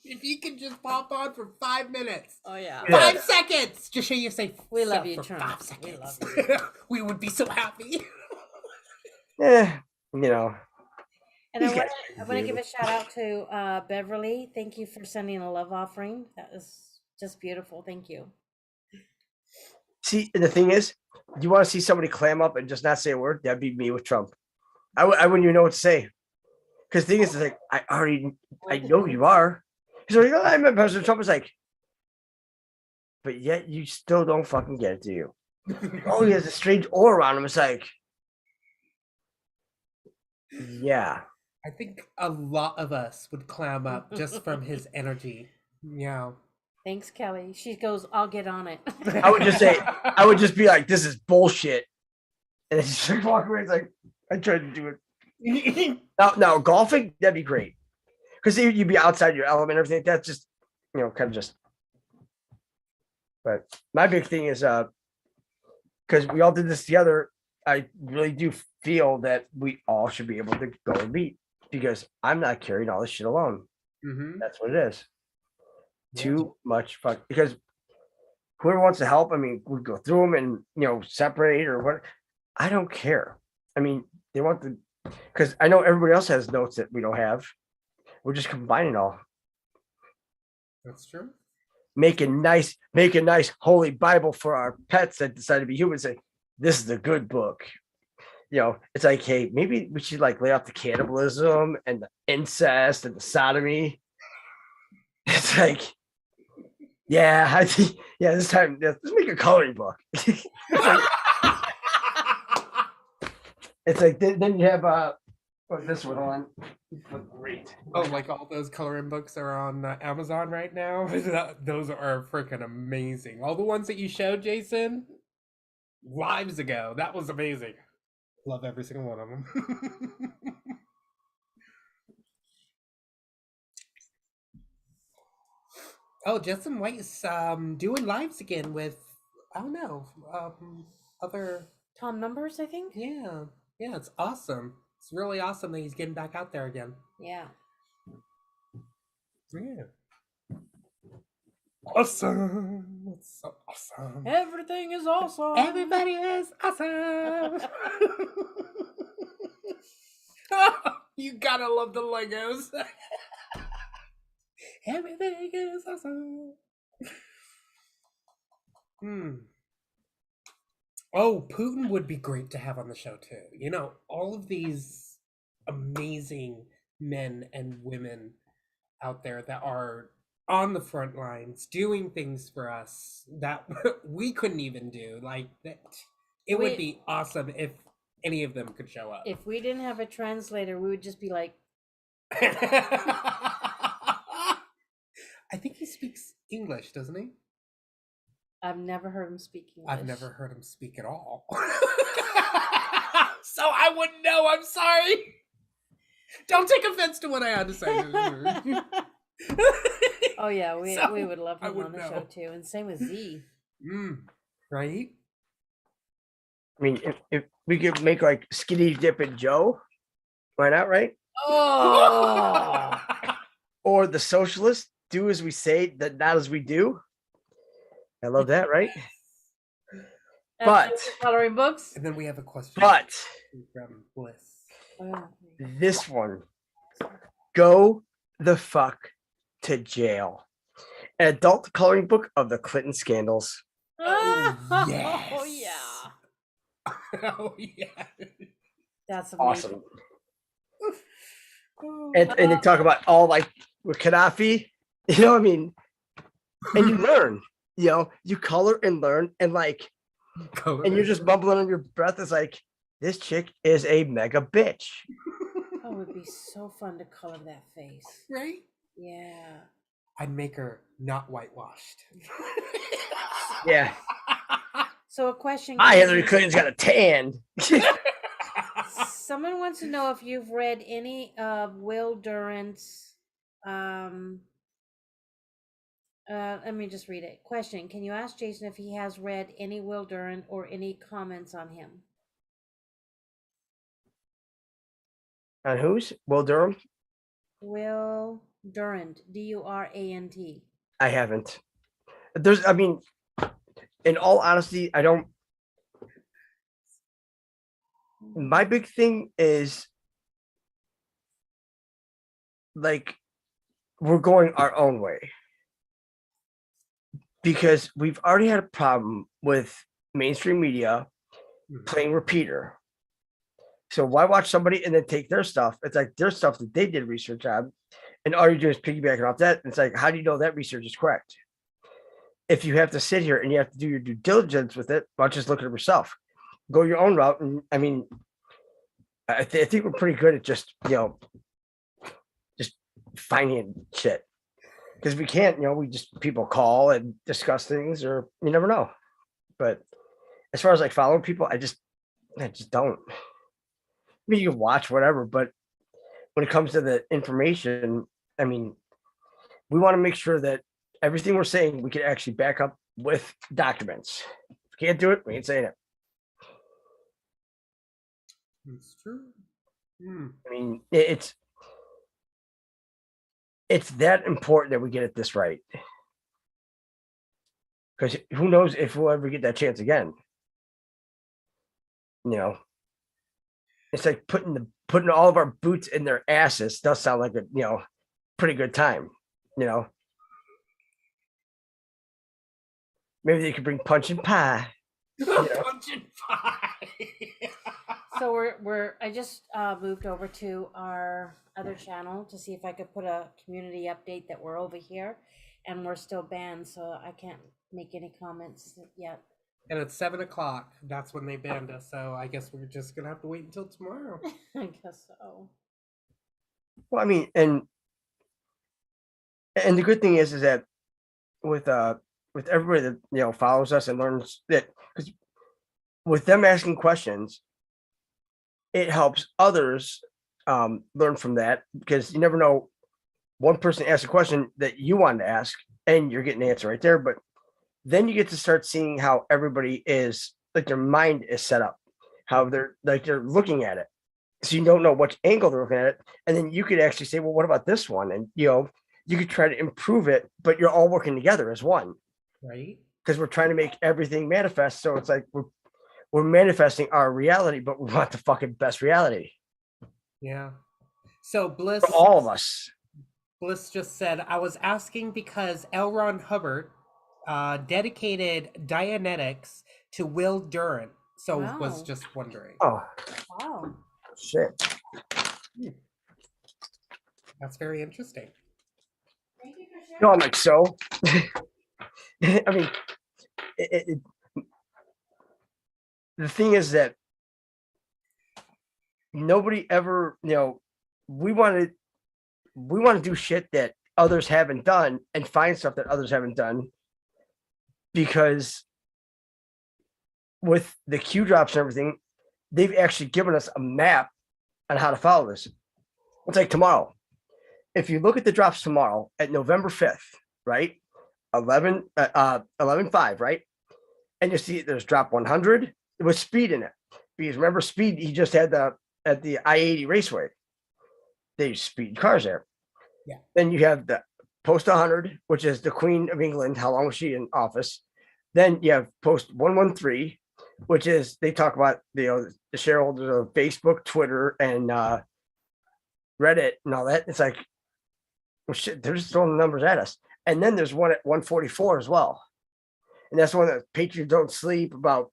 Speaker 1: If he could just pop on for 5 minutes.
Speaker 2: Oh yeah.
Speaker 1: 5 seconds. Just hear you say,
Speaker 2: we love you,
Speaker 1: for
Speaker 2: Trump.
Speaker 1: 5 seconds.
Speaker 2: We love you.
Speaker 1: We would be so happy.
Speaker 3: Yeah,
Speaker 2: And I want to give a shout out to Beverly. Thank you for sending a love offering. That was just beautiful. Thank you.
Speaker 3: See, and the thing is, you want to see somebody clam up and just not say a word? That'd be me with Trump. I wouldn't even know what to say. Because the thing is, like, I know you are. He's like, I met President Trump. Is like, but yet you still don't fucking get it, do you? Oh, he has a strange aura around him. It's like, yeah.
Speaker 1: I think a lot of us would clam up just from his energy. Yeah.
Speaker 2: Thanks, Kelly. She goes, I'll get on it.
Speaker 3: I would just be like, this is bullshit. And it's just like walk away. It's like, I tried to do it. Now golfing, that'd be great. Because you'd be outside your element and everything. That's just, kind of just. But my big thing is, because we all did this together, I really do feel that we all should be able to go and meet. Because I'm not carrying all this shit alone.
Speaker 1: Mm-hmm.
Speaker 3: That's what it is. Yeah. Too much fun. Because whoever wants to help, I mean, we go through them and, separate or what. I don't care. I mean, they want to, because I know everybody else has notes that we don't have. We're just combining all.
Speaker 1: That's true.
Speaker 3: Make a nice holy Bible for our pets that decide to be humans. Say, this is a good book. It's like, hey, maybe we should like lay off the cannibalism and the incest and the sodomy. It's like, yeah, I think, this time let's make a coloring book. It's like then you have Oh, this one on. Great.
Speaker 1: Oh, like all those coloring books are on Amazon right now. Those are freaking amazing. All the ones that you showed, Jason, lives ago. That was amazing. Love every single one of them. Oh, Justin White's doing lives again with, I don't know, other.
Speaker 2: Tom Numbers, I think.
Speaker 1: Yeah, it's awesome. It's really awesome that he's getting back out there again.
Speaker 2: Yeah.
Speaker 1: Yeah. Awesome. That's so awesome.
Speaker 2: Everything is awesome.
Speaker 1: Everybody is awesome. You gotta love the Legos. Everything is awesome. Oh, Putin would be great to have on the show too. You know, all of these amazing men and women out there that are on the front lines doing things for us that we couldn't even do. Like that, it would be awesome if any of them could show up.
Speaker 2: If we didn't have a translator, we would just be like,
Speaker 1: I think he speaks English, doesn't he?
Speaker 2: I've never heard him speak English.
Speaker 1: I've never heard him speak at all. So I wouldn't know. I'm sorry. Don't take offense to what I had to say.
Speaker 2: Oh yeah, we would love
Speaker 1: I
Speaker 2: him
Speaker 1: would
Speaker 2: on the
Speaker 1: know.
Speaker 2: show too, and same with Z.
Speaker 1: Right?
Speaker 3: I mean, if we could make like Skinny Dip and Joe, why not, right?
Speaker 2: Oh,
Speaker 3: Or the socialists, do as we say, not as we do. I love that, right? But
Speaker 2: coloring books.
Speaker 1: And then we have a question.
Speaker 3: But
Speaker 1: from Bliss.
Speaker 3: This one, go the fuck to jail. An adult coloring book of the Clinton scandals.
Speaker 1: Oh, yes.
Speaker 2: Oh yeah.
Speaker 1: Oh yeah.
Speaker 2: That's amazing.
Speaker 3: Awesome. And they talk about all like with Gaddafi, you know what I mean? And you learn, you know, you color and learn and like, and you're just bumbling on your breath. It's like, this chick is a mega bitch.
Speaker 2: Oh, it would be so fun to color that face.
Speaker 1: Right?
Speaker 2: Yeah.
Speaker 1: I'd make her not whitewashed.
Speaker 3: Yeah.
Speaker 2: So a question.
Speaker 3: Hillary Clinton's got a tan.
Speaker 2: Someone wants to know if you've read any of Will Durant's. Let me just read it. Question: can you ask Jason if he has read any Will Durant or any comments on him?
Speaker 3: On whose? Will Durham?
Speaker 2: Will Durant, Durant.
Speaker 3: I haven't. I mean, in all honesty, I don't. My big thing is like we're going our own way because we've already had a problem with mainstream media playing repeater. So why watch somebody and then take their stuff? It's like their stuff that they did research on, and all you do is piggybacking off that. And it's like, how do you know that research is correct? If you have to sit here and you have to do your due diligence with it, why don't you just look at it yourself? Go your own route. And I mean, I think we're pretty good at just, you know, just finding shit. Because we can't, you know, people call and discuss things, or you never know. But as far as like following people, I just don't. I mean, you can watch whatever, but when it comes to the information, I mean, we want to make sure that everything we're saying, we can actually back up with documents. If we can't do it, we ain't saying it.
Speaker 1: It's true.
Speaker 3: I mean, it's that important that we get it this right. Because who knows if we'll ever get that chance again. You know, it's like putting all of our boots in their asses does sound like a, you know, pretty good time, you know. Maybe they could bring punch and pie. You know?
Speaker 1: Punch and pie.
Speaker 2: So I just moved over to our other channel to see if I could put a community update that we're over here, and we're still banned, so I can't make any comments yet.
Speaker 1: And it's 7 o'clock. That's when they banned us. So I guess we're just gonna have to wait until tomorrow.
Speaker 2: I guess so.
Speaker 3: Well, I mean, and the good thing is that with everybody that follows us and learns that, because with them asking questions, it helps others learn from that, because you never know, one person asks a question that you wanted to ask and you're getting the answer right there, but then you get to start seeing how everybody is, like, their mind is set up, how they're looking at it, so you don't know which angle they're looking at it, and then you could actually say, well, what about this one? And you could try to improve it, but you're all working together as one,
Speaker 1: Right?
Speaker 3: because we're trying to make everything manifest. So it's like we're manifesting our reality, but we want the fucking best reality
Speaker 1: Yeah. So Bliss
Speaker 3: for all of us.
Speaker 1: Bliss just said, I was asking because L. Ron Hubbard dedicated Dianetics to Will Durant. So
Speaker 2: Wow.
Speaker 1: was just wondering.
Speaker 3: Oh
Speaker 2: Wow.
Speaker 3: shit!
Speaker 1: That's very interesting.
Speaker 2: Thank you for sharing.
Speaker 3: No, I'm like, so. I mean, the thing is that nobody ever, we want to do shit that others haven't done and find stuff that others haven't done, because with the Qdrops and everything, they've actually given us a map on how to follow this. It's like tomorrow. If you look at the drops tomorrow at November 5th, right? 11/5, right? And you see there's drop 100 with Speed in it. Because remember, Speed, he just had at the I-80 Raceway. They speed cars there.
Speaker 1: Yeah.
Speaker 3: Then you have the Post 100, which is the Queen of England. How long was she in office? Then you have Post 113, which is, they talk about the shareholders of Facebook, Twitter, and Reddit and all that. It's like, well, shit, they're just throwing the numbers at us. And then there's one at 144 as well. And that's one that Patriots don't sleep about.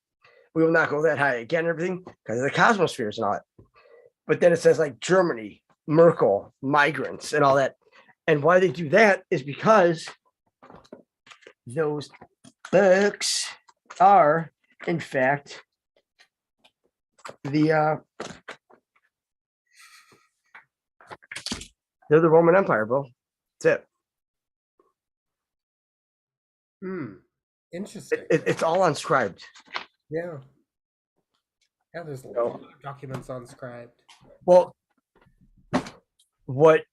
Speaker 3: We will not go that high again, everything, because of the cosmospheres and all that. But then it says like Germany, Merkel, migrants, and all that. And why they do that is because those books are, in fact, they're the Roman Empire, bro. That's it.
Speaker 1: Interesting.
Speaker 3: It's all inscribed.
Speaker 1: Yeah. Yeah, there's a lot of documents unscribed.
Speaker 3: Well, what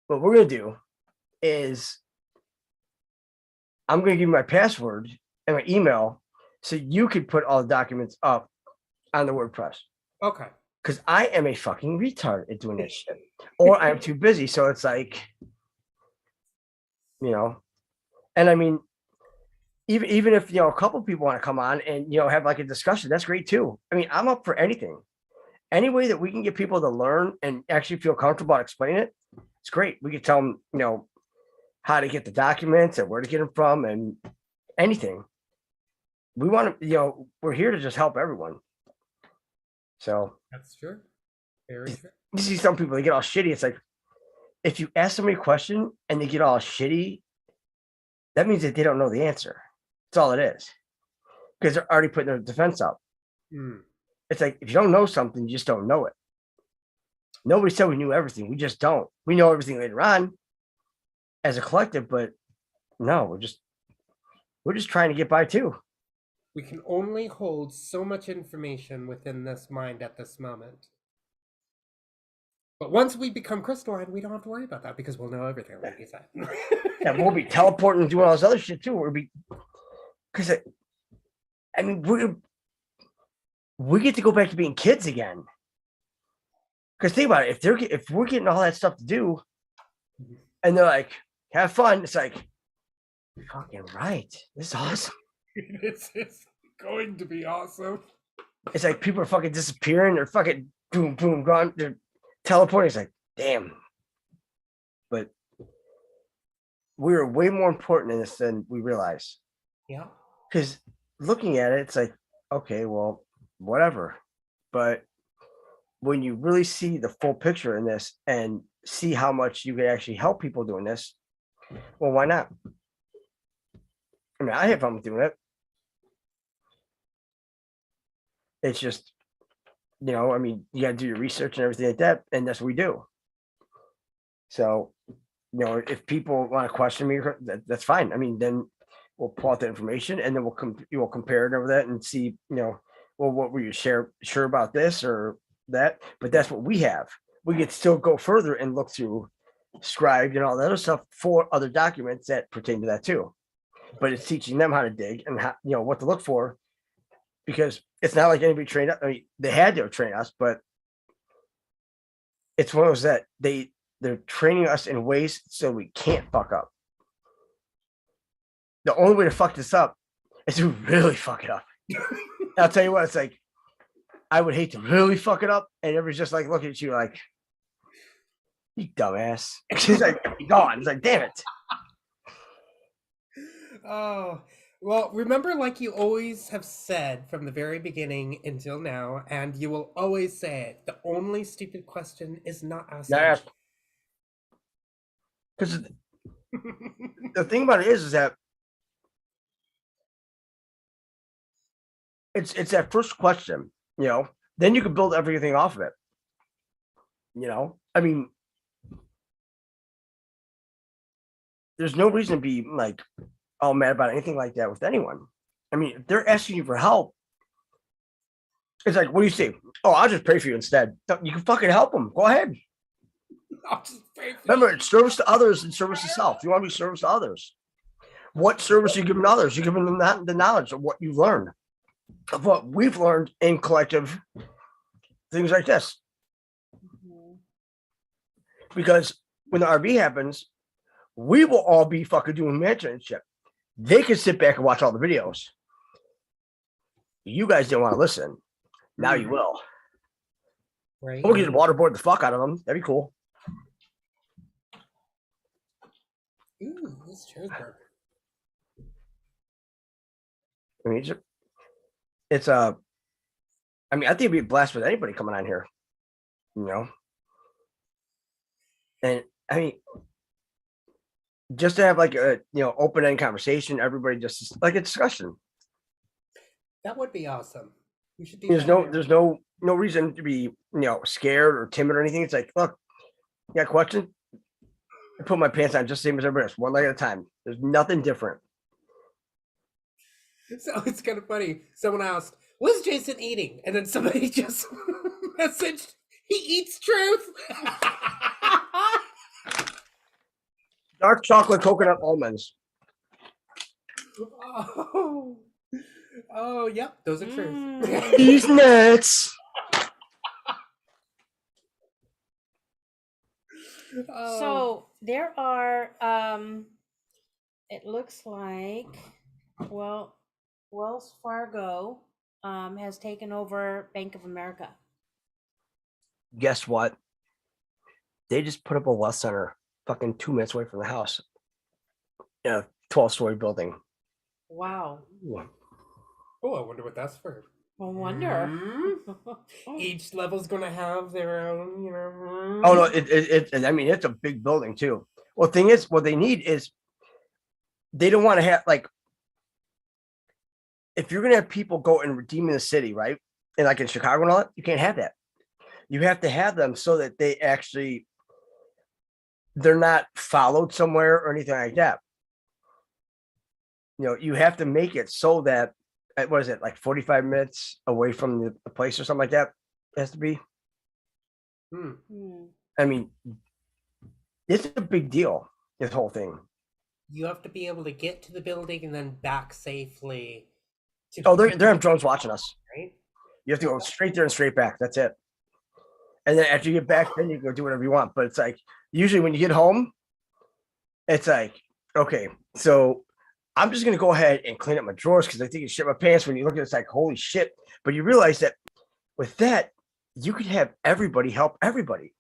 Speaker 3: we're gonna do is I'm gonna give you my password and my email so you could put all the documents up on the WordPress.
Speaker 1: Okay.
Speaker 3: Because I am a fucking retard at doing this shit, or I'm too busy. So it's like, and I mean, even if a couple people want to come on and have like a discussion, that's great too. I mean, I'm up for anything. Any way that we can get people to learn and actually feel comfortable explaining it, it's great. We can tell them, how to get the documents and where to get them from and anything. We want to, we're here to just help everyone. So
Speaker 1: that's true. Very true.
Speaker 3: You see some people, they get all shitty. It's like, if you ask somebody a question and they get all shitty, that means that they don't know the answer. That's all it is. Because they're already putting their defense up. It's like, if you don't know something, you just don't know it. Nobody said we knew everything. We just don't. We know everything later on as a collective, but no, we're just trying to get by too.
Speaker 1: We can only hold so much information within this mind at this moment. But once we become crystalline, we don't have to worry about that because we'll know everything, like you said.
Speaker 3: Yeah, we'll be teleporting and doing all this other shit too. Because I mean, we get to go back to being kids again. Because think about it, if we're getting all that stuff to do, and they're like, have fun, it's like, you're fucking right. This is awesome.
Speaker 1: It's going to be awesome.
Speaker 3: It's like people are fucking disappearing. They're fucking boom, boom, gone. They're teleporting. It's like, damn. But we're way more important in this than we realize.
Speaker 1: Yeah.
Speaker 3: Because looking at it, it's like, okay, well, whatever. But when you really see the full picture in this and see how much you can actually help people doing this, well, why not? I mean, I have fun with doing it. It's just, I mean, you got to do your research and everything like that, and that's what we do. So, if people want to question me, that's fine. I mean, then we'll pull out the information, and then we'll compare it over that and see, well, what were you sure about this or that? But that's what we have. We could still go further and look through Scribed and all that other stuff for other documents that pertain to that too. But it's teaching them how to dig and how, what to look for, because it's not like anybody trained up. I mean, they had to train us, but it's one of those that they're training us in ways so we can't fuck up. The only way to fuck this up is to really fuck it up. I'll tell you what, it's like, I would hate to really fuck it up, and everybody's just like looking at you like, you dumbass. She's like, gone. It's like, damn it.
Speaker 1: Oh, well, remember, like you always have said from the very beginning until now, and you will always say it, the only stupid question is not asked.
Speaker 3: Because the thing about it is that it's that first question, then you can build everything off of it. I mean, there's no reason to be like all mad about anything like that with anyone. I mean, if they're asking you for help, it's like, what do you say? Oh, I'll just pray for you instead. You can fucking help them. Go ahead.
Speaker 1: I'll just pray for
Speaker 3: Remember, it's service to others and service to self. You want to be service to others. What service are you giving others? You're giving them the knowledge of what you've learned, of what we've learned in collective things like this. Because when the RV happens, we will all be fucking doing management and shit. They can sit back and watch all the videos. You guys didn't want to listen. Now you will.
Speaker 1: Right.
Speaker 3: We'll get to waterboard the fuck out of them. That'd be cool.
Speaker 1: Ooh, this chair's perfect.
Speaker 3: I mean, I mean, I think it'd be a blast with anybody coming on here. And I mean, just to have like a open-ended conversation, everybody just like a discussion.
Speaker 1: That would be awesome. We should do
Speaker 3: There's no reason to be scared or timid or anything. It's like, look, you got a question? I put my pants on just the same as everybody else, one leg at a time. There's nothing different.
Speaker 1: So it's kind of funny. Someone asked, "What's Jason eating?" And then somebody just messaged, "He eats truth."
Speaker 3: Dark chocolate coconut almonds.
Speaker 1: Oh, yep, those are truth.
Speaker 3: These nuts.
Speaker 2: So there are it looks like, well, Wells Fargo has taken over Bank of America.
Speaker 3: Guess what? They just put up a wealth center fucking 2 minutes away from the house in a 12-story building.
Speaker 2: Wow.
Speaker 1: Oh, I wonder what that's for.
Speaker 2: I wonder.
Speaker 1: Each level's gonna have their own,
Speaker 3: Oh no, I mean, it's a big building too. Well, the thing is, what they need is they don't want to have like, if you're gonna have people go and redeem in the city, right? And like in Chicago and all that, you can't have that. You have to have them so that they're not followed somewhere or anything like that. You have to make it so that, what is it, like 45 minutes away from the place or something like that? It has to be. I mean, it's a big deal, this whole thing.
Speaker 1: You have to be able to get to the building and then back safely.
Speaker 3: They're on drones watching us.
Speaker 1: Right?
Speaker 3: You have to go straight there and straight back. That's it. And then after you get back, then you can go do whatever you want. But it's like, usually when you get home, it's like, okay, so I'm just going to go ahead and clean up my drawers because I think you shit my pants. When you look at it, it's like, holy shit. But you realize that with that, you could have everybody help everybody.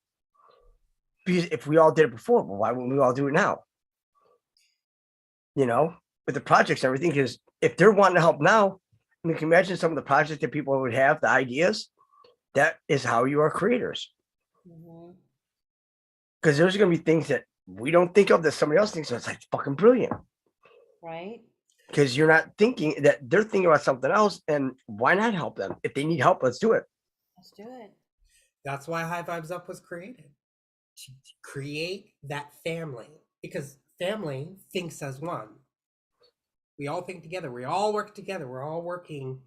Speaker 3: Because if we all did it before, well, why wouldn't we all do it now? With the projects and everything, because if they're wanting to help now, I mean, can you imagine some of the projects that people would have, the ideas? That is how you are creators. Because there's going to be things that we don't think of that somebody else thinks of. It's like fucking brilliant.
Speaker 2: Right.
Speaker 3: Because you're not thinking that they're thinking about something else, and why not help them? If they need help, let's do it.
Speaker 2: Let's do it.
Speaker 1: That's why High Vibes Up was created. To create that family. Because family thinks as one. We all think together. We all work together. We're all working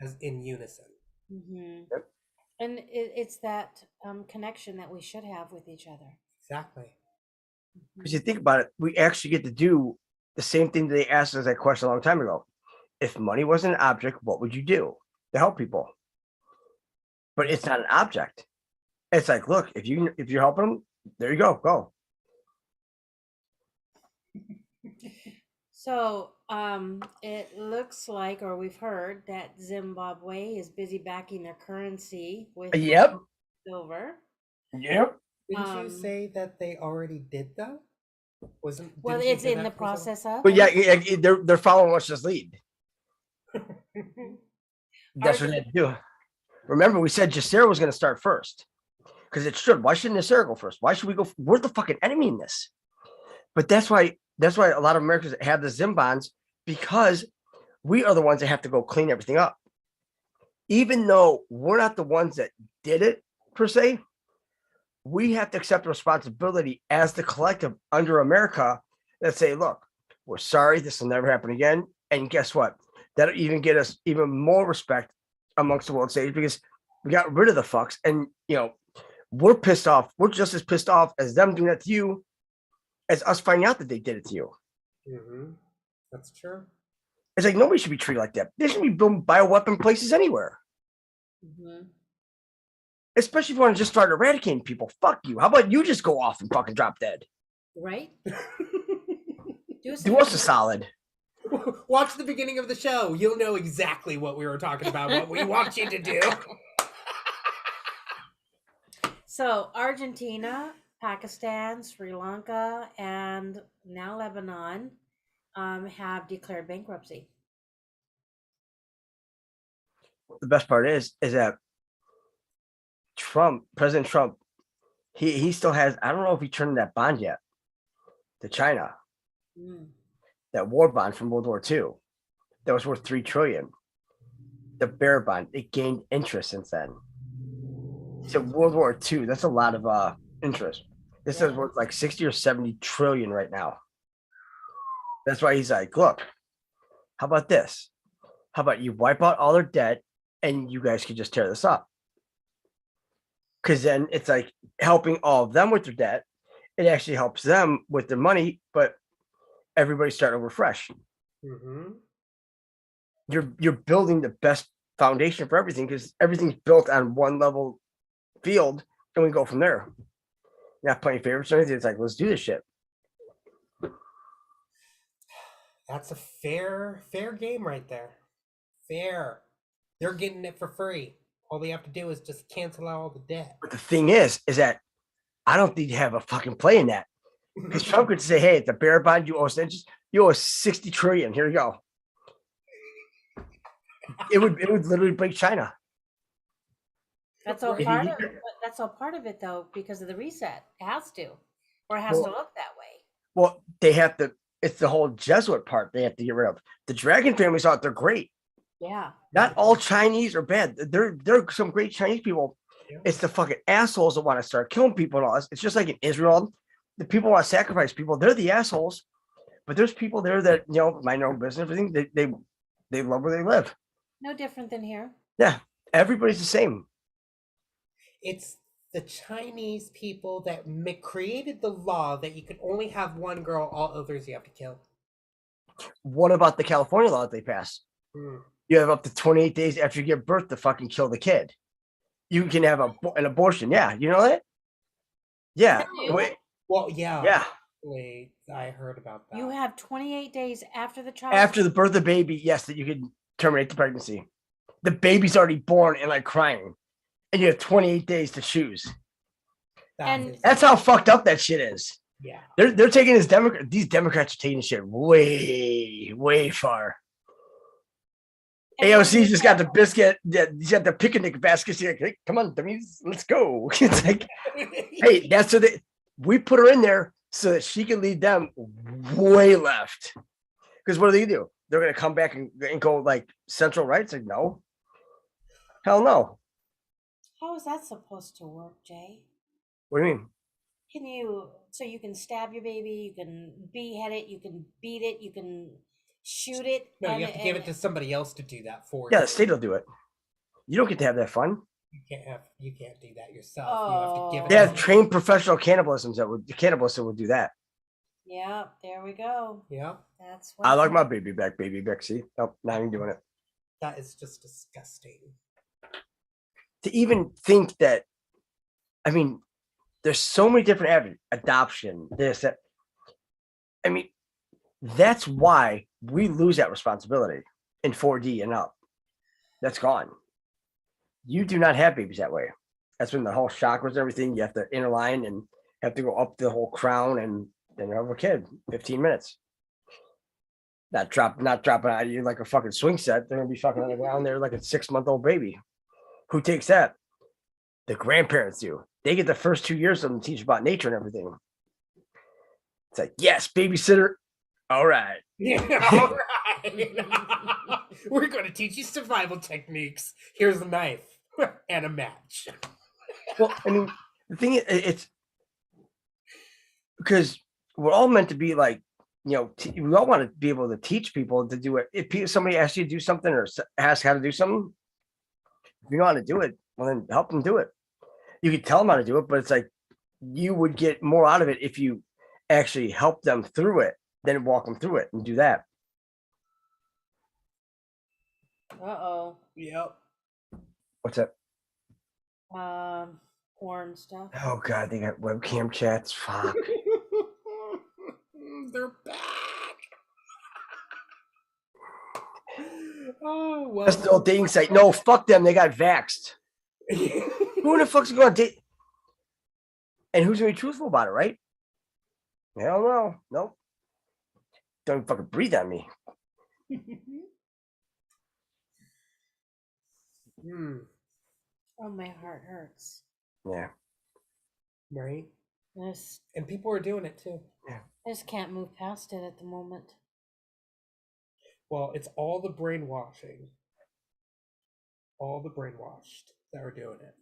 Speaker 1: as in unison.
Speaker 2: Mm-hmm.
Speaker 3: Yep.
Speaker 2: And it's that connection that we should have with each other.
Speaker 1: Exactly.
Speaker 3: Because you think about it, we actually get to do the same thing that they asked us that question a long time ago. If money wasn't an object, what would you do to help people? But it's not an object. It's like, look, if you're helping them, there you go.
Speaker 2: So it looks like, or we've heard that Zimbabwe is busy backing their currency with silver.
Speaker 3: Yep.
Speaker 1: Didn't you say that they already did though?
Speaker 2: Well, it's in the process of.
Speaker 3: But yeah, they're following Russia's lead. That's what they do. Remember, we said Jacera was going to start first because it should. Why shouldn't Jacera go first? Why should we go? We're the fucking enemy in this. But that's why a lot of Americans have the Zim bonds, because we are the ones that have to go clean everything up. Even though we're not the ones that did it per se, we have to accept responsibility as the collective under America that say, look, we're sorry, this will never happen again. And guess what? That'll even get us even more respect amongst the world stage, because we got rid of the fucks. And, we're pissed off. We're just as pissed off as them doing that to you as us finding out that they did it to you.
Speaker 1: Mm-hmm. That's true.
Speaker 3: It's like nobody should be treated like that. They should be building bioweapon places anywhere.
Speaker 2: Mm-hmm.
Speaker 3: Especially if you want to just start eradicating people. Fuck you. How about you just go off and fucking drop dead?
Speaker 2: Right?
Speaker 3: Do us a solid.
Speaker 1: Watch the beginning of the show. You'll know exactly what we were talking about, what we want you to do.
Speaker 2: So Argentina, Pakistan, Sri Lanka, and now Lebanon have declared bankruptcy.
Speaker 3: The best part is that President Trump, he still has, I don't know if he turned that bond yet to China. That war bond from World War II that was worth $3 trillion. The bear bond, it gained interest since then. So World War II, that's a lot of interest. This is worth like 60 or 70 trillion right now. That's why he's like, look, how about this? How about you wipe out all their debt and you guys could just tear this up? Because then it's like helping all of them with their debt. It actually helps them with their money, but everybody's starting over fresh.
Speaker 1: Mm-hmm.
Speaker 3: You're building the best foundation for everything, because everything's built on one level field, and we go from there. Not playing favorites or anything. It's like, let's do this shit.
Speaker 1: That's a fair game right there. Fair. They're getting it for free. All they have to do is just cancel out all the debt.
Speaker 3: But the thing is that I don't think you have a fucking play in that. Because Trump could say, hey, it's a bear bond, you owe us interest, you owe us 60 trillion. Here you go. It would literally break China.
Speaker 2: That's all part of it though, because of the reset. It has to. Or it has to look that way.
Speaker 3: Well, they have to, it's the whole Jesuit part they have to get rid of. The Dragon families out, they're great.
Speaker 2: Yeah.
Speaker 3: Not all Chinese are bad. There are some great Chinese people. Yeah. It's the fucking assholes that want to start killing people and all this. It's just like in Israel. The people want to sacrifice people. They're the assholes. But there's people there that, mind their own business. Everything. They love where they live.
Speaker 2: No different than here.
Speaker 3: Yeah. Everybody's the same.
Speaker 1: It's the Chinese people that created the law that you could only have one girl, all others you have to kill.
Speaker 3: What about the California law that they passed? You have up to 28 days after you give birth to fucking kill the kid. You can have an abortion. Yeah. You know that? Yeah. Wait.
Speaker 1: Well, yeah.
Speaker 3: Yeah.
Speaker 1: Wait, I heard about that.
Speaker 2: You have 28 days after the child.
Speaker 3: After the birth of the baby, yes, that you can terminate the pregnancy. The baby's already born and like crying. And you have 28 days to choose. That's how fucked up that shit is.
Speaker 1: Yeah.
Speaker 3: They're taking these Democrats are taking shit way, way far. AOC just got the biscuit. He's got the picnic basket. She's like, hey, come on, dummies, let's go. It's like, hey, that's so we put her in there so that she can lead them way left. Because what do? they're gonna come back and go like central rights? Like, no. Hell no.
Speaker 2: How is that supposed to work, Jay?
Speaker 3: What do you mean?
Speaker 2: Can you so you can stab your baby, you can behead it, you can beat it, you can shoot it?
Speaker 1: No, you have to give it to somebody else to do that for
Speaker 3: Yeah,
Speaker 1: you.
Speaker 3: the state will do it. You don't get to have that fun.
Speaker 1: You can't do that yourself. You have to give it.
Speaker 3: They have trained professional cannibalists that would do that.
Speaker 2: Yeah, there we go.
Speaker 1: Yeah,
Speaker 2: That's what
Speaker 3: I like my baby back. See, nope, not even doing it.
Speaker 1: that is just disgusting.
Speaker 3: To even think that, I mean, there's so many different avenues. Adoption, this, that. I mean, that's why we lose that responsibility in 4D and up. That's gone. You do not have babies that way. That's when the whole chakras and everything, you have to interline and have to go up the whole crown and then you have a kid, 15 minutes. Not dropping out of you like a fucking swing set. They're gonna be fucking on the ground there like a 6-month-old baby. Who takes that? The grandparents do. They get the first 2 years of them to teach about nature and everything. It's like, yes, babysitter. All right.
Speaker 1: Yeah, all right. We're going to teach you survival techniques. Here's a knife and a match.
Speaker 3: Well, I mean, the thing is, it's because we're all meant to be like, we all want to be able to teach people to do it. If somebody asks you to do something or asks how to do something, if you know how to do it, well, then help them do it. You can tell them how to do it, but it's like you would get more out of it if you actually help them through it than walk them through it and do that.
Speaker 2: Uh-oh.
Speaker 1: Yep.
Speaker 3: What's that?
Speaker 2: Porn stuff.
Speaker 3: Oh God, they got webcam chats. Fuck.
Speaker 1: They're back. Oh, well.
Speaker 3: That's the old dating site. No, fuck them. They got vaxxed. Who in the fuck's going to date? And who's going to be truthful about it, right? Hell no. Nope. Don't fucking breathe on me.
Speaker 2: Oh, my heart hurts.
Speaker 3: Yeah.
Speaker 1: Right?
Speaker 2: This,
Speaker 1: and people are doing it too.
Speaker 3: Yeah.
Speaker 2: I just can't move past it at the moment.
Speaker 1: Well, it's all the brainwashing. All the brainwashed that are doing it.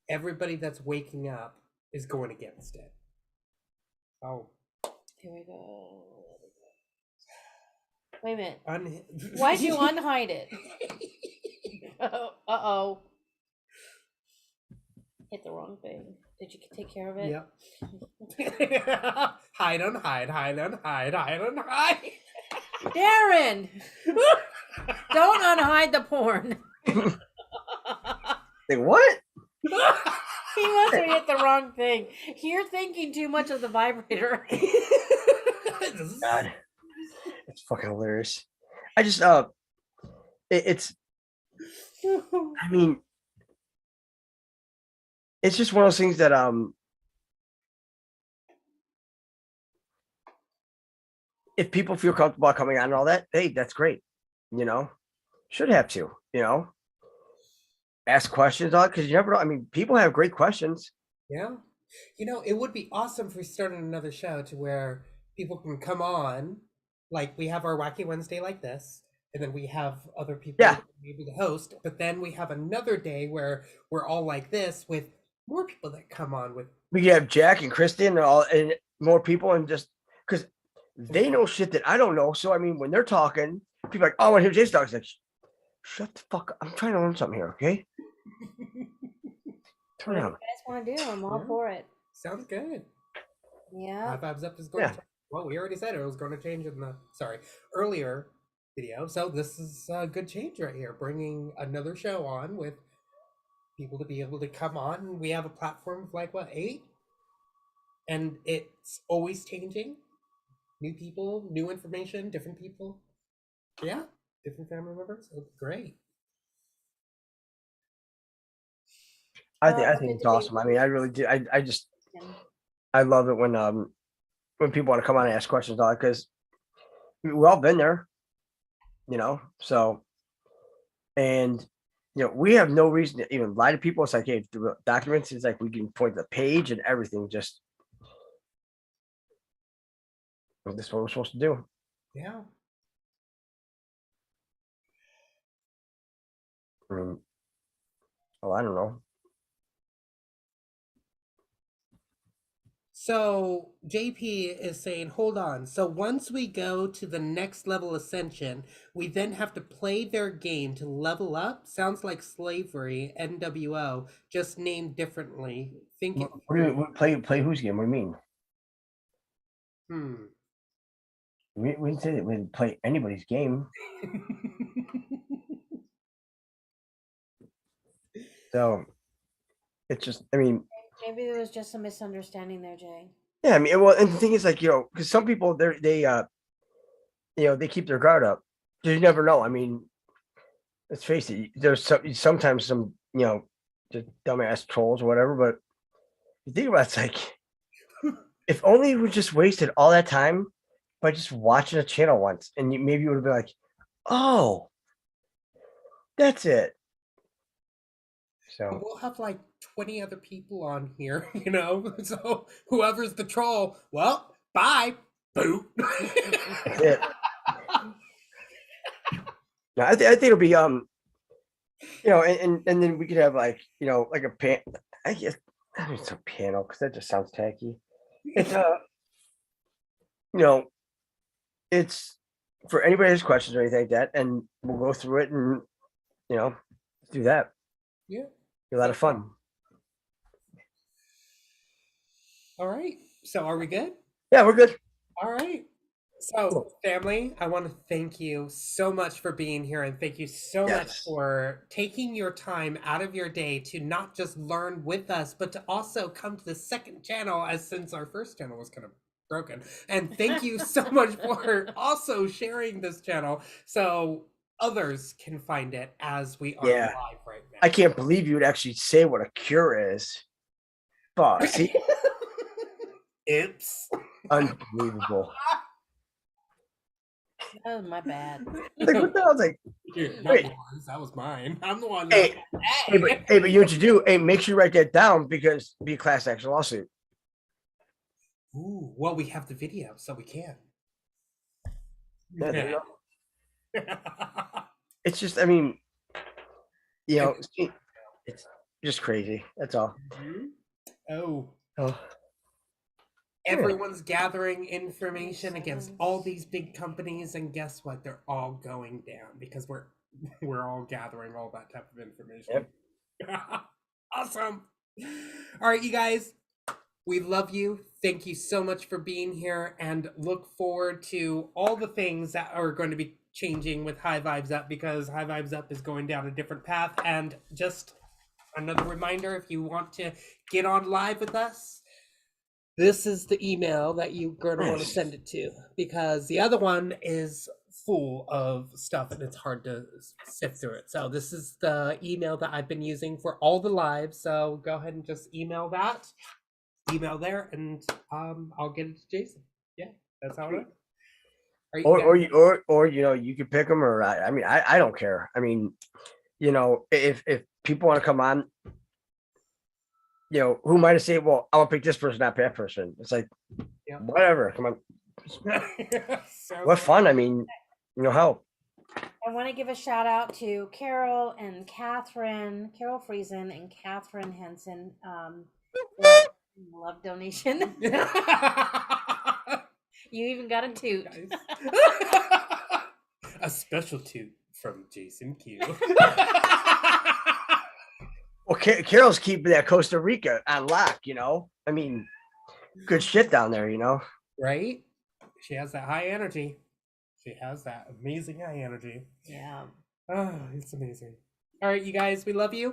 Speaker 1: Everybody that's waking up is going against it. Oh.
Speaker 2: Here we go. Wait a minute. Why'd you unhide it? Uh-oh. Hit the wrong thing. Did you take care of it?
Speaker 1: Yep. Hide, unhide, hide, unhide, hide, unhide.
Speaker 2: Darren! Don't unhide the porn.
Speaker 3: Like, what?
Speaker 2: He must have hit the wrong thing. You're thinking too much of the vibrator.
Speaker 3: God. It's fucking hilarious. I just, it's, I mean, it's just one of those things that, if people feel comfortable coming on and all that, hey, that's great. Should have to, ask questions on, because you never know. I mean, people have great questions.
Speaker 1: Yeah. It would be awesome if we started another show to where people can come on, like we have our Wacky Wednesday like this, and then we have other people maybe the host, but then we have another day where we're all like this with more people that come on with.
Speaker 3: We could have Jack and Kristen and more people, and just because they know shit that I don't know. So I mean, when they're talking, people are like, "Oh, I want to hear Jay's talk." It's like, shut the fuck up. I'm trying to learn something here, okay? Turn
Speaker 2: Whatever
Speaker 3: on.
Speaker 2: you guys want to do, I'm all for it.
Speaker 1: Sounds good.
Speaker 2: Yeah.
Speaker 1: High Fives Up is going to change. Well, we already said it was going to change in the earlier video. So this is a good change right here, bringing another show on with people to be able to come on. We have a platform of like 8, and it's always changing. New people, new information, different people. Yeah, different family members. It's great.
Speaker 3: I think it's awesome. I mean, I really do. I love it when people want to come on and ask questions on it, because we've all been there, so, and we have no reason to even lie to people. It's like, hey, the documents, it's like we can point to the page and everything. Just this is what we're supposed to do.
Speaker 1: Yeah.
Speaker 3: I mean, oh, I don't know.
Speaker 1: So JP is saying, hold on. So once we go to the next level ascension, we then have to play their game to level up. Sounds like slavery, NWO, just named differently. Think it
Speaker 3: What do you play whose game? What do you mean?
Speaker 1: through.
Speaker 3: We didn't say that we didn't play anybody's game. So it's just, I mean,
Speaker 2: Maybe there was just a misunderstanding there, Jay.
Speaker 3: yeah, I mean, well, and the thing is, like, because some people they keep their guard up. You never know. I mean, let's face it. There's sometimes some just dumbass trolls or whatever. But you think about it, it's like if only we just wasted all that time by just watching a channel once, and maybe you would have been like, oh, that's it. So
Speaker 1: We'll have like 20 other people on here, So whoever's the troll, well, bye. Boo.
Speaker 3: that's it. No, I think it'll be and then we could have like like a pan. I guess I mean, it's a panel because that just sounds tacky. It's it's for anybody who has questions or anything like that, and we'll go through it and do that.
Speaker 1: Yeah.
Speaker 3: Be a lot of fun.
Speaker 1: All right. So are we good?
Speaker 3: Yeah, we're good.
Speaker 1: All right. So,
Speaker 3: Cool.
Speaker 1: family, I want to thank you so much for being here, and thank you so much
Speaker 3: Yes.
Speaker 1: for taking your time out of your day to not just learn with us, but to also come to the second channel, as since our first channel was kind of broken. And thank you so much for also sharing this channel so others can find it as we are
Speaker 3: Yeah.
Speaker 1: live right now.
Speaker 3: I can't believe you would actually say what a cure is. Fuck. See,
Speaker 1: Oops.
Speaker 3: unbelievable.
Speaker 2: That was my bad.
Speaker 3: Like what the hell? I was like,
Speaker 1: Not
Speaker 3: wait.
Speaker 1: yours, that was mine. I'm the one.
Speaker 3: Hey, but you know what you do? Hey, make sure you write that down because it'll be a class action lawsuit.
Speaker 1: Ooh, well, we have the video, so we can.
Speaker 3: Yeah, there you go. It's just, I mean, it's just crazy. That's all.
Speaker 1: Oh,
Speaker 3: Oh,
Speaker 1: everyone's gathering information against all these big companies, and guess what? They're all going down because we're all gathering all that type of information. Awesome. All right, you guys. We love you. Thank you so much for being here, and look forward to all the things that are going to be changing with High Vibes Up, because High Vibes Up is going down a different path. And just another reminder, if you want to get on live with us, this is the email that you're going to want to send it to, because the other one is full of stuff and it's hard to sift through it. So this is the email that I've been using for all the lives. So go ahead and just email there, and I'll get it to Jason. Yeah, that's how it is.
Speaker 3: or you could pick them, or I mean, I don't care. I mean, if people want to come on, who might have said, well, I want to pick this person, not that person. It's like, whatever. Come on, what fun. I mean, hell.
Speaker 2: I want to give a shout out to Carol and Catherine, Carol Friesen and Catherine Henson. Love donation. You even got a toot.
Speaker 1: A special toot from Jason Q.
Speaker 3: Well, Carol's keeping that Costa Rica on lock. I mean, good shit down there.
Speaker 1: Right? She has that high energy. She has that amazing high energy.
Speaker 2: Yeah.
Speaker 1: Oh, it's amazing. All right, you guys, we love you.